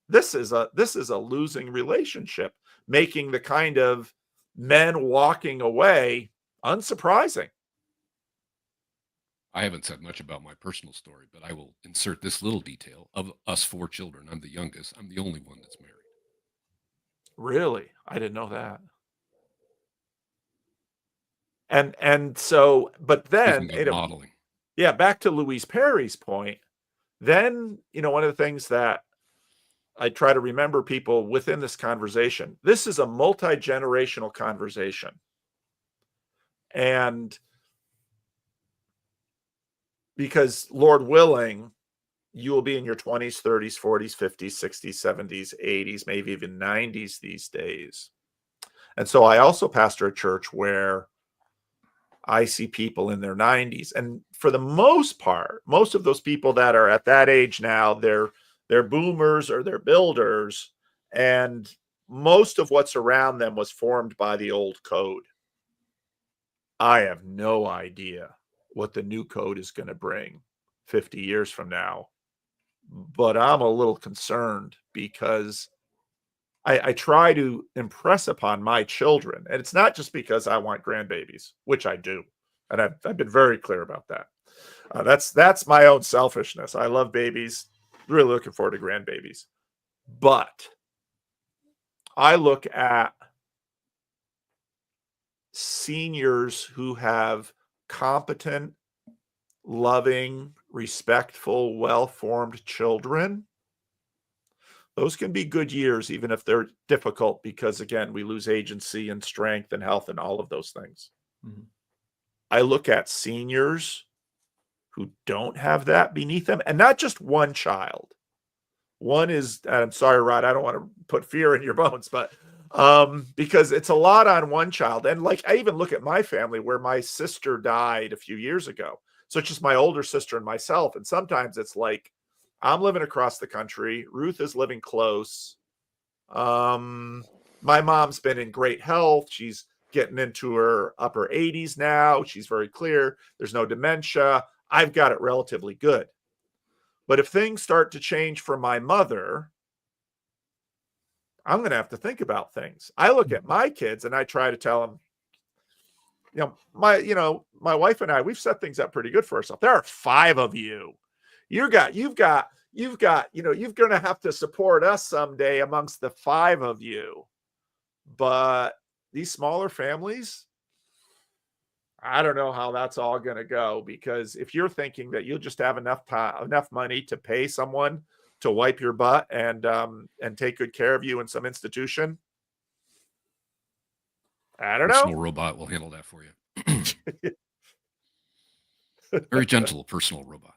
this is a losing relationship, making the kind of men walking away unsurprising. I haven't said much about my personal story, but I will insert this little detail. Of us 4 children, I'm the youngest. I'm the only one that's married. Really? I didn't know that. And so, but then, Speaking of modeling, yeah, back to Louise Perry's point, then, one of the things that I try to remember people within this conversation, this is a multi-generational conversation. And because Lord willing, you will be in your 20s, 30s, 40s, 50s, 60s, 70s, 80s, maybe even 90s these days. And so I also pastor a church where I see people in their 90s. And for the most part, most of those people that are at that age now, they're boomers or they're builders. And most of what's around them was formed by the old code. I have no idea what the new code is going to bring 50 years from now. But I'm a little concerned because I try to impress upon my children, and it's not just because I want grandbabies, which I do, and I've been very clear about that. That's my own selfishness. I love babies, really looking forward to grandbabies, but I look at seniors who have competent, loving, respectful, well-formed children. Those can be good years, even if they're difficult, because again, we lose agency and strength and health and all of those things. Mm-hmm. I look at seniors who don't have that beneath them, and not just one child. One is, and I'm sorry, Rod, I don't want to put fear in your bones, but because it's a lot on one child. And like, I even look at my family where my sister died a few years ago. So it's just my older sister and myself. And sometimes it's like, I'm living across the country. Ruth is living close. My mom's been in great health. She's getting into her upper 80s now. She's very clear. There's no dementia. I've got it relatively good. But if things start to change for my mother, I'm going to have to think about things. I look at my kids and I try to tell them, my wife and I, we've set things up pretty good for ourselves. There are 5 of you. You're going to have to support us someday amongst the 5 of you. But these smaller families, I don't know how that's all going to go, because if you're thinking that you'll just have enough money to pay someone to wipe your butt and take good care of you in some institution, I don't know. Personal robot will handle that for you. Very gentle personal robot.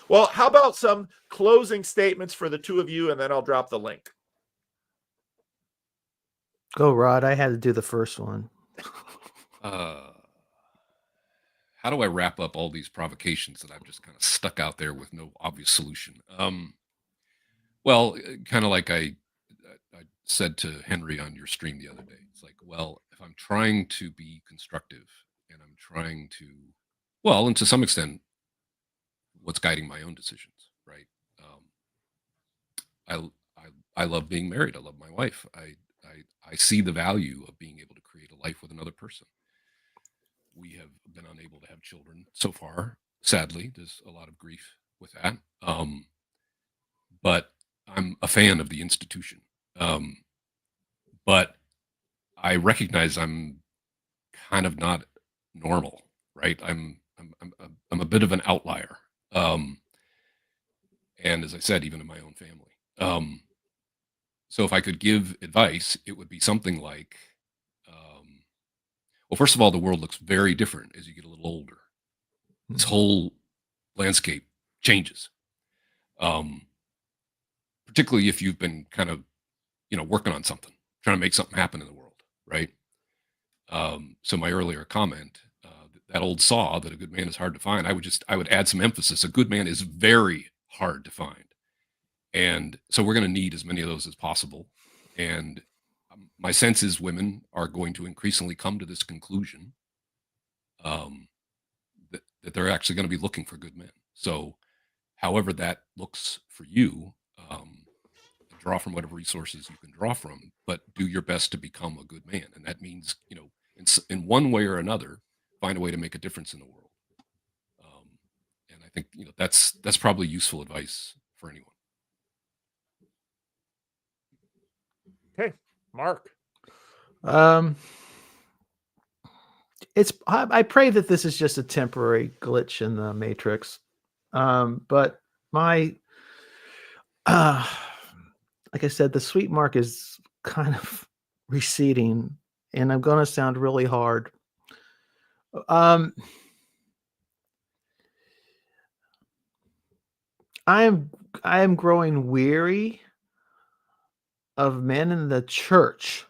Well, how about some closing statements for the 2 of you, and then I'll drop the link. Go, Rod. I had to do the first one. How do I wrap up all these provocations that I've just kind of stuck out there with no obvious solution? Well, kind of like I said to Henry on your stream the other day. It's like, well, if I'm trying to be constructive and I'm trying to, well, and to some extent, what's guiding my own decisions, right? I love being married. I love my wife. I see the value of being able to create a life with another person. We have been unable to have children so far. Sadly, there's a lot of grief with that. But I'm a fan of the institution. But I recognize I'm kind of not normal, right? I'm a bit of an outlier. And as I said, even in my own family. So if I could give advice, it would be something like, well, first of all, the world looks very different as you get a little older. This whole landscape changes. Particularly if you've been kind of, working on something, trying to make something happen in the world, right? So my earlier comment, that old saw that a good man is hard to find, I would add some emphasis. A good man is very hard to find. And so we're going to need as many of those as possible. And my sense is women are going to increasingly come to this conclusion that they're actually going to be looking for good men. So however that looks for you, draw from whatever resources you can draw from, but do your best to become a good man. And that means, in one way or another, find a way to make a difference in the world. And I think, that's probably useful advice for anyone. Okay, Mark. I pray that this is just a temporary glitch in the matrix. But my, like I said, the sweet mark is kind of receding, and I'm going to sound really hard. I am growing weary of men in the church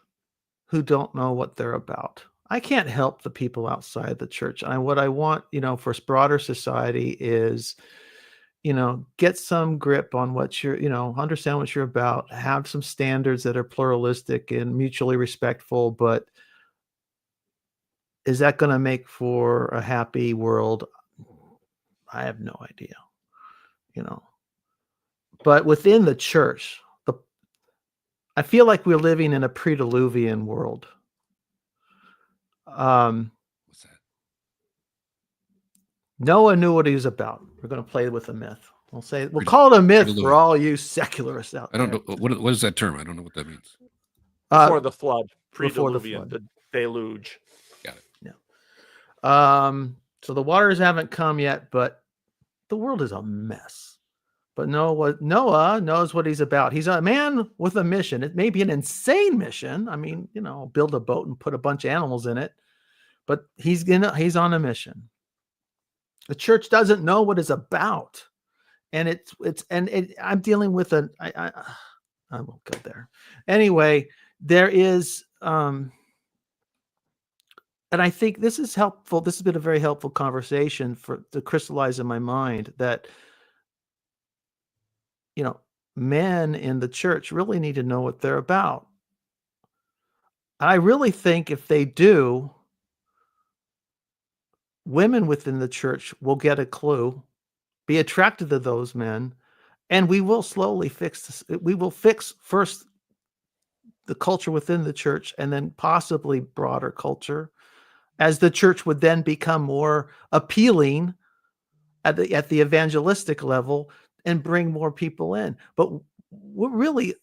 who don't know what they're about. I can't help the people outside the church. What I want, for broader society is, get some grip on what you're, understand what you're about, have some standards that are pluralistic and mutually respectful. But is that going to make for a happy world? I have no idea, But within the church, I feel like we're living in a pre-diluvian world. What's that? Noah knew what he was about. We're going to play with a myth. We'll call it a myth for all you secularists out there. I don't know what is that term. I don't know what that means. Before the flood, before the pre-diluvian, flood. the deluge. Got it. Yeah. So the waters haven't come yet, but the world is a mess. But Noah knows what he's about. He's a man with a mission. It may be an insane mission. I mean, build a boat and put a bunch of animals in it, but he's on a mission. The church doesn't know what it's about, and I'm dealing with I won't go there. Anyway, there is, and I think this is helpful. This has been a very helpful conversation to crystallize in my mind that, men in the church really need to know what they're about. I really think if they do, women within the church will get a clue, be attracted to those men, and we will slowly fix this. We will fix first the culture within the church and then possibly broader culture, as the church would then become more appealing at the evangelistic level and bring more people in. But we're really,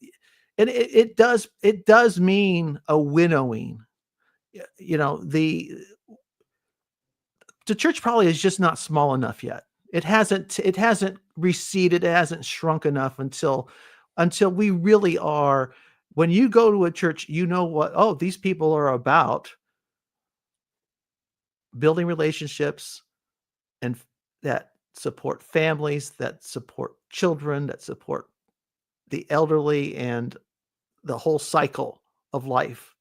and it does mean a winnowing. The church probably is just not small enough yet. It hasn't receded. It hasn't shrunk enough until we really are. When you go to a church, these people are about building relationships and that support families, that support children, that support the elderly and the whole cycle of life.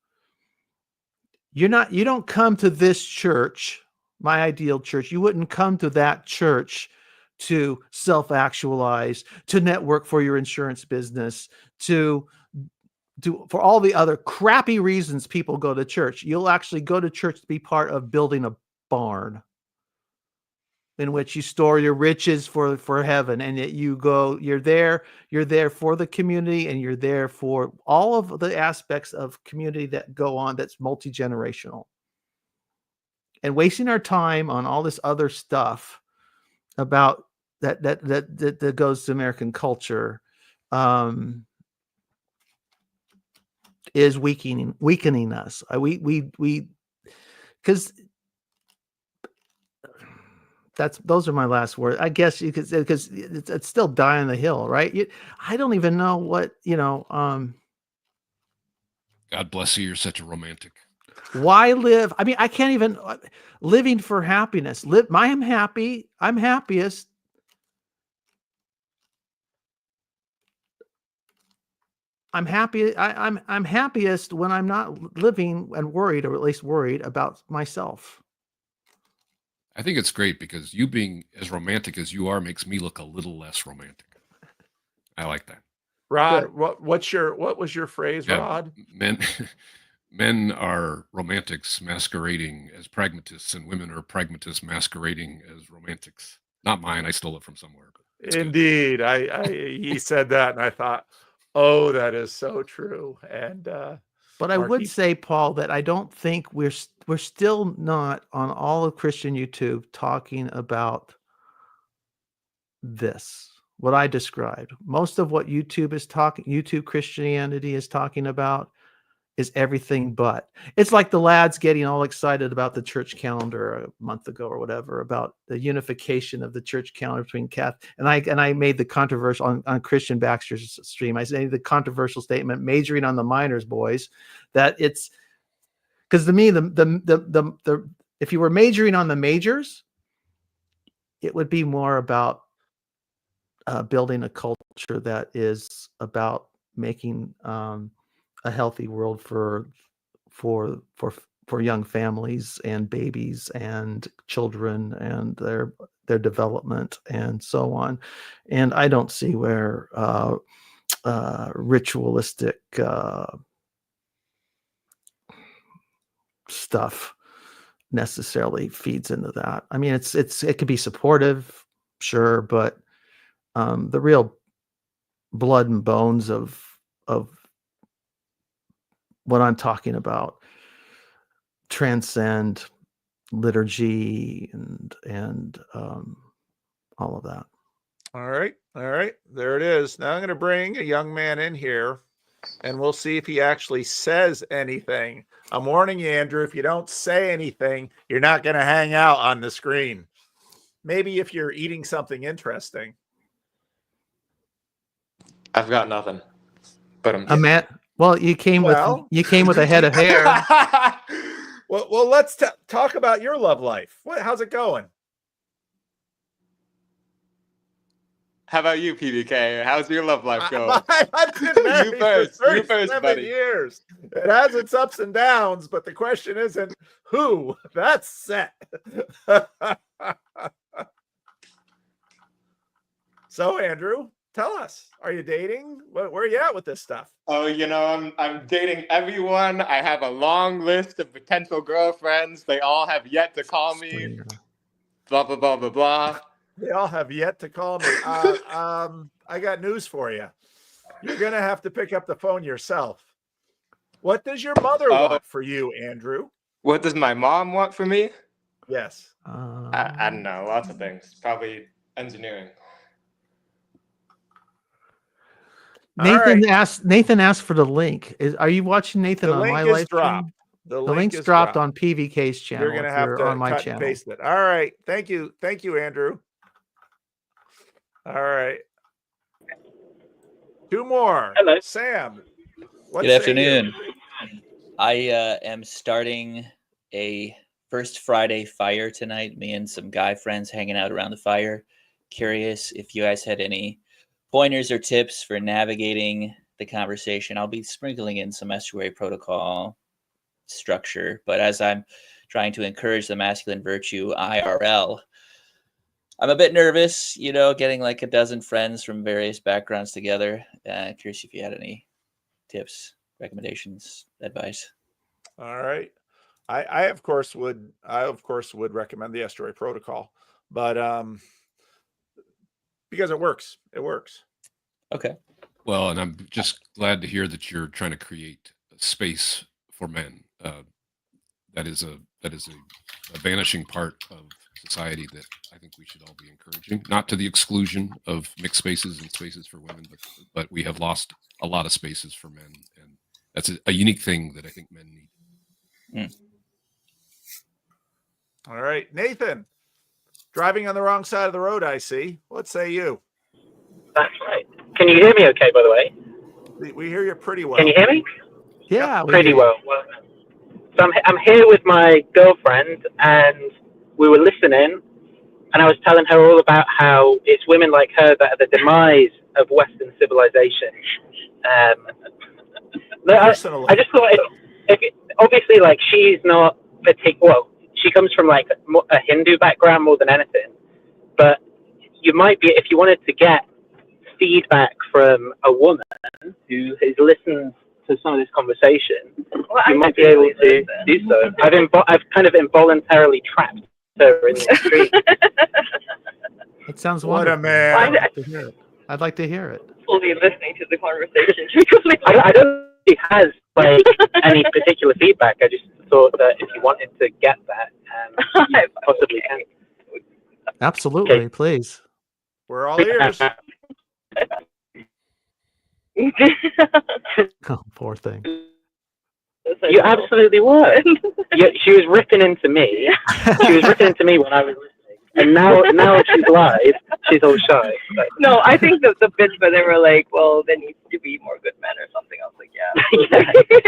You don't come to this church, my ideal church. You wouldn't come to that church to self-actualize, to network for your insurance business, to do for all the other crappy reasons people go to church. You'll actually go to church to be part of building a barn in which you store your riches for heaven, and you're there for the community, and you're there for all of the aspects of community that go on, that's multi-generational. And wasting our time on all this other stuff about that goes to American culture is weakening us. Because those are my last words. I guess you could say, because it's still die on the hill, right? I don't even know what, God bless you. You're such a romantic. Why live? I mean, I can't even living for happiness. I'm happy. I'm happiest. I'm happy. I'm happiest when I'm not living and worried, or at least worried about myself. I think it's great because you being as romantic as you are makes me look a little less romantic. I like that. Rod, Good. what was your phrase, Yeah, Rod? men are romantics masquerading as pragmatists, and women are pragmatists masquerading as romantics. Not mine. I stole it from somewhere. But it's good. Indeed. He said that, and I thought, oh, that is so true. And But I would Marky- say, Paul, that I don't think we're still not on all of Christian YouTube talking about this, what I described. Most of what YouTube Christianity is talking about is everything but. It's like the lads getting all excited about the church calendar a month ago or whatever, about the unification of the church calendar between Catholic. And I made the controversial on Christian Baxter's stream. I made the controversial statement, majoring on the minors, boys, that it's because to me the if you were majoring on the majors, it would be more about building a culture that is about making a healthy world for young families and babies and children and their development and so on. And I don't see where ritualistic stuff necessarily feeds into that. I mean, it could be supportive, sure, but the real blood and bones of what I'm talking about transcend liturgy and all of that. All right. There it is. Now I'm going to bring a young man in here, and we'll see if he actually says anything. I'm warning you, Andrew, if you don't say anything, you're not going to hang out on the screen. Maybe if you're eating something interesting. I've got nothing. But I'm A man. Well, you came with a head of hair. well, let's talk about your love life. How's it going? How about you, PVK? How's your love life going? I've been married for 37 buddy. years. It has its ups and downs, but the question isn't who. That's set. So, Andrew, tell us, are you dating? Where are you at with this stuff? Oh, I'm dating everyone. I have a long list of potential girlfriends. They all have yet to call me. Blah, blah, blah, blah, blah. They all have yet to call me. I got news for you. You're going to have to pick up the phone yourself. What does your mother want for you, Andrew? What does my mom want for me? Yes. I don't know. Lots of things. Probably engineering. Nathan asked for the link. Are you watching Nathan the on link my is live dropped. stream? The link's dropped on PVK's channel. You're going to have to on my cut channel. And paste it. All right. Thank you, Andrew. All right. Two more. Hello. Sam. Good afternoon. I am starting a First Friday fire tonight. Me and some guy friends hanging out around the fire. Curious if you guys had any pointers or tips for navigating the conversation. I'll be sprinkling in some estuary protocol structure, but as I'm trying to encourage the masculine virtue IRL, I'm a bit nervous, getting like a dozen friends from various backgrounds together. Curious if you had any tips, recommendations, advice. All right. I of course would recommend the estuary protocol, but because it works. Okay. Well, and I'm just glad to hear that you're trying to create a space for men. That is a vanishing part of society that I think we should all be encouraging, not to the exclusion of mixed spaces and spaces for women, but we have lost a lot of spaces for men, and that's a unique thing that I think men need. All right, Nathan, driving on the wrong side of the road, I see. What say you? That's right. Can you hear me okay, by the way? We hear you pretty well. Can you hear me? Yeah, pretty well. So I'm here with my girlfriend, and we were listening, and I was telling her all about how it's women like her that are the demise of Western civilization. I just thought, obviously, like, she's not well, she comes from like a Hindu background more than anything, but you might be, if you wanted to get feedback from a woman who has listened to some of this conversation, you might be able to do so. I've kind of involuntarily trapped her in the stream. It sounds What a wonderful. man. I'd like to hear it. I'd like to hear it. Fully listening to the conversation. I don't think he has like any particular feedback. I just thought that if you wanted to get that, you possibly can. Absolutely, Okay. please. We're all ears. Oh, poor thing. You absolutely were. She was ripping into me. She was ripping into me when I was listening, and now she's live. She's all shy. But. No, I think the bits where they were like, well, there needs to be more good men or something. I was like, yeah.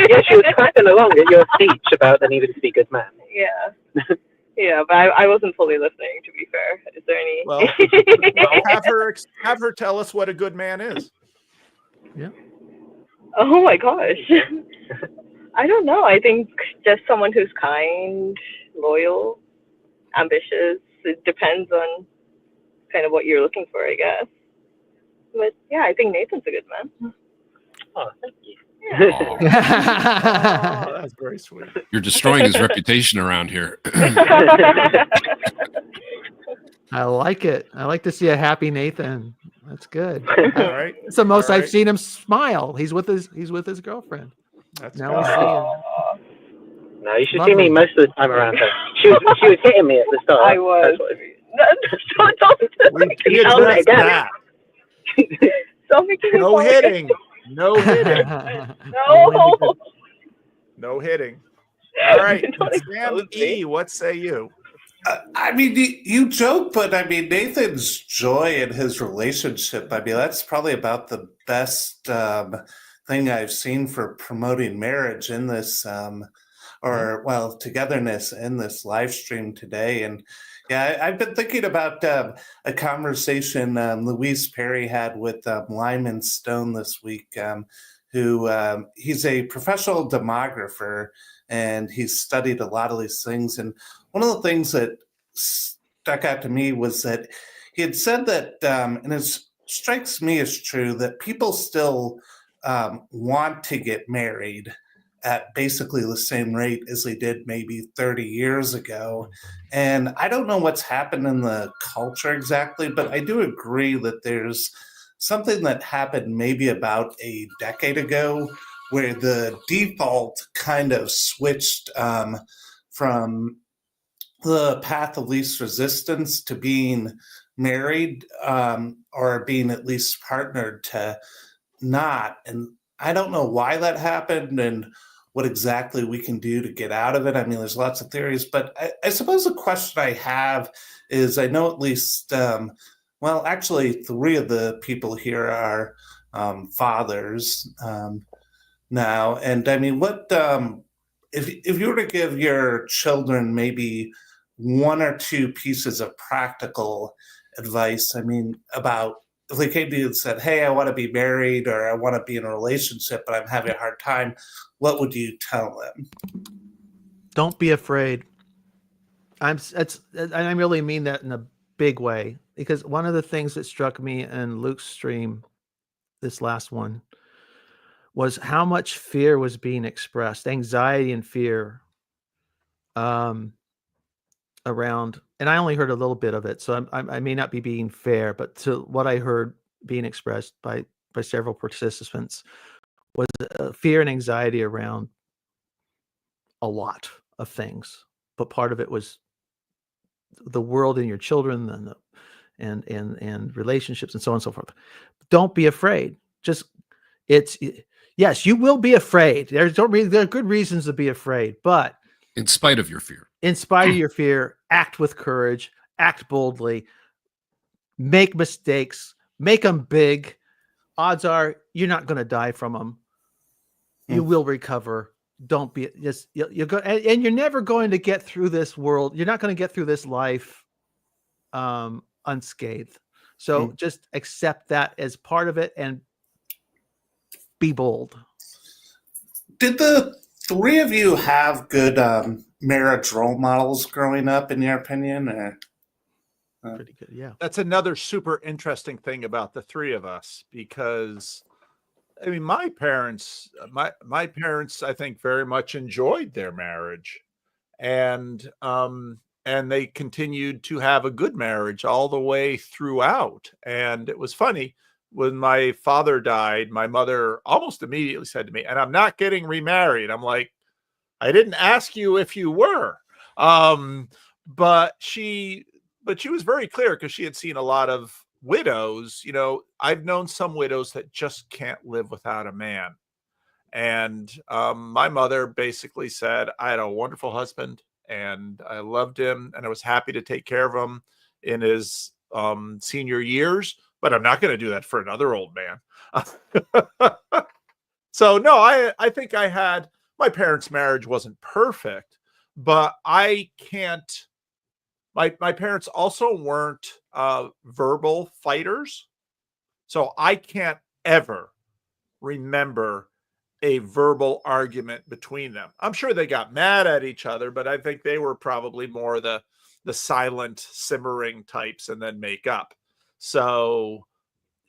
Yeah, she was clapping along at your speech about there needed to be good men. Yeah. Yeah, but I wasn't fully listening, to be fair. Is there any... Well, have her tell us what a good man is. Yeah. Oh my gosh. I don't know. I think just someone who's kind, loyal, ambitious. It depends on kind of what you're looking for, I guess. But yeah, I think Nathan's a good man. Oh, thank you. Oh, that's very sweet. You're destroying his reputation around here. I like it. I like to see a happy Nathan. That's good. All right. It's the most All I've right. seen him smile. He's with his girlfriend. That's Now we see him. No, you should Lovely. see me most of the time around her. She was hitting me at the start. I was. We can I'll address make it. that. Don't make me No fall hitting. No hitting. No. No hitting. All right. Don't Sam expose me. E., what say you? I mean, you joke, but I mean, Nathan's joy in his relationship, I mean, that's probably about the best thing I've seen for promoting marriage in this, togetherness in this live stream today. And yeah, I've been thinking about a conversation Louise Perry had with Lyman Stone this week, who he's a professional demographer, and he's studied a lot of these things. And one of the things that stuck out to me was that he had said that, and it strikes me as true, that people still want to get married at basically the same rate as they did maybe 30 years ago. And I don't know what's happened in the culture exactly, but I do agree that there's something that happened maybe about a decade ago where the default kind of switched from the path of least resistance to being married or being at least partnered to not. And I don't know why that happened and what exactly we can do to get out of it. I mean, there's lots of theories, but I suppose the question I have is, I know at least, actually 3 of the people here are fathers now. And I mean, what, if you were to give your children maybe 1 or 2 pieces of practical advice, I mean, about if they came to you and said, hey, I want to be married or I want to be in a relationship, but I'm having a hard time, what would you tell them? Don't be afraid. I really mean that in a big way, because one of the things that struck me in Luke's stream, this last one, was how much fear was being expressed, anxiety and fear around, and I only heard a little bit of it, so I may not be being fair, but to what I heard being expressed by several participants was fear and anxiety around a lot of things, but part of it was the world and your children and relationships and so on and so forth. Don't be afraid. Yes, you will be afraid. There are good reasons to be afraid, but In spite of your fear. in spite of your fear, act with courage, act boldly, make mistakes, make them big. Odds are you're not going to die from them. You will recover. Don't be just you're go, and you're never going to get through this world. You're not going to get through this life unscathed. So just accept that as part of it and be bold. Did the 3 of you have good marriage role models growing up, in your opinion? Or? Pretty good. Yeah. That's another super interesting thing about the three of us, because I mean, my parents, I think very much enjoyed their marriage, and they continued to have a good marriage all the way throughout. And it was funny, when my father died, my mother almost immediately said to me, "And I'm not getting remarried." I'm like, "I didn't ask you if you were." Um, but she was very clear, because she had seen a lot of widows. I've known some widows that just can't live without a man. And my mother basically said, I had a wonderful husband and I loved him and I was happy to take care of him in his senior years, but I'm not going to do that for another old man. So no, I think my parents' marriage wasn't perfect, but I can't. My parents also weren't verbal fighters, so I can't ever remember a verbal argument between them. I'm sure they got mad at each other, but I think they were probably more the silent, simmering types and then make up. So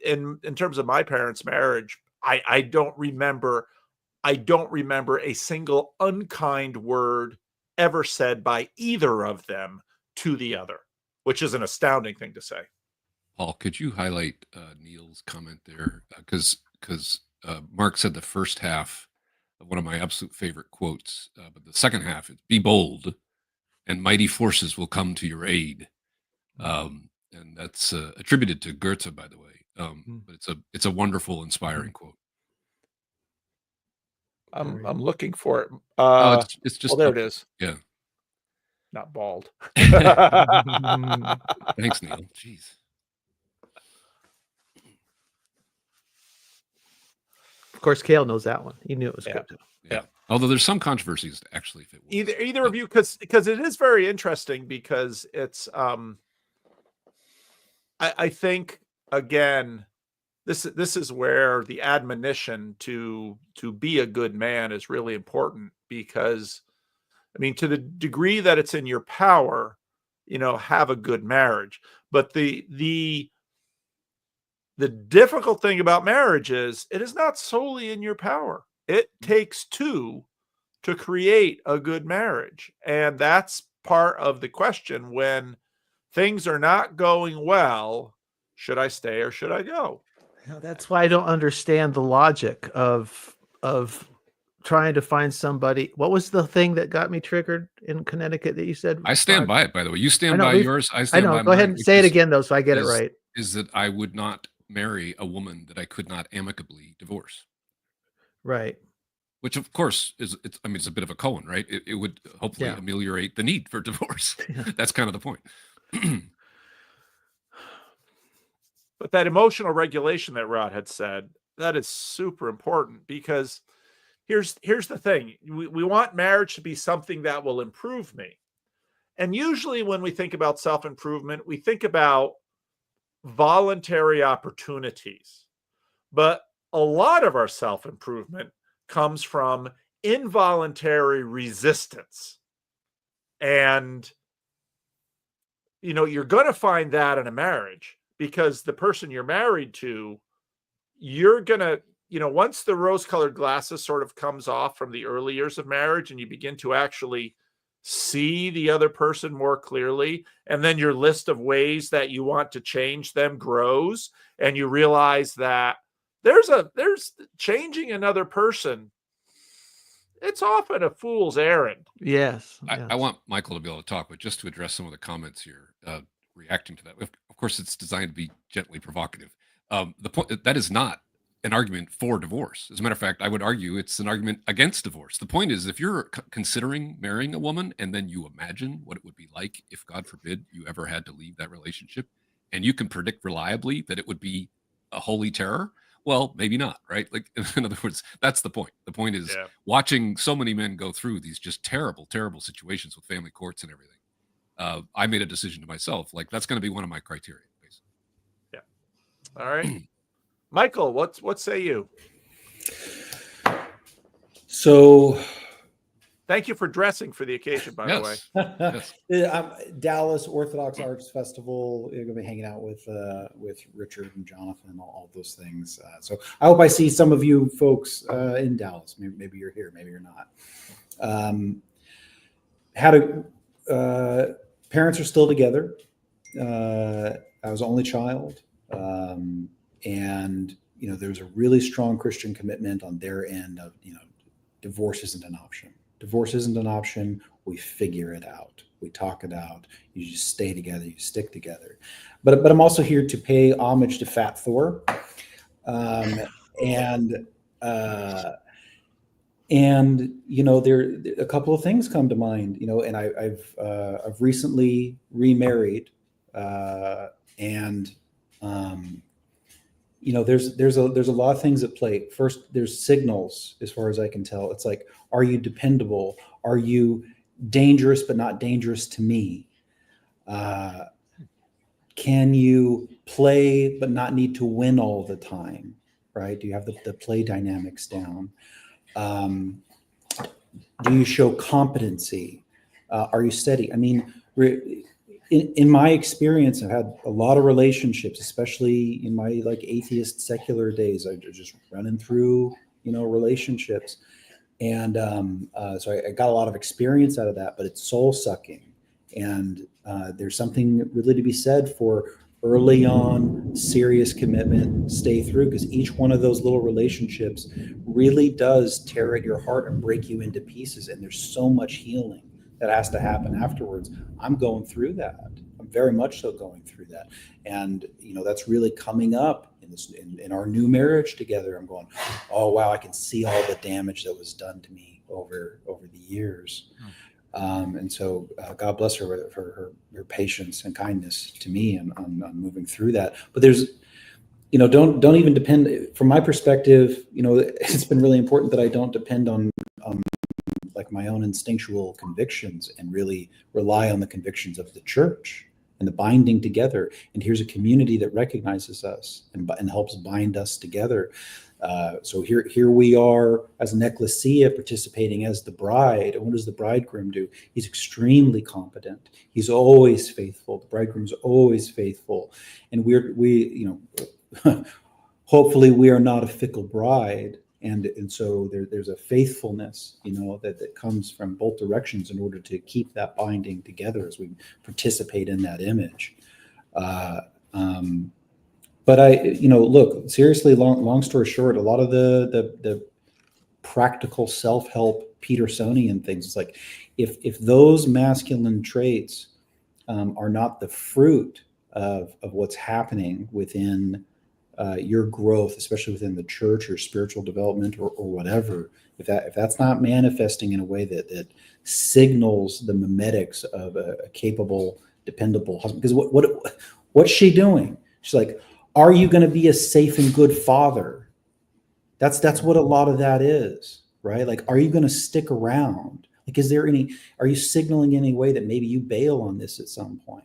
in terms of my parents' marriage, I don't remember a single unkind word ever said by either of them to the other, which is an astounding thing to say. Paul, could you highlight Neil's comment there? Because Mark said the first half of one of my absolute favorite quotes, but the second half is "Be bold, and mighty forces will come to your aid." And that's attributed to Goethe, by the way. But it's a wonderful, inspiring quote. I'm looking for it. It's just there it is. Yeah. Not bald. Thanks, Neil. Jeez. Of course, Kale knows that one. He knew it was good too. Yeah. Although there's some controversies actually if it was. Either of you, because it is very interesting, because it's I think, again, this is where the admonition to be a good man is really important, because I mean, to the degree that it's in your power, have a good marriage. But the difficult thing about marriage is it is not solely in your power. It takes two to create a good marriage. And that's part of the question when things are not going well. Should I stay or should I go? That's why I don't understand the logic of trying to find somebody. What was the thing that got me triggered in Connecticut that you said? I stand by it, by the way. You stand by yours. I stand by mine. Go ahead and say it again, though, so I get it right. Is that I would not marry a woman that I could not amicably divorce. Right. Which, of course, it's a bit of a koan, right? It would hopefully ameliorate the need for divorce. That's kind of the point. But that emotional regulation that Rod had said, that is super important, because here's the thing. We want marriage to be something that will improve me. And usually when we think about self-improvement, we think about voluntary opportunities. But a lot of our self-improvement comes from involuntary resistance. And, you're going to find that in a marriage, because the person you're married to, you're going to, once the rose-colored glasses sort of comes off from the early years of marriage and you begin to actually see the other person more clearly, and then your list of ways that you want to change them grows, and you realize that there's changing another person. It's often a fool's errand. Yes. I want Michael to be able to talk, but just to address some of the comments here, reacting to that. Of course, it's designed to be gently provocative. The point that is not an argument for divorce. As a matter of fact, I would argue it's an argument against divorce. The point is, if you're considering marrying a woman and then you imagine what it would be like if, God forbid, you ever had to leave that relationship, and you can predict reliably that it would be a holy terror, well, maybe not, right? Like, in other words, that's the point. The point is watching so many men go through these just terrible, terrible situations with family courts and everything. I made a decision to myself, like, that's going to be one of my criteria, basically. Yeah. All right. Michael, what say you? So Thank you for dressing for the occasion, by the way. Dallas Orthodox Arts Festival. You're going to be hanging out with Richard and Jonathan, all those things. So I hope I see some of you folks in Dallas. Maybe you're here, maybe you're not. Parents are still together. I was only child, and there's a really strong Christian commitment on their end of divorce isn't an option. Divorce isn't an option. We figure it out. We talk it out. You just stay together. You stick together. But I'm also here to pay homage to Fat Thor, and there a couple of things come to mind. And I've recently remarried, and there's a lot of things at play. First, there's signals, as far as I can tell. It's like, are you dependable? Are you dangerous but not dangerous to me? Can you play but not need to win all the time? Right? Do you have the play dynamics down? Do you show competency? Are you steady? I mean, in my experience, I've had a lot of relationships, especially in my atheist secular days. I'm just running through, relationships. And so I got a lot of experience out of that, but it's soul sucking. And there's something really to be said for early on serious commitment, stay through, because each one of those little relationships really does tear at your heart and break you into pieces. And there's so much healing that has to happen afterwards. I'm going through that. I'm very much so going through that. And, that's really coming up in our new marriage together. I'm going, oh, wow, I can see all the damage that was done to me over the years. And so God bless her for her patience and kindness to me and on moving through that. But there's, don't even depend, from my perspective, it's been really important that I don't depend on my own instinctual convictions and really rely on the convictions of the church and the binding together. And here's a community that recognizes us and helps bind us together. So here we are as an ecclesia participating as the bride. And what does the bridegroom do? He's extremely competent. He's always faithful. The bridegroom's always faithful. And we hopefully we are not a fickle bride. And so there's a faithfulness, that comes from both directions in order to keep that binding together as we participate in that image. But look, seriously, long story short, a lot of the practical self-help Petersonian things, it's like, if those masculine traits are not the fruit of what's happening within your growth, especially within the church or spiritual development or whatever, if that's not manifesting in a way that signals the mimetics of a capable, dependable husband, because what's she doing? She's like, are you going to be a safe and good father? That's what a lot of that is, right? Like, are you going to stick around? Like, are you signaling in any way that maybe you bail on this at some point,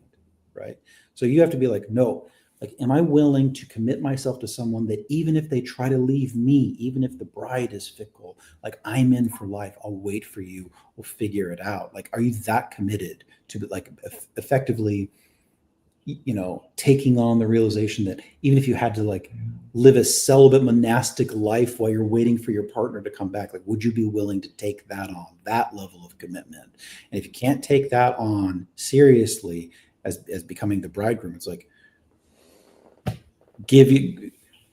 right? So you have to be like, no. Like, am I willing to commit myself to someone that even if they try to leave me, even if the bride is fickle, like, I'm in for life. I'll wait for you. We'll figure it out. Like, are you that committed to effectively, taking on the realization that even if you had to live a celibate monastic life while you're waiting for your partner to come back, would you be willing to take that on, that level of commitment? And if you can't take that on seriously as becoming the bridegroom, it's like,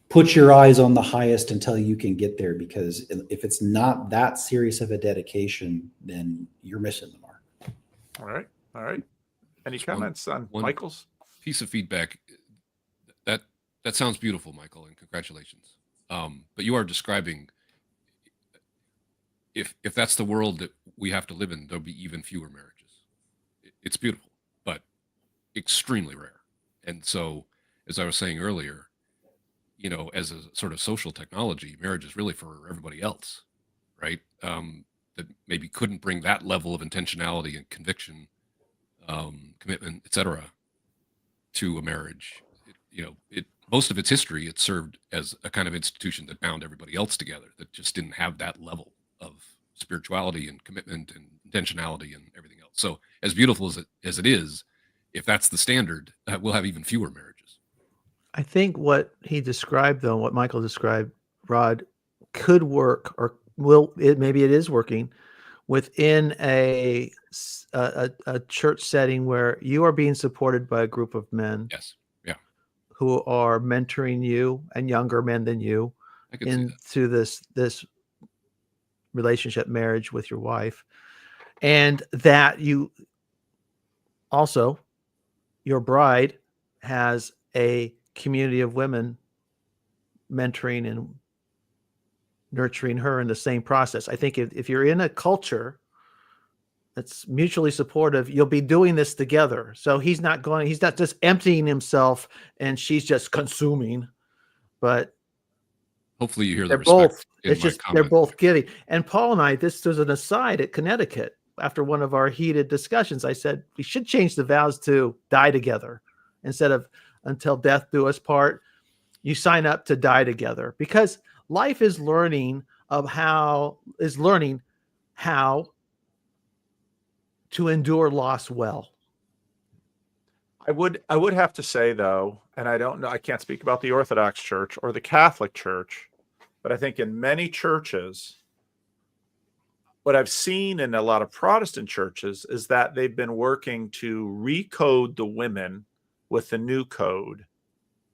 put your eyes on the highest until you can get there, because if it's not that serious of a dedication, then you're missing the mark. All right. Any comments on Michael's piece of feedback? That sounds beautiful, Michael, and congratulations. But you are describing, if that's the world that we have to live in, there'll be even fewer marriages. It's beautiful, but extremely rare. And so, as I was saying earlier, as a sort of social technology, marriage is really for everybody else, right? That maybe couldn't bring that level of intentionality and conviction, commitment, etc., to a marriage. Most of its history, it served as a kind of institution that bound everybody else together, that just didn't have that level of spirituality and commitment and intentionality and everything else. So as beautiful as it is, if that's the standard, we'll have even fewer marriages. I think what he described, though, what Michael described, Rod, could work, or maybe it is working within a church setting where you are being supported by a group of men. Yes. Yeah. Who are mentoring you, and younger men than you, into this relationship, marriage with your wife, and that you also, your bride has a community of women mentoring and nurturing her in the same process. I think if you're in a culture that's mutually supportive, you'll be doing this together. So he's not just emptying himself and she's just consuming, but hopefully you hear they're the respect both, in it's my just, they're comment. both giddy. And Paul and I, this was an aside at Connecticut. After one of our heated discussions, I said, we should change the vows to die together instead of until death do us part. You sign up to die together, because life is learning how to endure loss well. I would have to say, though, and I don't know, I can't speak about the Orthodox Church or the Catholic Church, but I think in many churches, what I've seen in a lot of Protestant churches is that they've been working to recode the women with the new code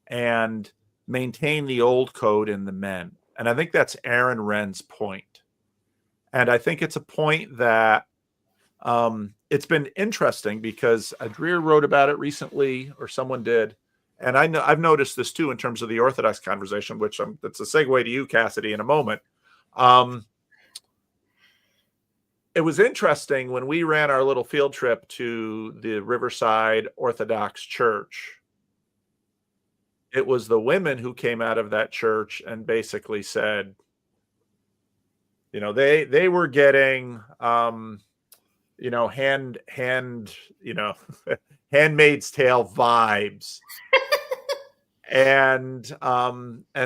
and maintain the old code in the men. And I think that's Aaron Wren's point. And I think it's a point that it's been interesting because Adrir wrote about it recently, or someone did. And I've noticed this too in terms of the Orthodox conversation, which that's a segue to you, Cassidy, in a moment. It was interesting when we ran our little field trip to the Riverside Orthodox Church. It was the women who came out of that church and basically said, they were getting, Handmaid's Tale vibes. And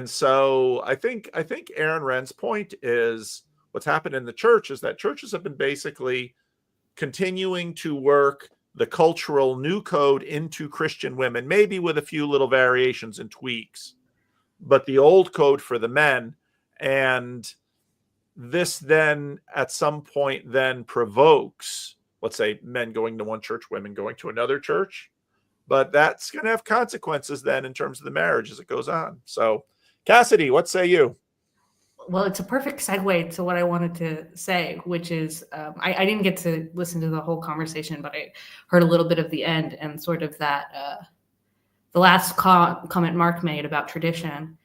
so I think Aaron Wren's point is, what's happened in the church is that churches have been basically continuing to work the cultural new code into Christian women, maybe with a few little variations and tweaks, but the old code for the men. And this then at some point then provokes, let's say, men going to one church, women going to another church. But that's going to have consequences then in terms of the marriage as it goes on. So, Cassidy, what say you? Well, it's a perfect segue to what I wanted to say, which is I didn't get to listen to the whole conversation, but I heard a little bit of the end and sort of that the last comment Mark made about tradition.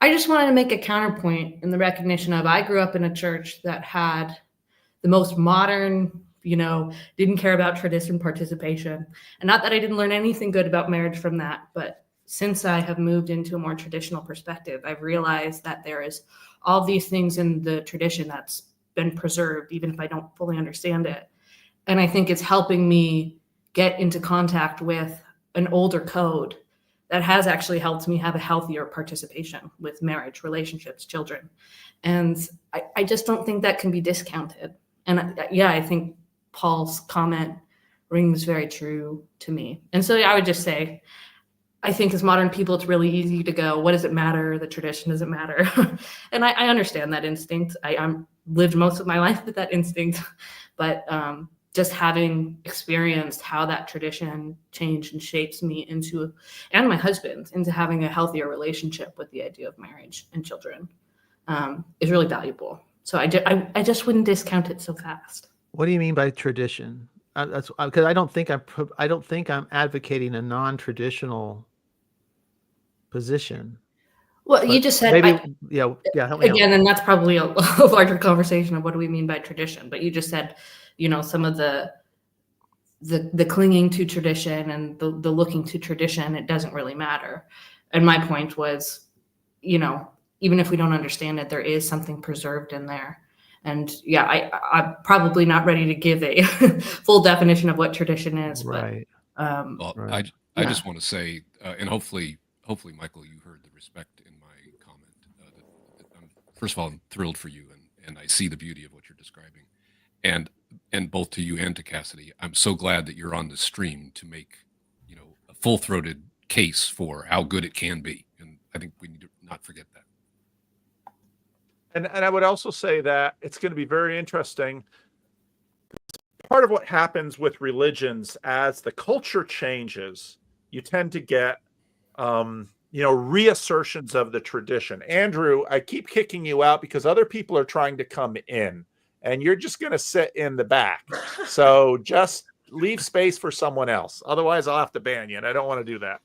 I just wanted to make a counterpoint in the recognition of, I grew up in a church that had the most modern, didn't care about tradition participation. And not that I didn't learn anything good about marriage from that, but since I have moved into a more traditional perspective, I've realized that there is all these things in the tradition that's been preserved, even if I don't fully understand it. And I think it's helping me get into contact with an older code that has actually helped me have a healthier participation with marriage, relationships, children. And I just don't think that can be discounted. And I think Paul's comment rings very true to me. And so I would just say, I think as modern people, it's really easy to go, what does it matter? The tradition doesn't matter. And I understand that instinct. I'm lived most of my life with that instinct, but just having experienced how that tradition changed and shapes me into, and my husband, into having a healthier relationship with the idea of marriage and children is really valuable. So I just wouldn't discount it so fast. What do you mean by tradition? That's because I don't think I'm advocating a non-traditional position. Well, you just said maybe, help me again, out. and that's probably a larger conversation of what do we mean by tradition. But you just said, some of the clinging to tradition and the looking to tradition, it doesn't really matter. And my point was, even if we don't understand it, there is something preserved in there. And I'm probably not ready to give a full definition of what tradition is. Right. But, right. I just want to say, and hopefully, Michael, you heard the respect in my comment. First of all, I'm thrilled for you and I see the beauty of what you're describing. And both to you and to Cassidy, I'm so glad that you're on the stream to make, a full-throated case for how good it can be. And I think we need to not forget that. And I would also say that it's going to be very interesting. Part of what happens with religions, as the culture changes, you tend to get reassertions of the tradition. Andrew, I keep kicking you out because other people are trying to come in and you're just going to sit in the back. So just leave space for someone else. Otherwise, I'll have to ban you, and I don't want to do that.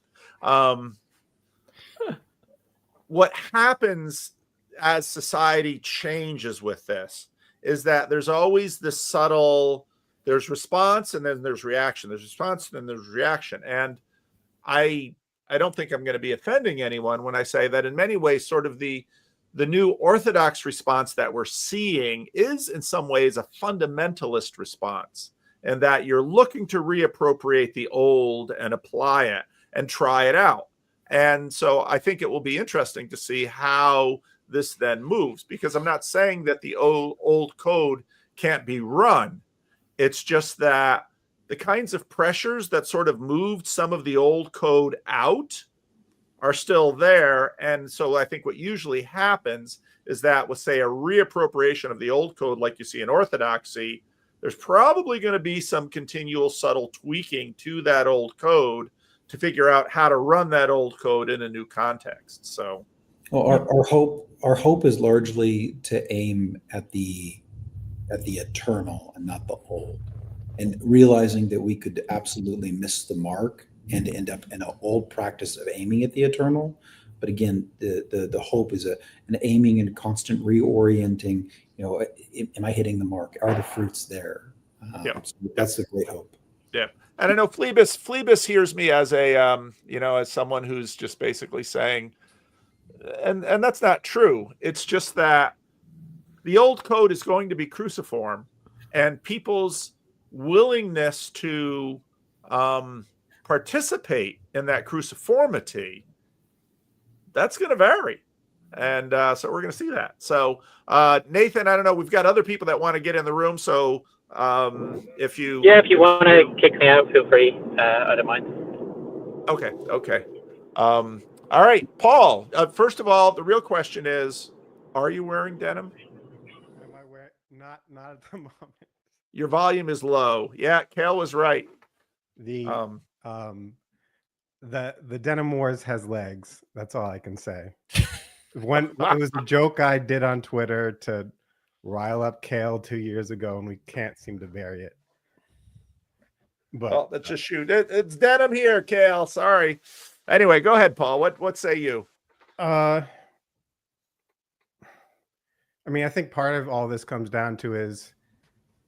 What happens as society changes with this is that there's always this subtle, there's response and then there's reaction. There's response and then there's reaction. And I don't think I'm going to be offending anyone when I say that in many ways, sort of the new orthodox response that we're seeing is in some ways a fundamentalist response, and that you're looking to reappropriate the old and apply it and try it out. And so I think it will be interesting to see how this then moves, because I'm not saying that the old code can't be run. It's just that the kinds of pressures that sort of moved some of the old code out are still there. And so I think what usually happens is that with, say, a reappropriation of the old code, like you see in Orthodoxy, there's probably going to be some continual subtle tweaking to that old code to figure out how to run that old code in a new context. So, well, our hope is largely to aim at the eternal and not the old, and realizing that we could absolutely miss the mark and end up in an old practice of aiming at the eternal. But again, the hope is an aiming and constant reorienting. Am I hitting the mark? Are the fruits there? So that's the great hope. Yeah. And I know Phlebas hears me as a, as someone who's just basically saying, and that's not true. It's just that the old code is going to be cruciform, and people's willingness to participate in that cruciformity, that's going to vary. And so we're going to see that. So Nathan, I don't know, we've got other people that want to get in the room. So if you want to kick me out, feel free. I don't mind. Okay. All right, Paul, first of all, the real question is, are you wearing denim? Am I wearing? Not at the moment. Your volume is low. Yeah, Kale was right. The Denim Wars has legs. That's all I can say. When it was a joke I did on Twitter to rile up Kale 2 years ago, and we can't seem to bury it. But let's just shoot it. It's denim here, Kale. Sorry. Anyway, go ahead, Paul. What say you? I think part of all this comes down to is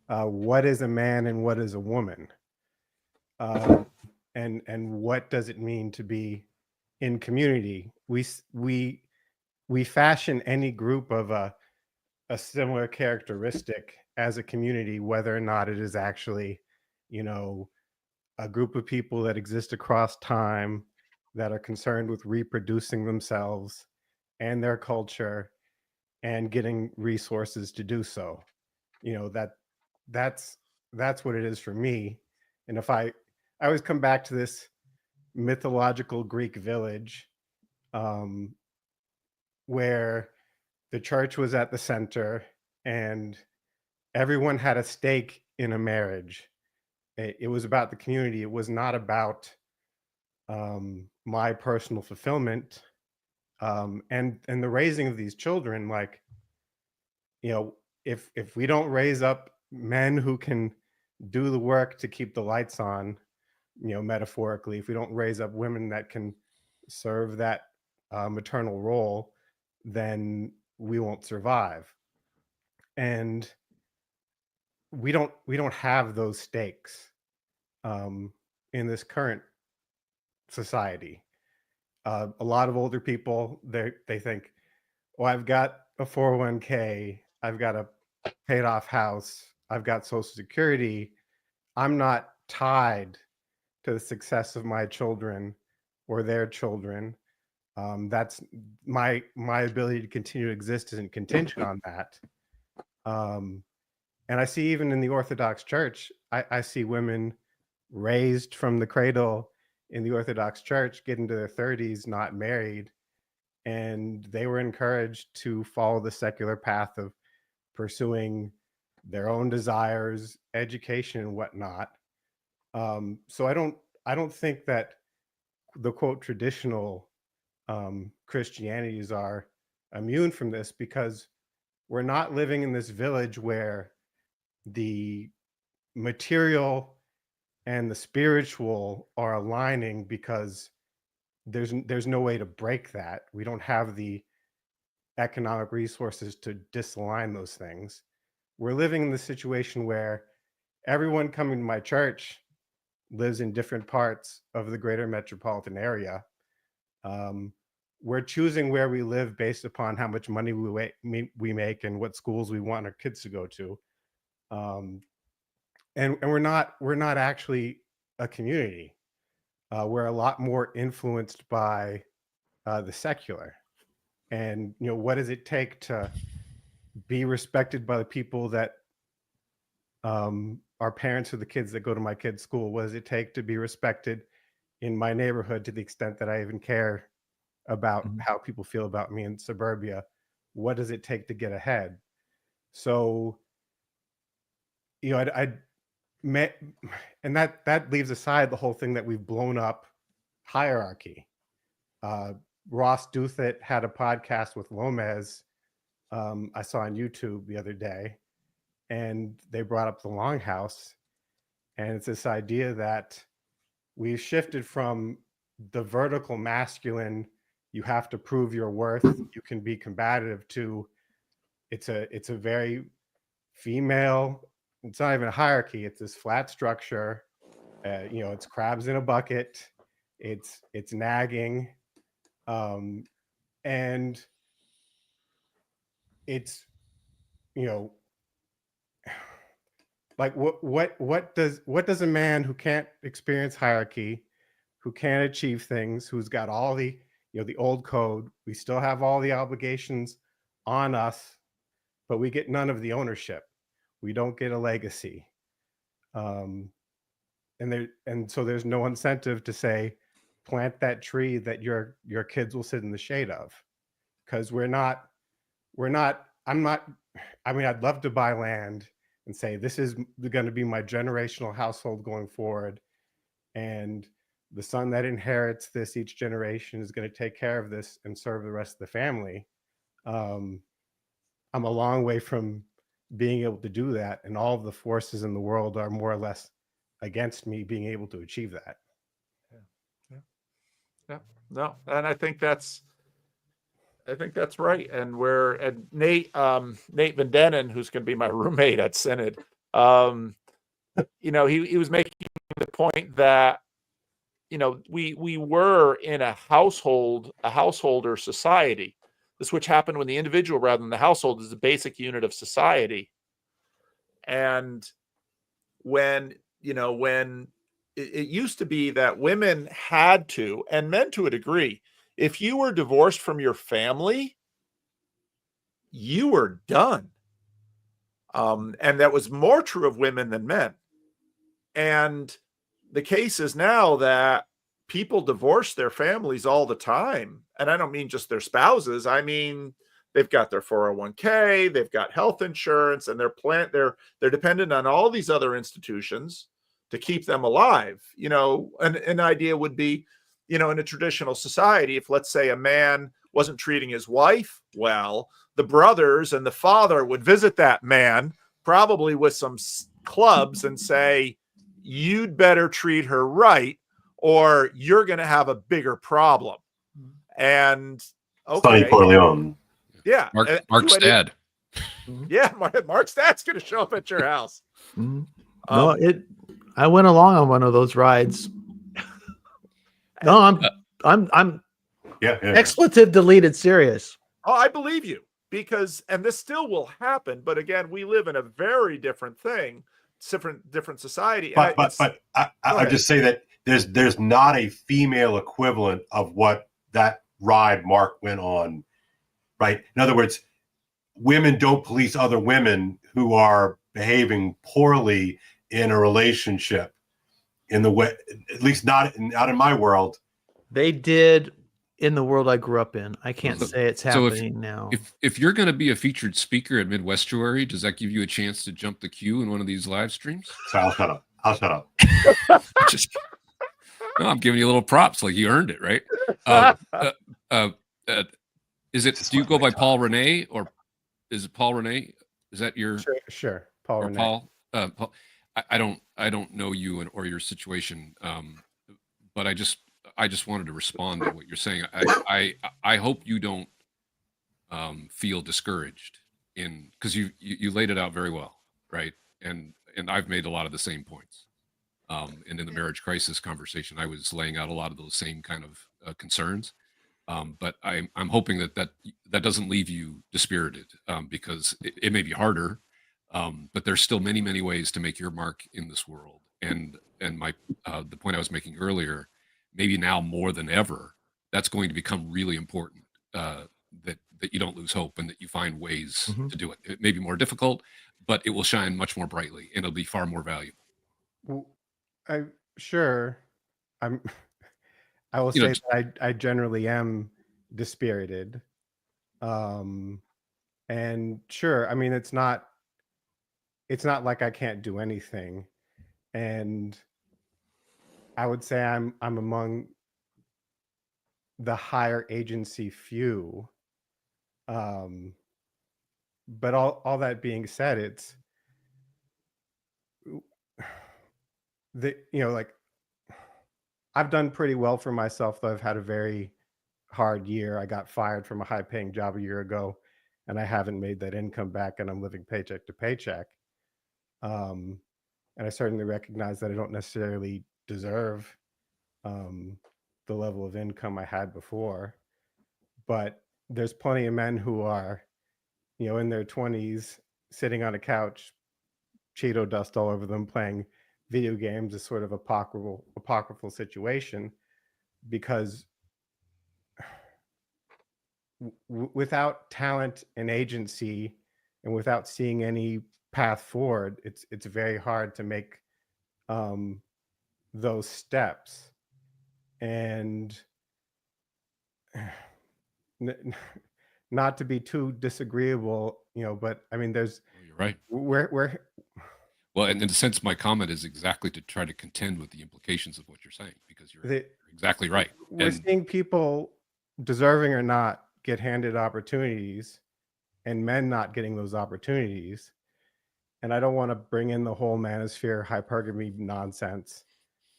what is a man and what is a woman, and what does it mean to be in community? We fashion any group of a similar characteristic as a community, whether or not it is actually, a group of people that exist across time, that are concerned with reproducing themselves and their culture and getting resources to do so. That's what it is for me. And if I always come back to this mythological Greek village, where the church was at the center and everyone had a stake in a marriage. It was about the community. It was not about my personal fulfillment, and the raising of these children. Like, if we don't raise up men who can do the work to keep the lights on, metaphorically, if we don't raise up women that can serve that maternal role, then we won't survive. And we don't have those stakes in this current society. A lot of older people, they think, well, I've got a 401k, I've got a paid off house, I've got Social Security. I'm not tied to the success of my children or their children. That's my ability to continue to exist isn't contingent on that. And I see even in the Orthodox Church, I see women raised from the cradle in the Orthodox Church get into their 30s, not married, and they were encouraged to follow the secular path of pursuing their own desires, education, and whatnot. So I don't think that the quote traditional Christianities are immune from this, because we're not living in this village where the material and the spiritual are aligning, because there's no way to break that. We don't have the economic resources to disalign those things. We're living in the situation where everyone coming to my church lives in different parts of the greater metropolitan area. We're choosing where we live based upon how much money we make and what schools we want our kids to go to. And we're not actually a community. We're a lot more influenced by the secular. And what does it take to be respected by the people that are parents of the kids that go to my kids' school? What does it take to be respected in my neighborhood, to the extent that I even care about how people feel about me in suburbia? What does it take to get ahead? So, and that leaves aside the whole thing that we've blown up hierarchy. Ross Douthat had a podcast with Lomez, I saw on YouTube the other day, and they brought up the Longhouse, and it's this idea that we've shifted from the vertical masculine, you have to prove your worth, you can be combative, to it's a very female, it's not even a hierarchy, it's this flat structure. It's crabs in a bucket, it's nagging, and it's like what does a man who can't experience hierarchy, who can't achieve things, who's got all the the old code, we still have all the obligations on us, but we get none of the ownership, we don't get a legacy, and so there's no incentive to say plant that tree that your kids will sit in the shade of, because I'd love to buy land and say this is going to be my generational household going forward, and the son that inherits this each generation is going to take care of this and serve the rest of the family. I'm a long way from being able to do that, and all of the forces in the world are more or less against me being able to achieve that. Yeah. No, and I think that's right. And Nate Van Dennen, who's going to be my roommate at Synod, he was making the point that we were in a householder society. This, which happened when the individual rather than the household is the basic unit of society. And when it used to be that women had to, and men to a degree, if you were divorced from your family, you were done. And that was more true of women than men. And the case is now that people divorce their families all the time. And I don't mean just their spouses. I mean, they've got their 401k, they've got health insurance, and they're dependent on all these other institutions to keep them alive. An idea would be, in a traditional society, if let's say a man wasn't treating his wife well, the brothers and the father would visit that man, probably with some clubs, and say, you'd better treat her right, or you're going to have a bigger problem. And Sonny Corleone. Yeah. Mark's dad. Yeah, Mark's dad's going to show up at your house. No, I went along on one of those rides. No, I'm expletive deleted serious. Oh, I believe you, and this still will happen, but again, we live in a very different thing, different society. But I just say that there's not a female equivalent of what that ride Mark went on, right? In other words, women don't police other women who are behaving poorly in a relationship in the way, at least not in my world. They did in the world I grew up in. I can't say it's happening now. If you're going to be a featured speaker at Midwestuary, does that give you a chance to jump the queue in one of these live streams? So I'll shut up. No, I'm giving you a little props, like you earned it, right? Is it? Do you go by Paul Renee, or is it Paul Renee? Is that your? Sure. Paul Renee. Paul. Paul. I don't know you or your situation, but I just wanted to respond to what you're saying. I hope you don't feel discouraged because you laid it out very well, right? And I've made a lot of the same points. And in the marriage crisis conversation, I was laying out a lot of those same kind of concerns. But I'm hoping that doesn't leave you dispirited, because it may be harder, but there's still many, many ways to make your mark in this world. And my the point I was making earlier, maybe now more than ever, that's going to become really important. That you don't lose hope and that you find ways to do it. It may be more difficult, but it will shine much more brightly and it'll be far more valuable. Well, I will say that I generally am dispirited. And sure, I mean, it's not like I can't do anything. And I would say I'm among the higher agency few. But all that being said, it's like I've done pretty well for myself, though I've had a very hard year. I got fired from a high-paying job a year ago, and I haven't made that income back, and I'm living paycheck to paycheck. And I certainly recognize that I don't necessarily deserve the level of income I had before. But there's plenty of men who are, in their 20s, sitting on a couch, Cheeto dust all over them, playing video games, is sort of apocryphal situation, because without talent and agency and without seeing any path forward, it's very hard to make those steps. And not to be too disagreeable, but I mean, you're right. Well, and in a sense, my comment is exactly to try to contend with the implications of what you're saying, because you're exactly right. We're seeing people, deserving or not, get handed opportunities, and men not getting those opportunities. And I don't want to bring in the whole manosphere hypergamy nonsense,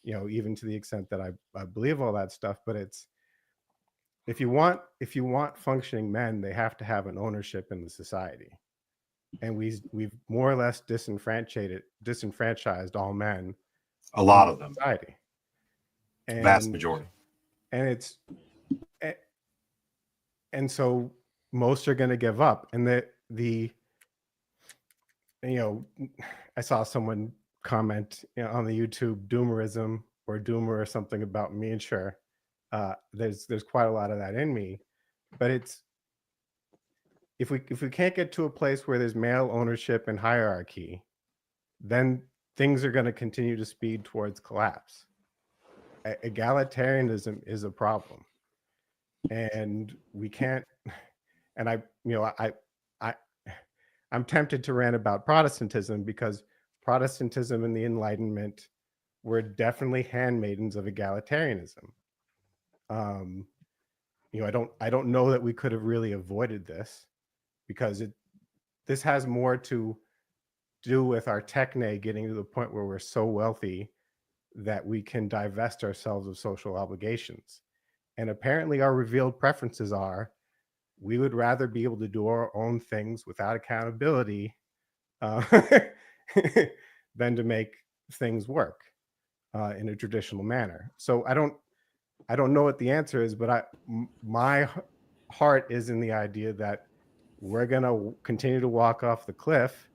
even to the extent that I believe all that stuff. But it's, if you want functioning men, they have to have an ownership in the society. And we've more or less disenfranchised all men. A lot of them. Society. And, vast majority. And so most are going to give up. And I saw someone comment on the YouTube doomerism or doomer or something about me, and sure, there's quite a lot of that in me. But it's, if we can't get to a place where there's male ownership and hierarchy, then things are going to continue to speed towards collapse. Egalitarianism is a problem, and we can't. And I'm tempted to rant about Protestantism, because Protestantism and the Enlightenment were definitely handmaidens of egalitarianism. I don't know that we could have really avoided this, because this has more to do with our techne getting to the point where we're so wealthy that we can divest ourselves of social obligations. And apparently our revealed preferences are, we would rather be able to do our own things without accountability than to make things work in a traditional manner. So I don't know what the answer is, but my heart is in the idea that we're going to continue to walk off the cliff,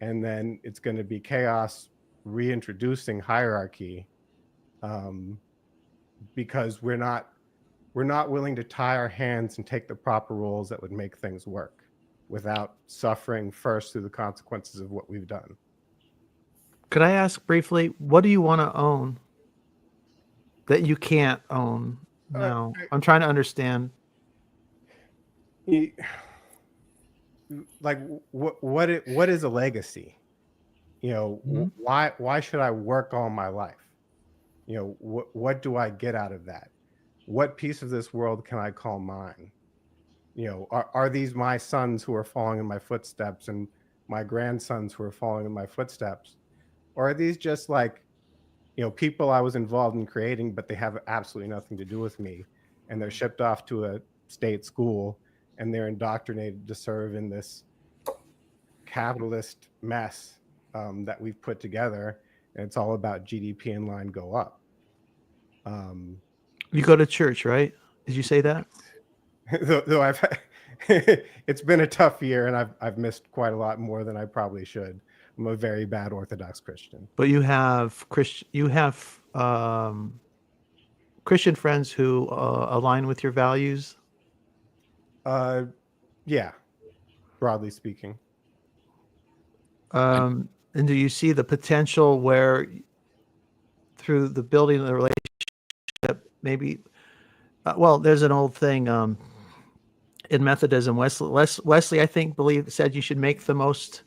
and then it's going to be chaos reintroducing hierarchy, because we're not willing to tie our hands and take the proper roles that would make things work. without suffering first through the consequences of what we've done. Could I ask briefly, what do you want to own that you can't own now? I'm trying to understand. Like what is a legacy? You know, Mhm. why should I work all my life? You know, what do I get out of that? What piece of this world can I call mine? You know, are these my sons who are following in my footsteps and my grandsons who are following in my footsteps? Or are these just like, you know, people I was involved in creating, but they have absolutely nothing to do with me, and they're shipped off to a state school and they're indoctrinated to serve in this capitalist mess that we've put together, and it's all about GDP and line go up. You go to church, right? Did you say that? Though I've it's been a tough year, and I've missed quite a lot more than I probably should. I'm a very bad Orthodox Christian. But you have Christian friends who align with your values. Yeah, broadly speaking. And do you see the potential where, through the building of the relationship, maybe? Well, there's an old thing in Methodism. Wesley, I think, said you should make the most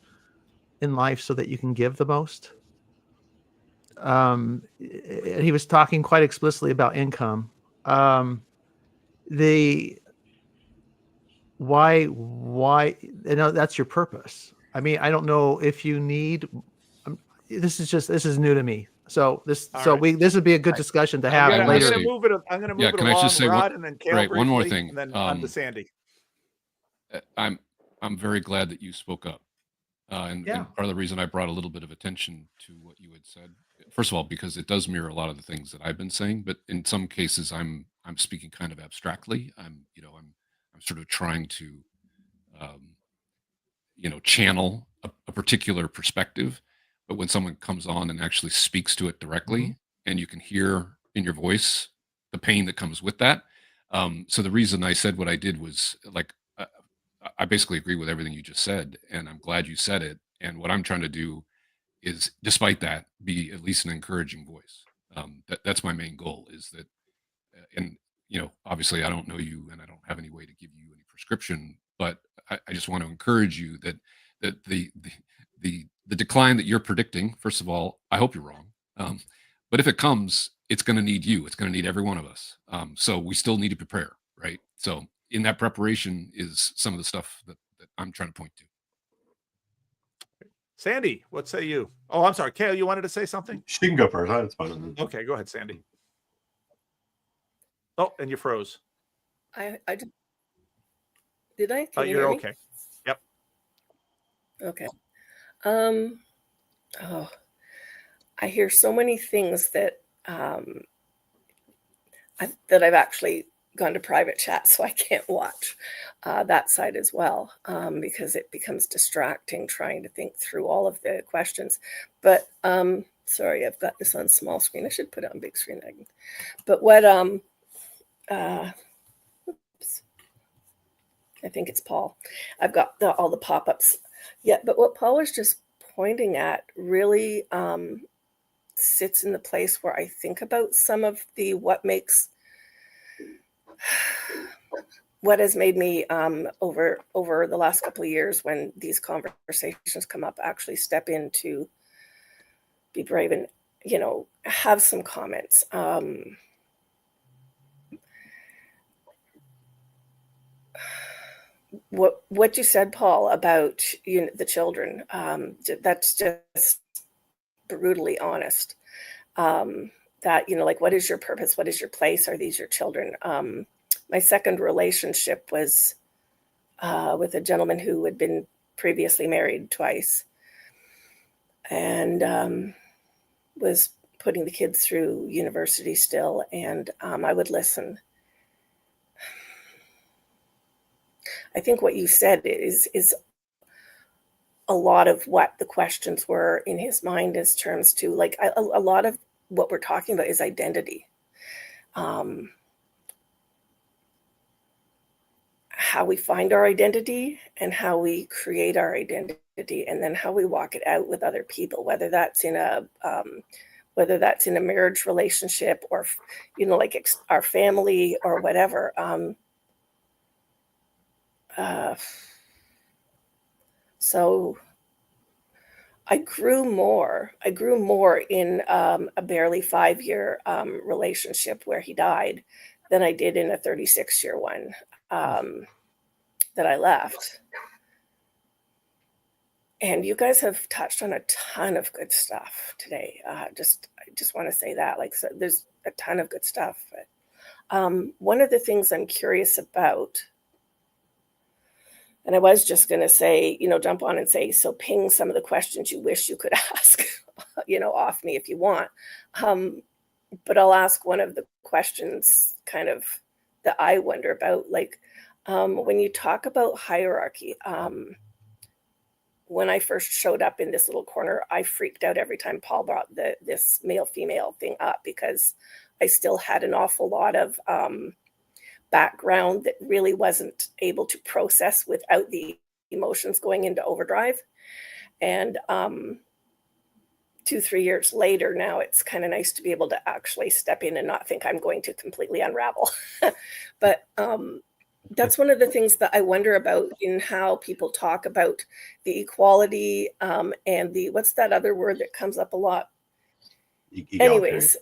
in life so that you can give the most. He was talking quite explicitly about income. Why, that's your purpose. I mean, I don't know if you need, this is new to me. So this would be a good discussion to have I'm later. going to move it. I'm going to move it can I along, just say Rod, and then Kale one more briefly, thing? and then on to Sandy. I'm very glad that you spoke up. And part of the reason I brought a little bit of attention to what you had said, first of all, because it does mirror a lot of the things that I've been saying, but in some cases I'm speaking kind of abstractly. I'm sort of trying to, channel a particular perspective. But when someone comes on and actually speaks to it directly, and you can hear in your voice the pain that comes with that. So the reason I said what I did was I basically agree with everything you just said, and I'm glad you said it. And what I'm trying to do is, despite that, be at least an encouraging voice. That's my main goal. Is that, and obviously, I don't know you, and I don't have any way to give you any prescription, but I just want to encourage you that the decline that you're predicting. First of all, I hope you're wrong. But if it comes, it's going to need you. It's going to need every one of us. So we still need to prepare, right? So in that preparation is some of the stuff that I'm trying to point to. Sandy, what say you? Oh, I'm sorry. Kale, you wanted to say something? She can go first. That's fine. Okay, go ahead, Sandy. Oh, and you froze. I did I? Can you you're hear me? okay. Yep. Okay. I hear so many things that that I've actually gone to private chat, so I can't watch that side as well, because it becomes distracting trying to think through all of the questions. But sorry, I've got this on small screen. I should put it on big screen. But what oops, I think it's Paul. I've got all the pop-ups. Yeah, but what Paul was just pointing at really sits in the place where I think about some of the what has made me over the last couple of years, when these conversations come up, actually step in to be brave and have some comments. What you said, Paul, about the children, that's just brutally honest. That like, what is your purpose? What is your place? Are these your children? My second relationship was with a gentleman who had been previously married twice, and was putting the kids through university still, and I would listen. I think what you said is a lot of what the questions were in his mind, as terms to like a lot of what we're talking about is how we find our identity and how we create our identity, and then how we walk it out with other people, whether that's in a marriage relationship or, you know, like our family or whatever. So I grew more in a barely 5-year relationship where he died than I did in a 36-year one that I left. And you guys have touched on a ton of good stuff today. I just want to say that, like, so there's a ton of good stuff. But one of the things I'm curious about, and I was just going to say, you know, jump on and say, so ping some of the questions you wish you could ask, you know, off me if you want. But I'll ask one of the questions kind of that I wonder about, like, when you talk about hierarchy, when I first showed up in this little corner, I freaked out every time Paul brought this male-female thing up, because I still had an awful lot of background that really wasn't able to process without the emotions going into overdrive. And 2-3 years later now, it's kind of nice to be able to actually step in and not think I'm going to completely unravel. But that's one of the things that I wonder about in how people talk about the equality and the, what's that other word that comes up a lot? Anyways.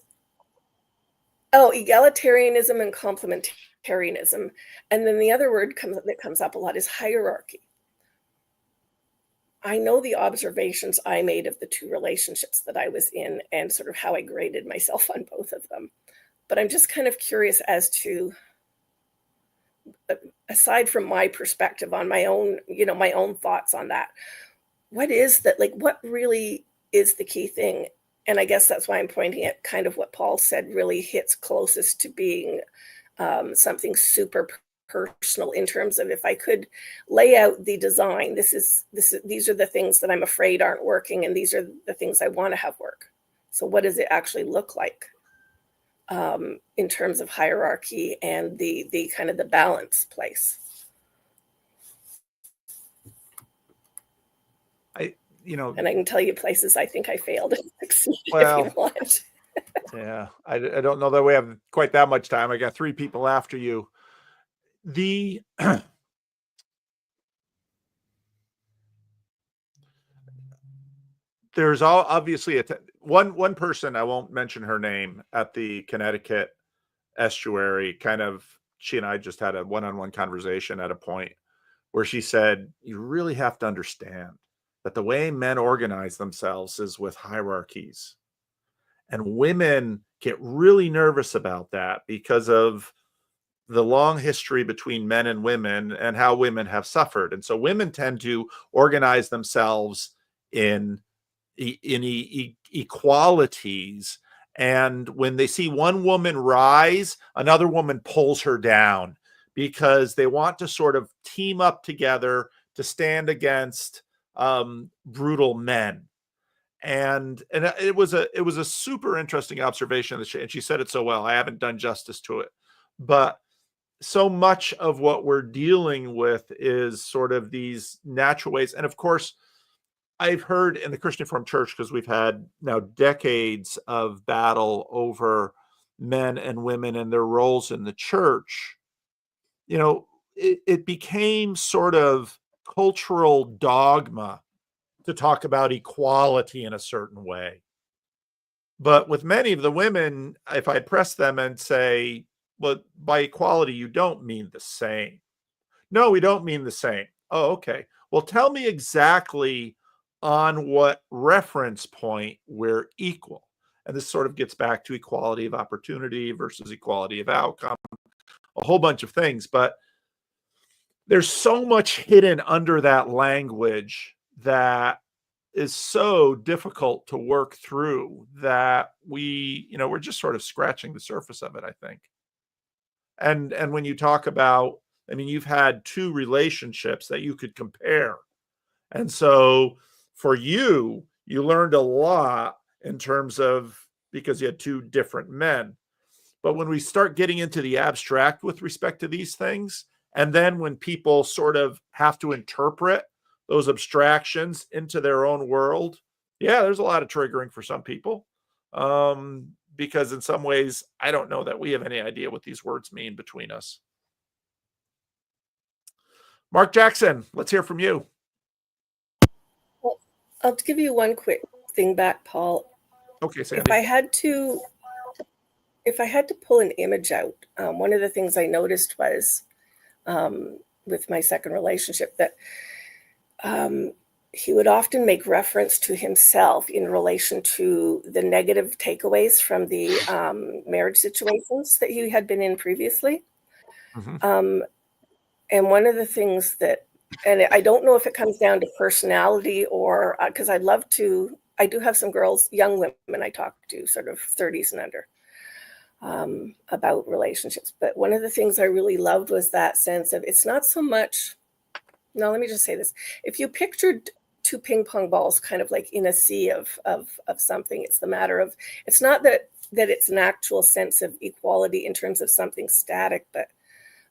Oh, egalitarianism and complementarianism. And then the other word that comes up a lot is hierarchy. I know the observations I made of the two relationships that I was in and sort of how I graded myself on both of them. But I'm just kind of curious as to, aside from my perspective on my own, you know, my own thoughts on that, what is that, like, what really is the key thing? And I guess that's why I'm pointing at kind of what Paul said really hits closest to being something super personal, in terms of, if I could lay out the design, these are the things that I'm afraid aren't working, and these are the things I want to have work. So what does it actually look like in terms of hierarchy and the kind of the balance place? And I can tell you places I think I failed and succeeded, if you want. Yeah, I don't know that we have quite that much time. I got 3 people after you. There's obviously one person, I won't mention her name, at the Connecticut estuary, she and I just had a one-on-one conversation at a point where she said, you really have to understand that the way men organize themselves is with hierarchies. And women get really nervous about that because of the long history between men and women and how women have suffered. And so women tend to organize themselves in equalities. And when they see one woman rise, another woman pulls her down, because they want to sort of team up together to stand against brutal men. And it was a super interesting observation, and she said it so well. I haven't done justice to it, but so much of what we're dealing with is sort of these natural ways. And of course, I've heard in the Christian Reformed Church, because we've had now decades of battle over men and women and their roles in the church, you know, it became sort of cultural dogma to talk about equality in a certain way. But with many of the women, if I press them and say, well, by equality, you don't mean the same. No, we don't mean the same. Oh, okay. Well, tell me exactly on what reference point we're equal. And this sort of gets back to equality of opportunity versus equality of outcome, a whole bunch of things. But there's so much hidden under that language that is so difficult to work through that we're just sort of scratching the surface of it, I think. And when you talk about, I mean, you've had 2 relationships that you could compare. And so for you learned a lot in terms of, because you had 2 different men. But when we start getting into the abstract with respect to these things, And then when people sort of have to interpret those abstractions into their own world, yeah, there's a lot of triggering for some people. Because in some ways, I don't know that we have any idea what these words mean between us. Mark Jackson, let's hear from you. Well, I'll give you one quick thing back, Paul. Okay, Sandy. If I had to pull an image out, one of the things I noticed was with my second relationship that he would often make reference to himself in relation to the negative takeaways from the marriage situations that he had been in previously. Mm-hmm. And one of the things that, and I don't know if it comes down to personality or because I do have some girls, young women I talk to, sort of 30s and under, about relationships. But one of the things I really loved was that sense of, it's not so much, no, let me just say this. If you pictured two ping pong balls kind of like in a sea of something, it's the matter of, it's not that it's an actual sense of equality in terms of something static, but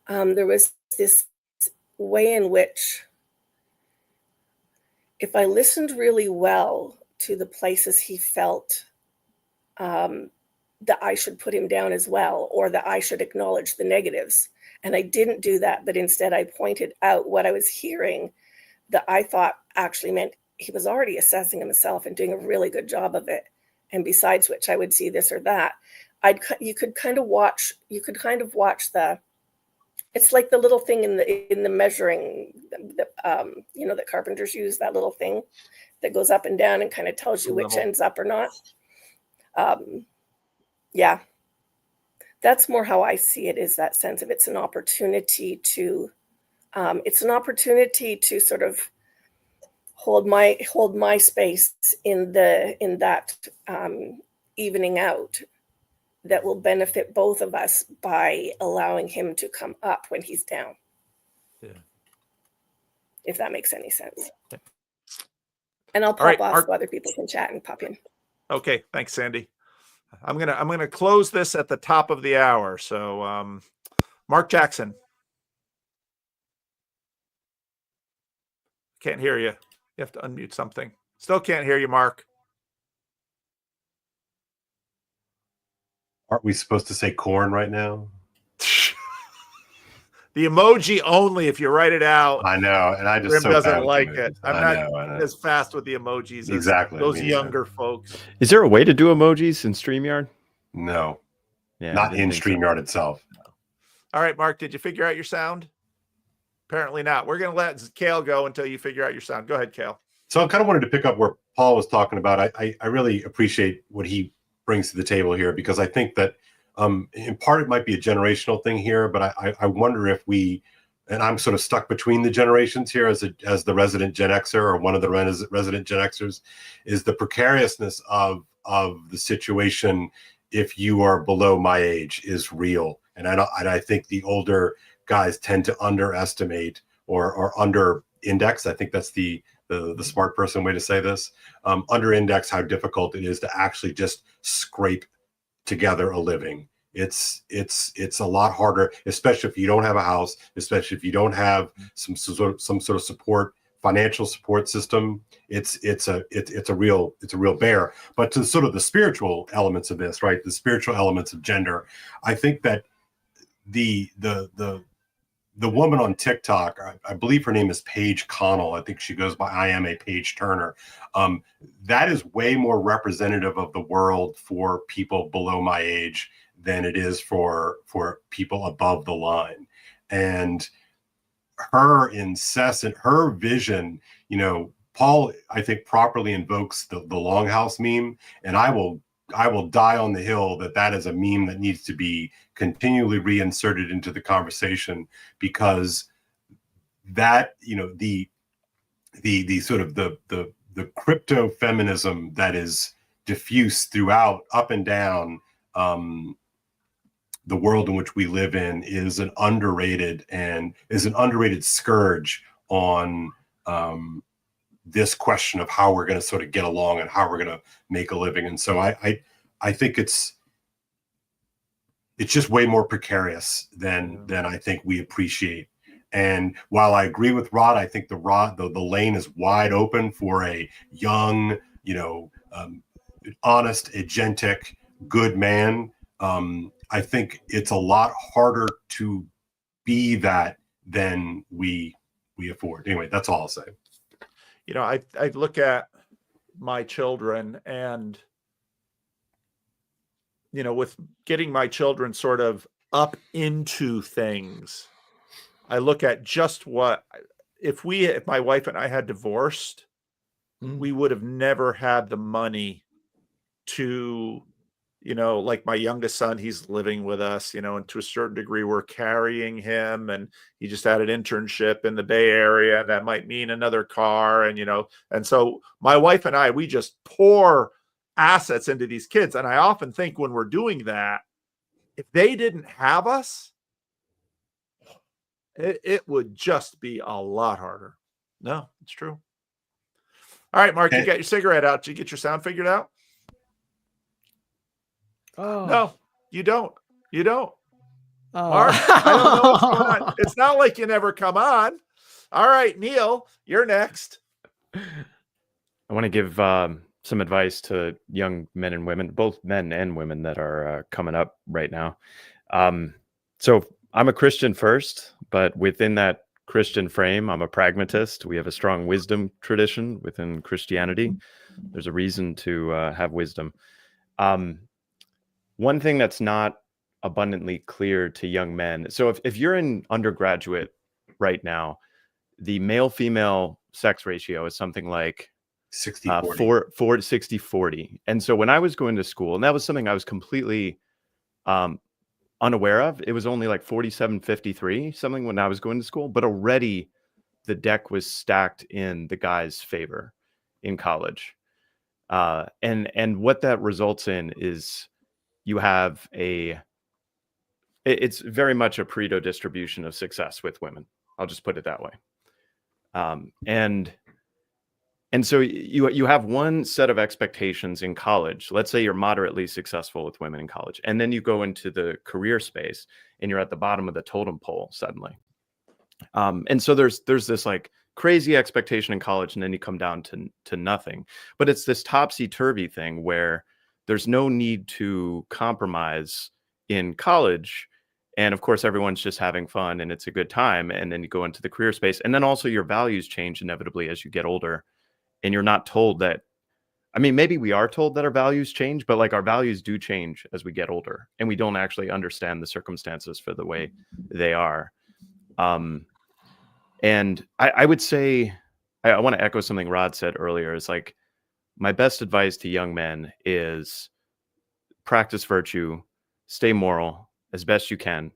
there was this way in which if I listened really well to the places he felt that I should put him down as well, or that I should acknowledge the negatives. And I didn't do that, but instead I pointed out what I was hearing that I thought actually meant he was already assessing himself and doing a really good job of it. And besides which I would see this or that. You could kind of watch the, it's like the little thing in the measuring, that carpenters use, that little thing that goes up and down and kind of tells you which end's up or not. Yeah, that's more how I see it, is that sense of it's an opportunity to sort of hold my space in that evening out that will benefit both of us by allowing him to come up when he's down. Yeah. If that makes any sense. Yeah. And I'll pop right, off Mark, so other people can chat and pop in. Okay, thanks, Sandy. I'm gonna close this at the top of the hour. So, Mark Jackson, can't hear you. You have to unmute something. Still can't hear you, Mark. Aren't we supposed to say corn right now? The emoji only if you write it out. I know, and I just Grim so doesn't like it. I'm I not as fast with the emojis exactly as those younger folks. Is there a way to do emojis in StreamYard? No, yeah, not in StreamYard itself. No. All right, Mark, did you figure out your sound? Apparently not. We're going to let Kale go until you figure out your sound. Go ahead, Kale. So I kind of wanted to pick up where Paul was talking about. I really appreciate what he brings to the table here, because I think that in part it might be a generational thing here, but I wonder if we, and I'm sort of stuck between the generations here as the resident Gen Xer, or one of the resident Gen Xers, is the precariousness of the situation if you are below my age is real. And I think the older guys tend to underestimate or under index. I think that's the smart person way to say this. Under index how difficult it is to actually just scrape together a living. It's a lot harder, especially if you don't have a house, especially if you don't have some sort of support, financial support system. It's a real bear. But to sort of the spiritual elements of this, right? The spiritual elements of gender, I think that the woman on TikTok, I believe her name is Paige Connell. I think she goes by I am a Paige Turner. That is way more representative of the world for people below my age than it is for people above the line. And her vision, Paul, I think, properly invokes the Longhouse meme, and I will die on the hill that is a meme that needs to be continually reinserted into the conversation, because that, the sort of the crypto feminism that is diffuse throughout, up and down the world in which we live in, is an underrated scourge on this question of how we're going to sort of get along and how we're going to make a living. And so I think it's just way more precarious than I think we appreciate. And while I agree with Rod, I think the lane is wide open for a young, honest, agentic, good man. I think it's a lot harder to be that than we afford. Anyway, that's all I'll say. I look at my children and, with getting my children sort of up into things, I look at just what, if my wife and I had divorced, we would have never had the money to, like my youngest son, he's living with us, and to a certain degree, we're carrying him, and he just had an internship in the Bay Area. That might mean another car. And so my wife and I, we just pour assets into these kids. And I often think when we're doing that, if they didn't have us, it would just be a lot harder. No, it's true. All right, Mark, you got your cigarette out. Did you get your sound figured out? Oh. No, you don't. You don't. Oh. Mark, I don't know what's going on. It's not like you never come on. All right, Neil, you're next. I want to give some advice to young men and women, both men and women that are coming up right now. So I'm a Christian first, but within that Christian frame, I'm a pragmatist. We have a strong wisdom tradition within Christianity. There's a reason to have wisdom. One thing that's not abundantly clear to young men. So if you're in undergraduate right now, the male-female sex ratio is something like 60-40. And so when I was going to school, and that was something I was completely unaware of, it was only like 47-53, something when I was going to school, but already the deck was stacked in the guy's favor in college. And what that results in is you have it's very much a Pareto distribution of success with women. I'll just put it that way. And so you have one set of expectations in college. Let's say you're moderately successful with women in college, and then you go into the career space and you're at the bottom of the totem pole suddenly. And so there's this like crazy expectation in college, and then you come down to nothing. But it's this topsy-turvy thing where there's no need to compromise in college. And of course, everyone's just having fun and it's a good time. And then you go into the career space. And then also your values change inevitably as you get older. And you're not told that. I mean, maybe we are told that our values change, but like our values do change as we get older. And we don't actually understand the circumstances for the way they are. And I would say, I want to echo something Rod said earlier, is like, my best advice to young men is practice virtue, stay moral as best you can,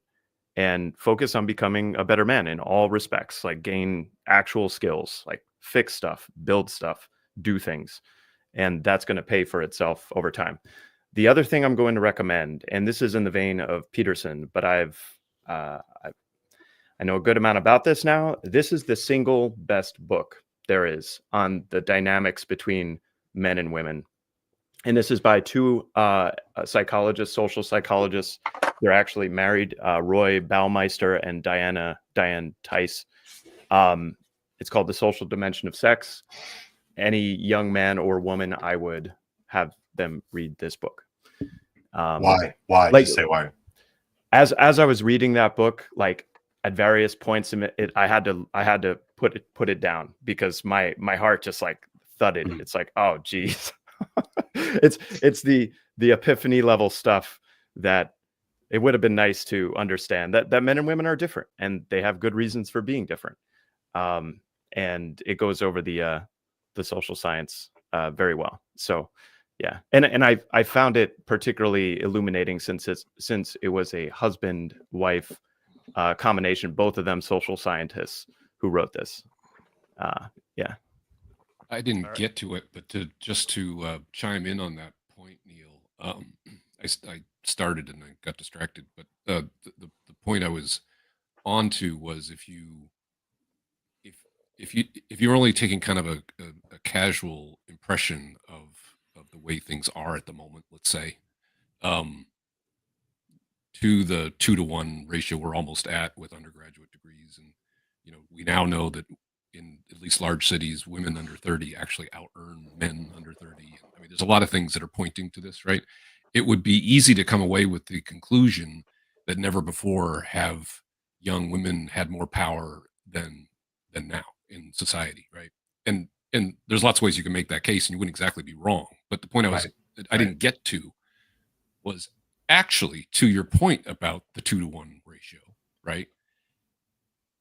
and focus on becoming a better man in all respects, like gain actual skills, like fix stuff, build stuff, do things. And that's going to pay for itself over time. The other thing I'm going to recommend, and this is in the vein of Peterson, but I know a good amount about this now. This is the single best book there is on the dynamics between men and women. And this is by two psychologists, social psychologists. They're actually married, Roy Baumeister and Diane Tice. It's called The Social Dimension of Sex. Any young man or woman, I would have them read this book. Why? Like, Just say why. As I was reading that book, like at various points in it, I had to put it down because my heart just like thudded. It's like, oh geez. it's the epiphany level stuff that it would have been nice to understand that men and women are different and they have good reasons for being different. And it goes over the social science very well. So yeah. And I found it particularly illuminating since it was a husband-wife combination, both of them social scientists who wrote this. Yeah. I didn't get to it, but to chime in on that point, Neil, I started and I got distracted, but the point I was onto was if you're only taking kind of a casual impression of the way things are at the moment, let's say, to the 2-to-1 ratio we're almost at with undergraduate degrees and we now know that in at least large cities, women under 30 actually out-earn men under 30. I mean, there's a lot of things that are pointing to this, right? It would be easy to come away with the conclusion that never before have young women had more power than now in society, right? And there's lots of ways you can make that case, and you wouldn't exactly be wrong. But the point I didn't get to was actually to your point about the 2-to-1 ratio, right?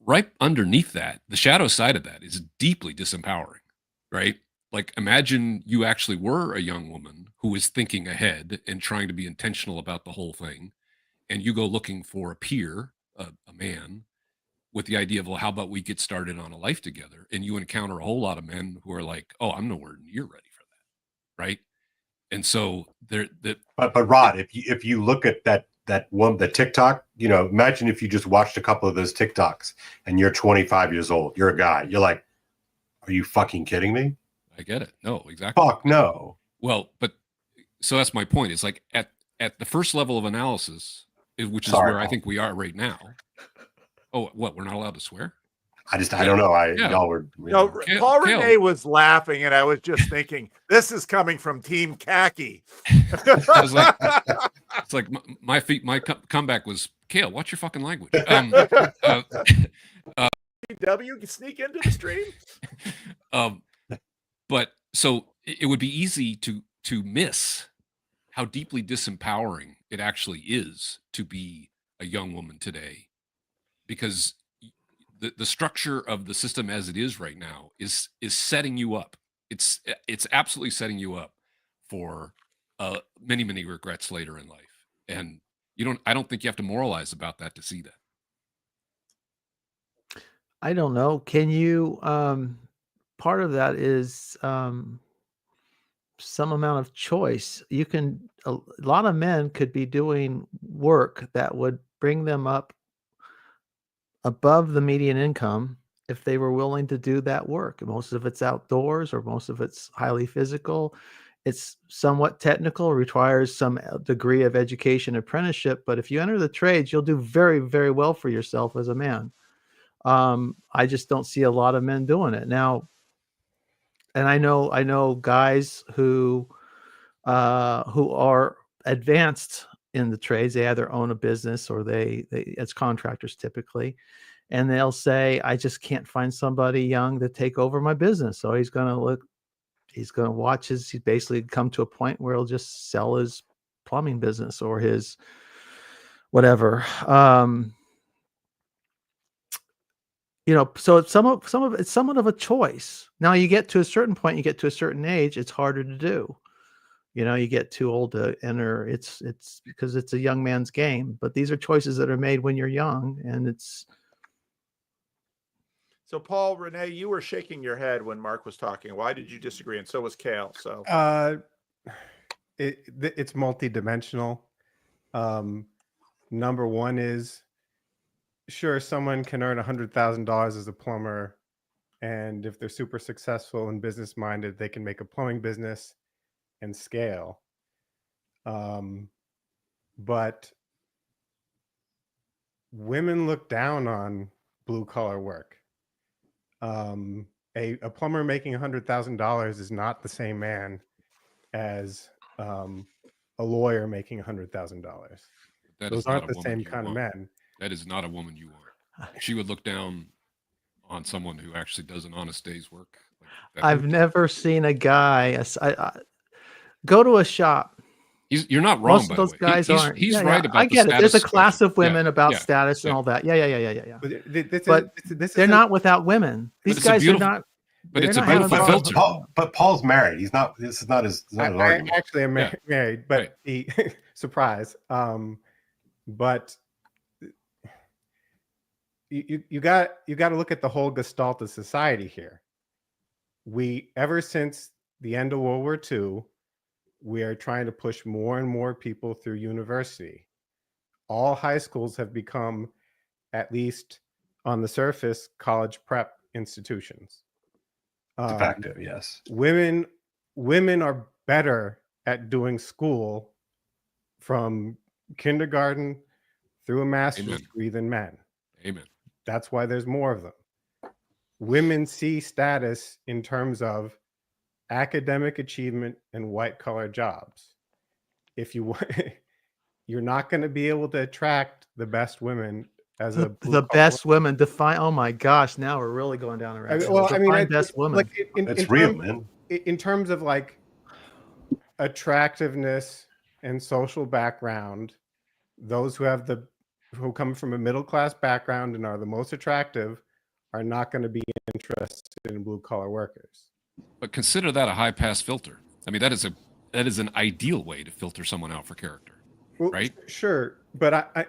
Right underneath that, the shadow side of that is deeply disempowering, right? Like, imagine you actually were a young woman who was thinking ahead and trying to be intentional about the whole thing, and you go looking for a peer, a man, with the idea of, well, how about we get started on a life together? And you encounter a whole lot of men who are like, oh, I'm nowhere near ready for that, right? And so but Rod, if you look at that one, the TikTok, imagine if you just watched a couple of those TikToks and you're 25 years old, you're a guy, you're like, are you fucking kidding me? I get it. No, exactly. Fuck no. Well, but so that's my point. It's like at the first level of analysis, which is Sorry, where I Paul. think we are right now. Oh, what? We're not allowed to swear? I don't know. Y'all were. No, Paul Renee was laughing, and I was just thinking, this is coming from Team Khaki. It's like my comeback was, Kale, watch your fucking language. W, you sneak into the stream. But so it would be easy to miss how deeply disempowering it actually is to be a young woman today, because the structure of the system as it is right now is setting you up. It's absolutely setting you up for many regrets later in life. And I don't think you have to moralize about that to see that. I don't know. Can you part of that is some amount of choice. You can a lot of men could be doing work that would bring them up above the median income if they were willing to do that work. Most of it's outdoors, or most of it's highly physical. It's somewhat technical, requires some degree of education, apprenticeship. But if you enter the trades, you'll do very, very well for yourself as a man. I just don't see a lot of men doing it now. And I know guys who are advanced in the trades. They either own a business or they as contractors typically, and they'll say, I just can't find somebody young to take over my business. So he's going to watch he's basically come to a point where he'll just sell his plumbing business or his whatever. So it's it's somewhat of a choice. Now you get to a certain point, you get to a certain age, it's harder to do. You get too old to enter. It's because it's a young man's game. But these are choices that are made when you're young, and it's. So, Paul, Renee, you were shaking your head when Mark was talking. Why did you disagree? And so was Kale. So, it's multidimensional. Number one is, sure, someone can earn $100,000 as a plumber, and if they're super successful and business minded, they can make a plumbing business and scale. But women look down on blue collar work. A plumber making $100,000 is not the same man as a lawyer making $100,000. Those aren't the same kind of men. That is not a woman you want. She would look down on someone who actually does an honest day's work. I've never seen a guy. Go to a shop. You're not wrong. Most of those guys aren't. He's right about. I get it. There's a class of women about status and all that. Yeah. But they're not without women. These guys are not. But it's a beautiful filter. But Paul's married. He's not. This is not his. Not an argument. Actually, I'm married, but the surprise. But you got to look at the whole gestalt of society here. Ever since the end of World War II, we are trying to push more and more people through university. All high schools have become, at least on the surface, college prep institutions. De facto, yes. Women are better at doing school from kindergarten through a master's degree than men. Amen. That's why there's more of them. women see status in terms of academic achievement and white collar jobs. If you want, you're not going to be able to attract the best women as a The best women define. Oh my gosh! Now we're really going down a rabbit hole. Define best women. Like It's real, man. In terms of like attractiveness and social background, those who come from a middle class background and are the most attractive are not going to be interested in blue collar workers. But consider that a high pass filter. I mean, that is an ideal way to filter someone out for character, Well, right? Sure, but I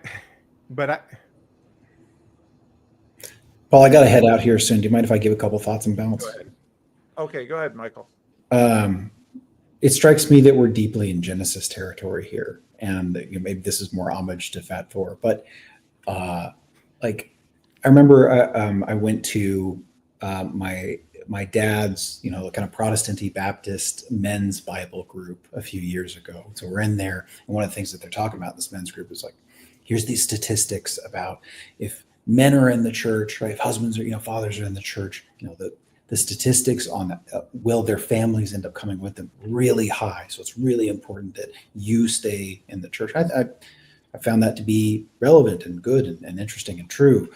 Paul, I got to head out here soon. Do you mind if I give a couple thoughts and bounce? Go ahead. Okay, go ahead, Michael. It strikes me that we're deeply in Genesis territory here, and maybe this is more homage to Fat Thor. But like, I remember I went to my dad's, kind of Protestant-y Baptist men's Bible group a few years ago. So we're in there, and one of the things that they're talking about in this men's group is like, here's these statistics about if men are in the church, right? If husbands or fathers are in the church, the statistics on will their families end up coming with them really high. So it's really important that you stay in the church. I found that to be relevant and good and interesting and true.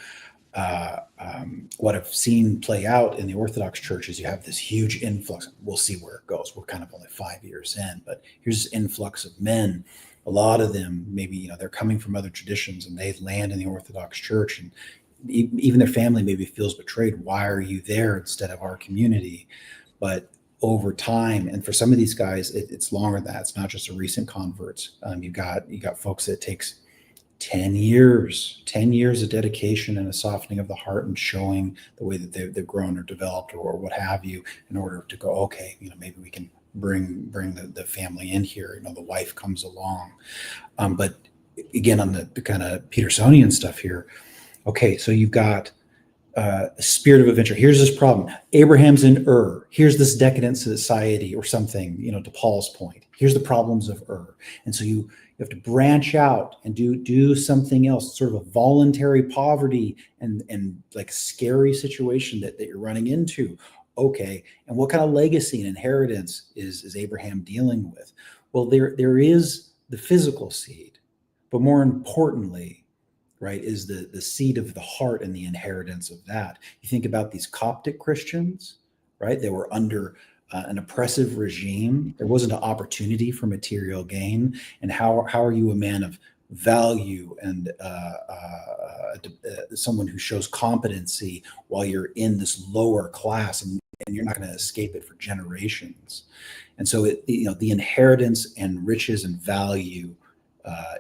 What I've seen play out in the Orthodox Church is you have this huge influx. We'll see where it goes. We're kind of only 5 years in, but here's this influx of men. A lot of them, maybe, they're coming from other traditions and they land in the Orthodox Church, and even their family maybe feels betrayed. Why are you there instead of our community? But over time, and for some of these guys, it's longer than that. It's not just a recent converts. You got folks that takes 10 years of dedication and a softening of the heart and showing the way that they've grown or developed or what have you, in order to go, okay, maybe we can bring the family in here. The wife comes along. But again, on the kind of Petersonian stuff here, okay, so you've got a spirit of adventure. Here's this problem. Abraham's in Ur. Here's this decadent society or something, to Paul's point. Here's the problems of Ur. And so you have to branch out and do something else, sort of a voluntary poverty and like scary situation that you're running into. Okay, and what kind of legacy and inheritance is Abraham dealing with? Well, there is the physical seed, but more importantly, right, is the seed of the heart and the inheritance of that. You think about these Coptic Christians, right? They were under an oppressive regime. There wasn't an opportunity for material gain. And how are you a man of value and someone who shows competency while you're in this lower class, and you're not going to escape it for generations? And so the inheritance and riches and value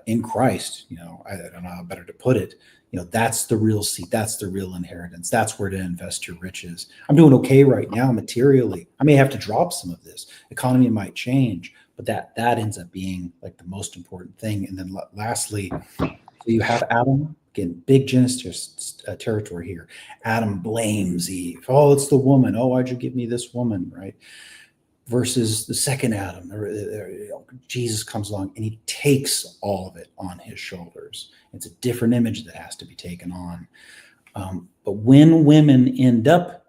in Christ, I don't know how better to put it. That's the real seed. That's the real inheritance. That's where to invest your riches. I'm doing okay right now materially. I may have to drop some of this. Economy might change, but that ends up being like the most important thing. And then lastly, so you have Adam. Again, big Genesis territory here. Adam blames Eve. Oh, it's the woman. Oh, why'd you give me this woman, right? Versus the second Adam, Jesus comes along and he takes all of it on his shoulders. It's a different image that has to be taken on. But when women end up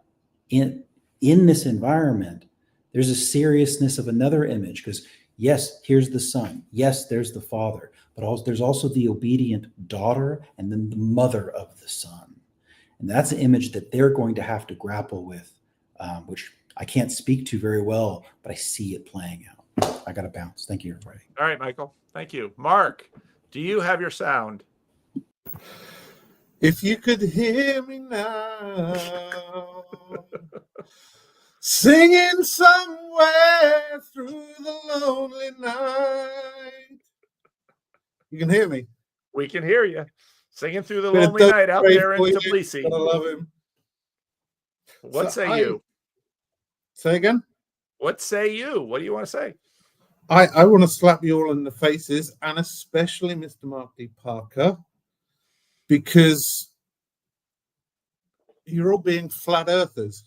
in this environment, there's a seriousness of another image, because yes, here's the son. Yes, there's the father, but also there's also the obedient daughter and then the mother of the son. And that's an image that they're going to have to grapple with, which I can't speak to very well, but I see it playing out. I got to bounce. Thank you, everybody. All right, Michael. Thank you. Mark, do you have your sound? If you could hear me now, singing somewhere through the lonely night. You can hear me? We can hear you. Singing through the lonely night out there in Tbilisi. I love him. What say you? Say again? What say you? What do you want to say? I want to slap you all in the faces, and especially Mr. Mark D. Parker, because you're all being flat earthers.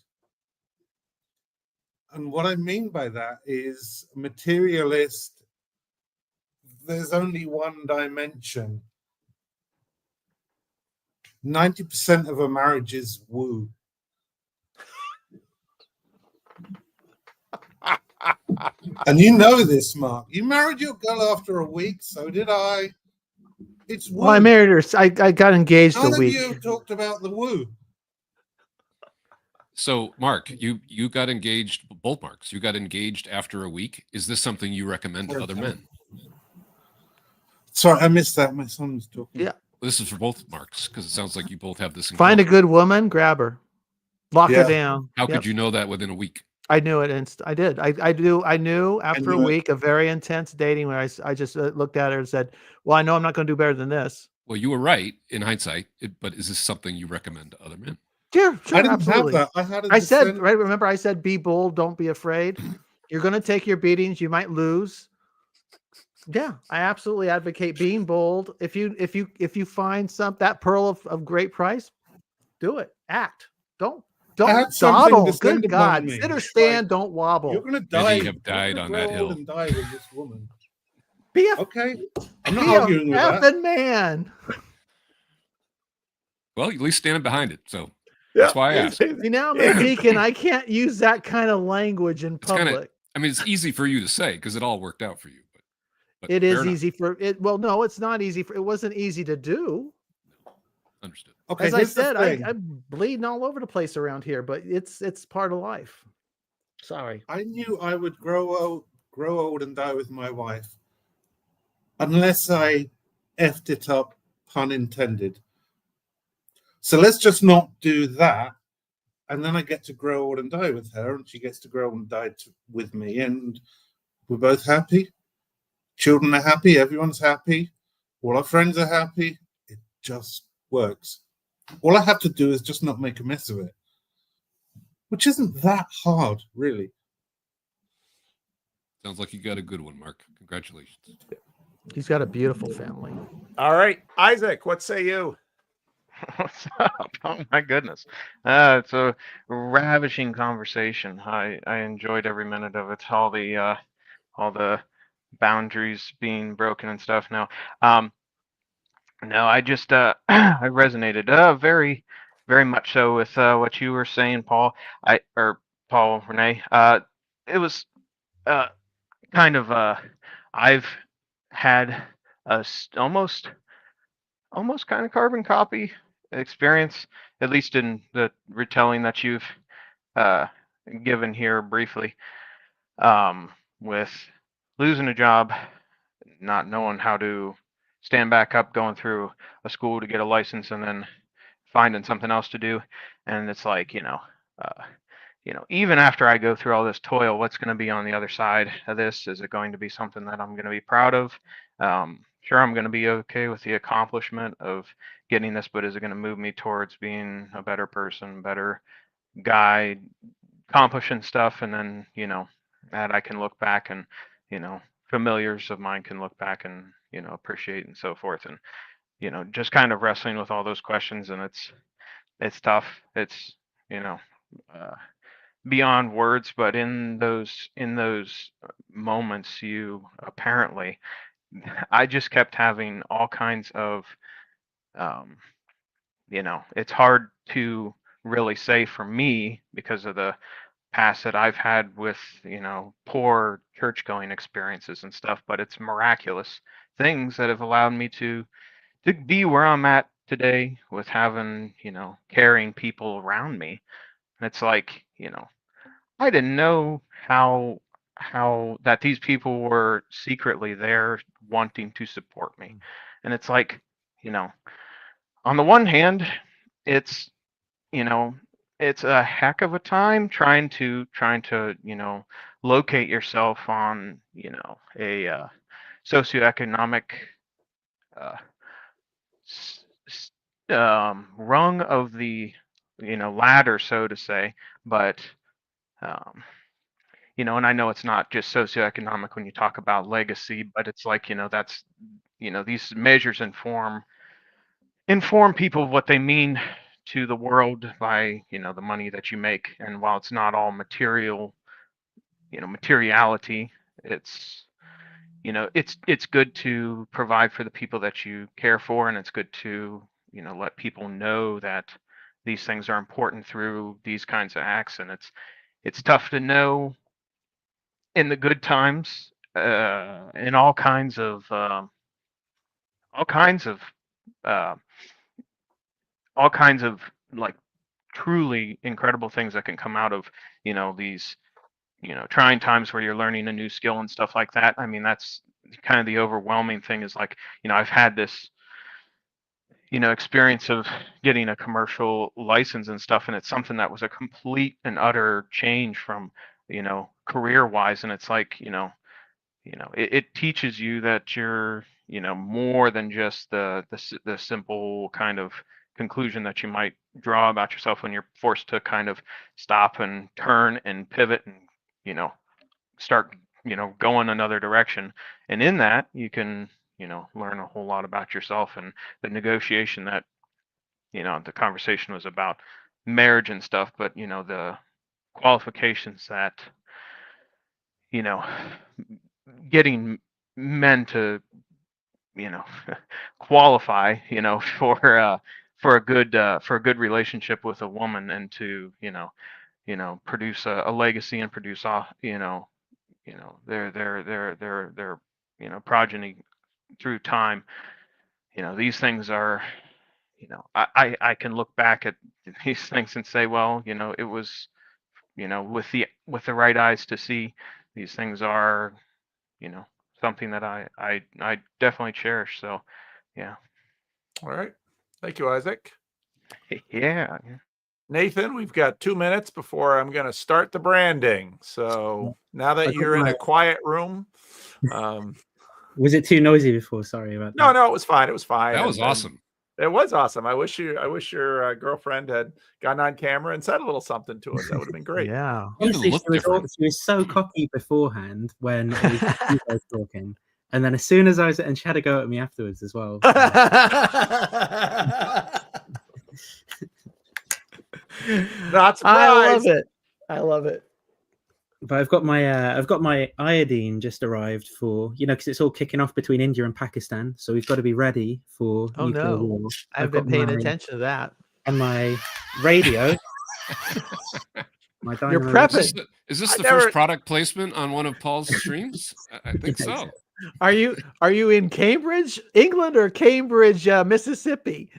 And what I mean by that is materialist, there's only one dimension. 90% of a marriage is woo. And you know this, Mark. You married your girl after a week, so did I. It's woo. Well, I married her. I got engaged None a of week. you talked about the woo. So, Mark, you got engaged. Both Marks, you got engaged after a week. Is this something you recommend to other men? Sorry, I missed that. My son was talking. Yeah. This is for both Marks because it sounds like you both have this. Find a good woman, grab her, lock her down. How Yep. could you know that within a week? I knew it. I did. I knew after a knew it. week of very intense dating where I just looked at her and said, well, I know I'm not going to do better than this. Well, you were right in hindsight, but is this something you recommend to other men? Sure, I didn't absolutely. have that. I had a I said, descent- right? Remember, I said, be bold, don't be afraid. You're going to take your beatings. You might lose. Yeah, I absolutely advocate being bold. If you find that pearl of great price, do it. Act. Don't had something dawdle. descend Good upon God, me. sit or It's stand. like, Don't wobble. You're gonna die. Many have died on that hill. And die with this woman. Be a okay. I'm not be a arguing with that. effing man. Well, at least standing behind it. So that's why I asked. See, now I'm a deacon. I can't use that kind of language in It's kind public. of. I mean, it's easy for you to say because it all worked out for you. But It fair is enough. easy for it. Well, no, it's not easy for. It wasn't easy to do. Understood. Okay, As I here's the said, thing. I'm bleeding all over the place around here, but it's part of life. Sorry. I knew I would grow old and die with my wife, unless I effed it up, pun intended. So let's just not do that, and then I get to grow old and die with her, and she gets to grow old and die with me, and we're both happy. Children are happy. Everyone's happy. All our friends are happy. It just works. All I have to do is just not make a mess of it, which isn't that hard, really. Sounds like you got a good one, Mark. Congratulations. He's got a beautiful family. All right, Isaac, what say you? What's up? Oh my goodness. It's a ravishing conversation. I enjoyed every minute of it. All the boundaries being broken and stuff. No, I just I resonated very, very much so with what you were saying, Paul. Paul Renee. It was kind of I've had almost kind of carbon copy experience, at least in the retelling that you've given here briefly, with losing a job, not knowing how to stand back up, going through a school to get a license, and then finding something else to do. And it's like, even after I go through all this toil, what's going to be on the other side of this? Is it going to be something that I'm going to be proud of? Sure, I'm going to be okay with the accomplishment of getting this, but is it going to move me towards being a better person, better guy, accomplishing stuff? And then, that I can look back and, familiars of mine can look back and, appreciate and so forth. And, just kind of wrestling with all those questions. And it's tough. It's, beyond words, but in those moments, you apparently, I just kept having all kinds of, it's hard to really say for me because of the past that I've had with, poor church going experiences and stuff, but it's miraculous things that have allowed me to be where I'm at today with having, caring people around me. And it's like, I didn't know how that these people were secretly there wanting to support me. And it's like, on the one hand, it's, you know, it's a heck of a time trying to, locate yourself on, a socioeconomic uh, rung of the, ladder, so to say. But and I know it's not just socioeconomic when you talk about legacy, but it's like, that's, these measures inform people of what they mean to the world by, the money that you make. And while it's not all materiality, it's, it's good to provide for the people that you care for, and it's good to, let people know that these things are important through these kinds of acts. And it's tough to know in the good times, in all kinds of uh, all kinds of like truly incredible things that can come out of these trying times where you're learning a new skill and stuff like that. I mean, that's kind of the overwhelming thing is like, I've had this experience of getting a commercial license and stuff, and it's something that was a complete and utter change from career wise, and it's like it teaches you that you're more than just the simple kind of conclusion that you might draw about yourself when you're forced to kind of stop and turn and pivot and start going another direction. And in that you can learn a whole lot about yourself. And the negotiation that the conversation was about marriage and stuff, but the qualifications that getting men to qualify for a good relationship with a woman, and to produce a legacy and produce off their progeny through time. These things are I can look back at these things and say, well, it was with the right eyes to see. These things are something that I definitely cherish. So yeah. All right. Thank you, Isaac. Yeah. Nathan, we've got 2 minutes before I'm going to start the branding. So now that I you're in got a quiet room, Was it too noisy before? Sorry about that. no, it was fine. It was fine. That was And awesome. it was awesome. I wish your girlfriend had gotten on camera and said a little something to us. That would have been great. Yeah. Honestly, she was so cocky beforehand when it was just you guys talking, and then as soon as and she had a go at me afterwards as well. Not surprised. I love it. But I've got my iodine just arrived for because it's all kicking off between India and Pakistan, so we've got to be ready for Oh nuclear no, war. I've been paying attention to that. On my radio. My You're dynamo. prepping. Is this the first product placement on one of Paul's streams? I think so. Are you in Cambridge, England, or Cambridge, Mississippi?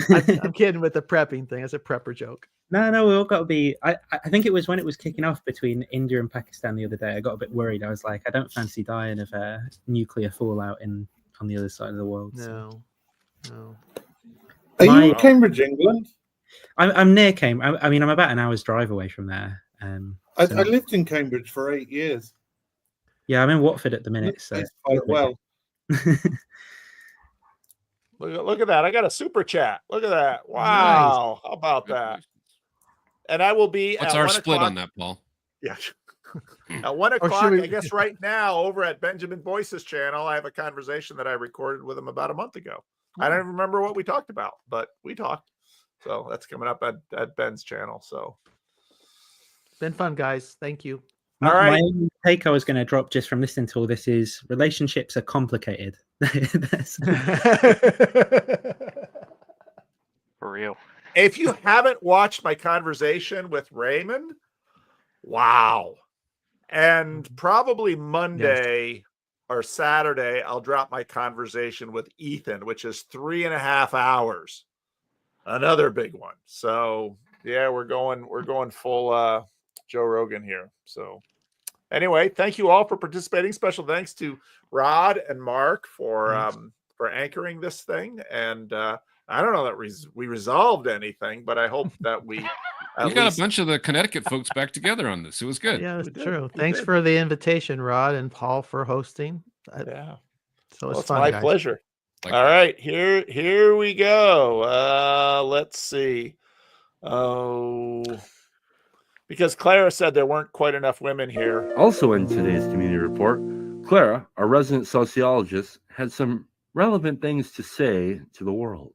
I'm kidding with the prepping thing. It's a prepper joke. No, we all got to be. I think it was when it was kicking off between India and Pakistan the other day. I got a bit worried. I was like, I don't fancy dying of nuclear fallout on the other side of the world. No. Are you in Cambridge, England? I'm near Cambridge. I mean, I'm about an hour's drive away from there. I lived in Cambridge for 8 years. Yeah, I'm in Watford at the minute. So quite well. Look at that. I got a super chat. Look at that. Wow. How about that? And I will be What's at our 1 split o'clock. on that, Paul? Yeah. At 1 o'clock, I guess right now, over at Benjamin Boyce's channel, I have a conversation that I recorded with him about a month ago. I don't even remember what we talked about, but we talked. So that's coming up at Ben's channel. So It's been fun, guys. Thank you. My, all right. my only take I was going to drop just from listening to all this is relationships are complicated. For real. If you haven't watched my conversation with Raymond, wow. And probably Monday or Saturday, I'll drop my conversation with Ethan, which is 3.5 hours. Another big one. So yeah, we're going full Joe Rogan here. So anyway, thank you all for participating. Special thanks to Rod and Mark for anchoring this thing. And I don't know that we resolved anything, but I hope that we got a bunch of the Connecticut folks back together on this. It was good. Yeah, it's true. Thanks for the invitation, Rod and Paul, for hosting. Yeah. So Well, it's fun, my guys. pleasure. All right, here we go. Let's see. Oh, because Clara said there weren't quite enough women here. Also in today's community report, Clara, our resident sociologist, had some relevant things to say to the world.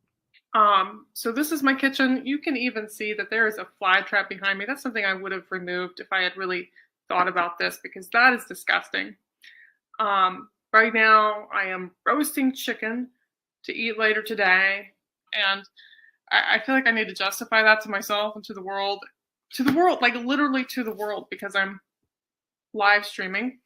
So this is my kitchen. You can even see that there is a fly trap behind me. That's something I would have removed if I had really thought about this, because that is disgusting. Right now I am roasting chicken to eat later today, and I feel like I need to justify that to myself and to the world, like literally to the world, because I'm live streaming.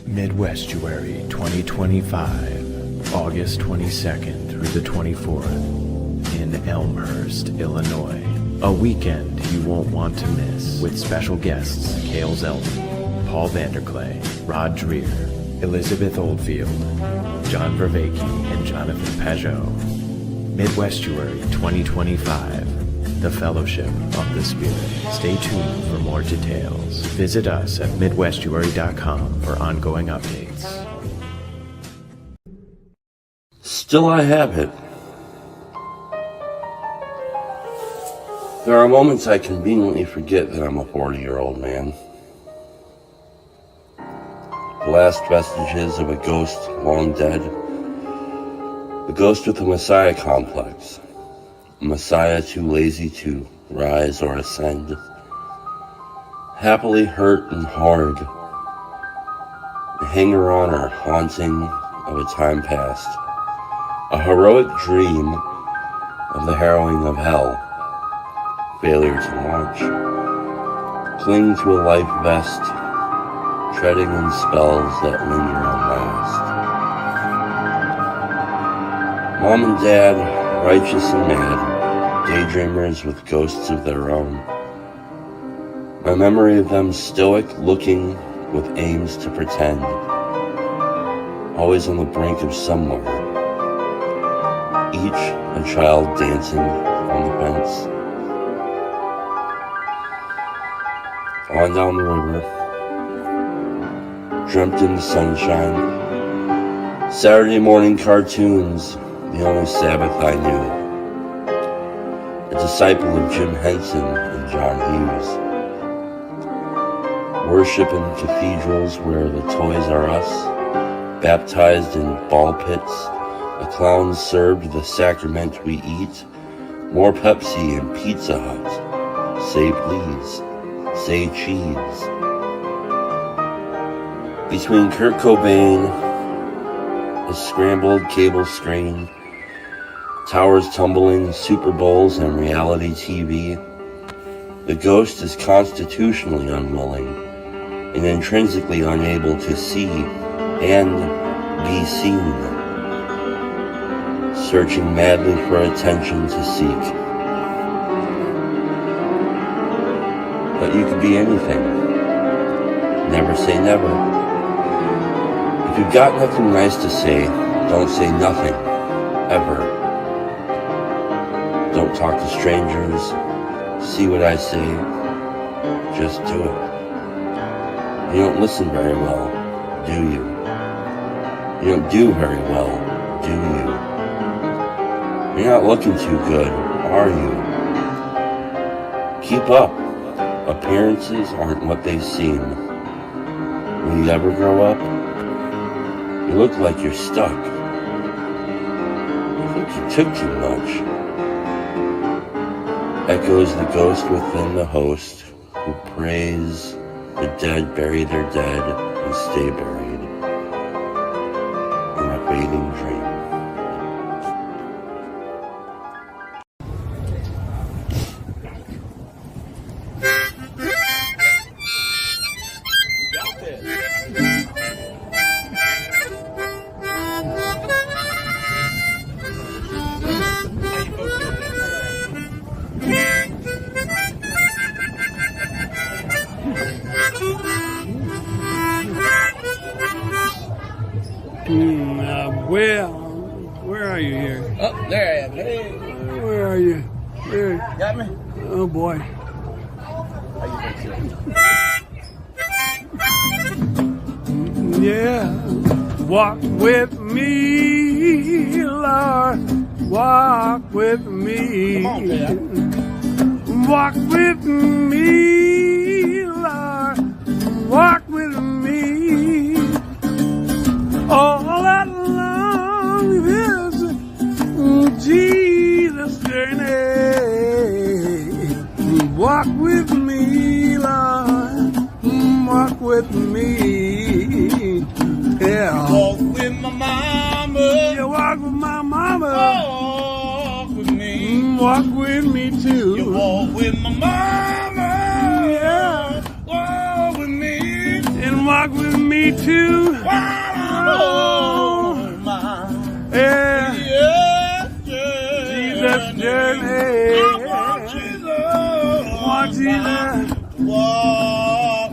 Midwestuary 2025, August 22nd through the 24th in Elmhurst, Illinois. A weekend you won't want to miss with special guests Cale Zeldin, Paul Vanderklay, Rod Dreer, Elizabeth Oldfield, John Vervaeke, and Jonathan Pajot. Midwestuary 2025, the Fellowship of the Spirit. Stay tuned for more details. Visit us at midwestuary.com for ongoing updates. Still I have it. There are moments I conveniently forget that I'm a 40-year-old man. The last vestiges of a ghost long dead. The ghost with a messiah complex. A messiah too lazy to rise or ascend. Happily hurt and hard. A hanger-on or haunting of a time past. A heroic dream of the harrowing of hell. Failure to launch. Cling to a life vest. Treading in spells that linger and last. Mom and Dad, righteous and mad, daydreamers with ghosts of their own. My memory of them stoic, looking with aims to pretend. Always on the brink of somewhere. Each a child dancing on the fence. On down the river. Dreamt in the sunshine. Saturday morning cartoons, the only Sabbath I knew. A disciple of Jim Henson and John Hughes. Worship in cathedrals where the Toys R Us. Baptized in ball pits. A clown served the sacrament we eat. More Pepsi and Pizza Hut. Say please. Say cheese. Between Kurt Cobain, a scrambled cable screen, towers tumbling, Super Bowls, and reality TV, the ghost is constitutionally unwilling and intrinsically unable to see and be seen, searching madly for attention to seek. But you could be anything. Never say never. If you've got nothing nice to say, don't say nothing, ever. Don't talk to strangers. See what I say. Just do it. You don't listen very well, do you? You don't do very well, do you? You're not looking too good, are you? Keep up. Appearances aren't what they seem. Will you ever grow up? You look like you're stuck. I think you took too much. Echoes the ghost within the host, who prays the dead bury their dead and stay buried in a fading dream. Where are you here? Oh, there I am. Hey. Where are you? Where? Got me? Oh boy. Yeah. Walk with me, Lord. Walk with me. Come on, man. Walk with me, Lord. Walk with me. All that long is Jesus' journey. Walk with me, Lord. Walk with me. Yeah. Walk with my mama. Yeah, walk with my mama. Walk with me. Walk with me too. You walk with my mama. Yeah. walk with me too. Oh, yeah. Jesus journey. Want Jesus. Walk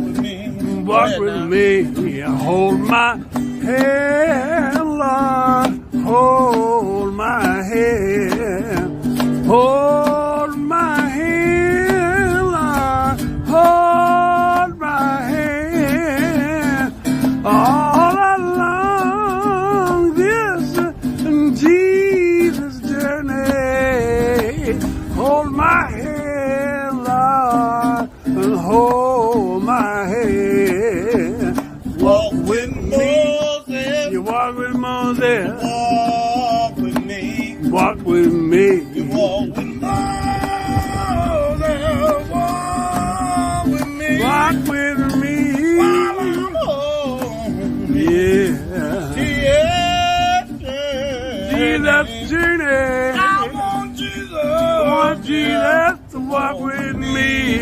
with me. Hold my hand, Lord. Hold my hand. Hold my hand, Lord. Hold my hand. All along this Jesus journey. Hold my hand, Lord, and hold my hand. Walk with me. You walk with Moses. Walk with me. Walk with me. You walk with Moses. Walk with me. Walk with me. While I'm home. Yeah. Jesus journey. I want Jesus. I want Jesus to walk with me.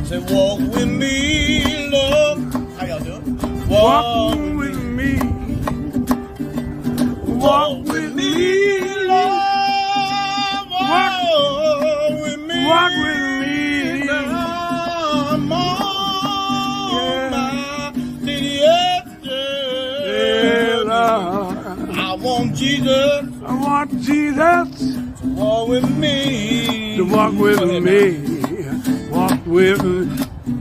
Say, walk with me, Lord. How y'all doing? Walk with me. Walk with me, Lord. Walk with me. Walk with me. I'm on my I want Jesus. I want Jesus to walk with me. To walk with me. Walk with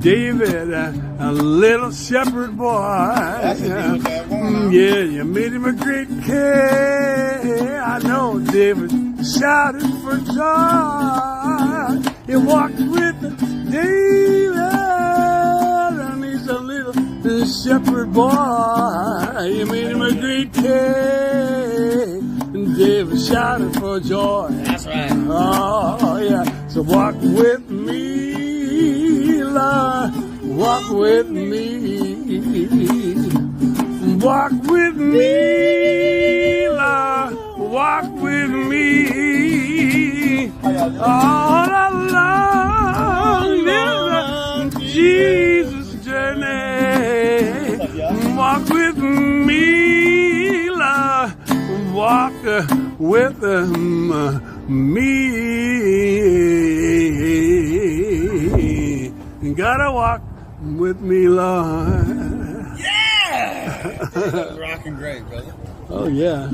David, a little shepherd boy. Yeah, you made him a great king. I know David shouted for joy. He walked with David, and he's a little shepherd boy. You made him a great king. And David shouted for joy. That's right. Oh, yeah. So walk with me, Lord. Walk with me. Walk with me, Lord. Walk with me. All along this Jesus journey. Walk with me, Lord. Walk with me. You gotta walk with me, Lord. Yeah! That was rocking great, brother. Oh, yeah.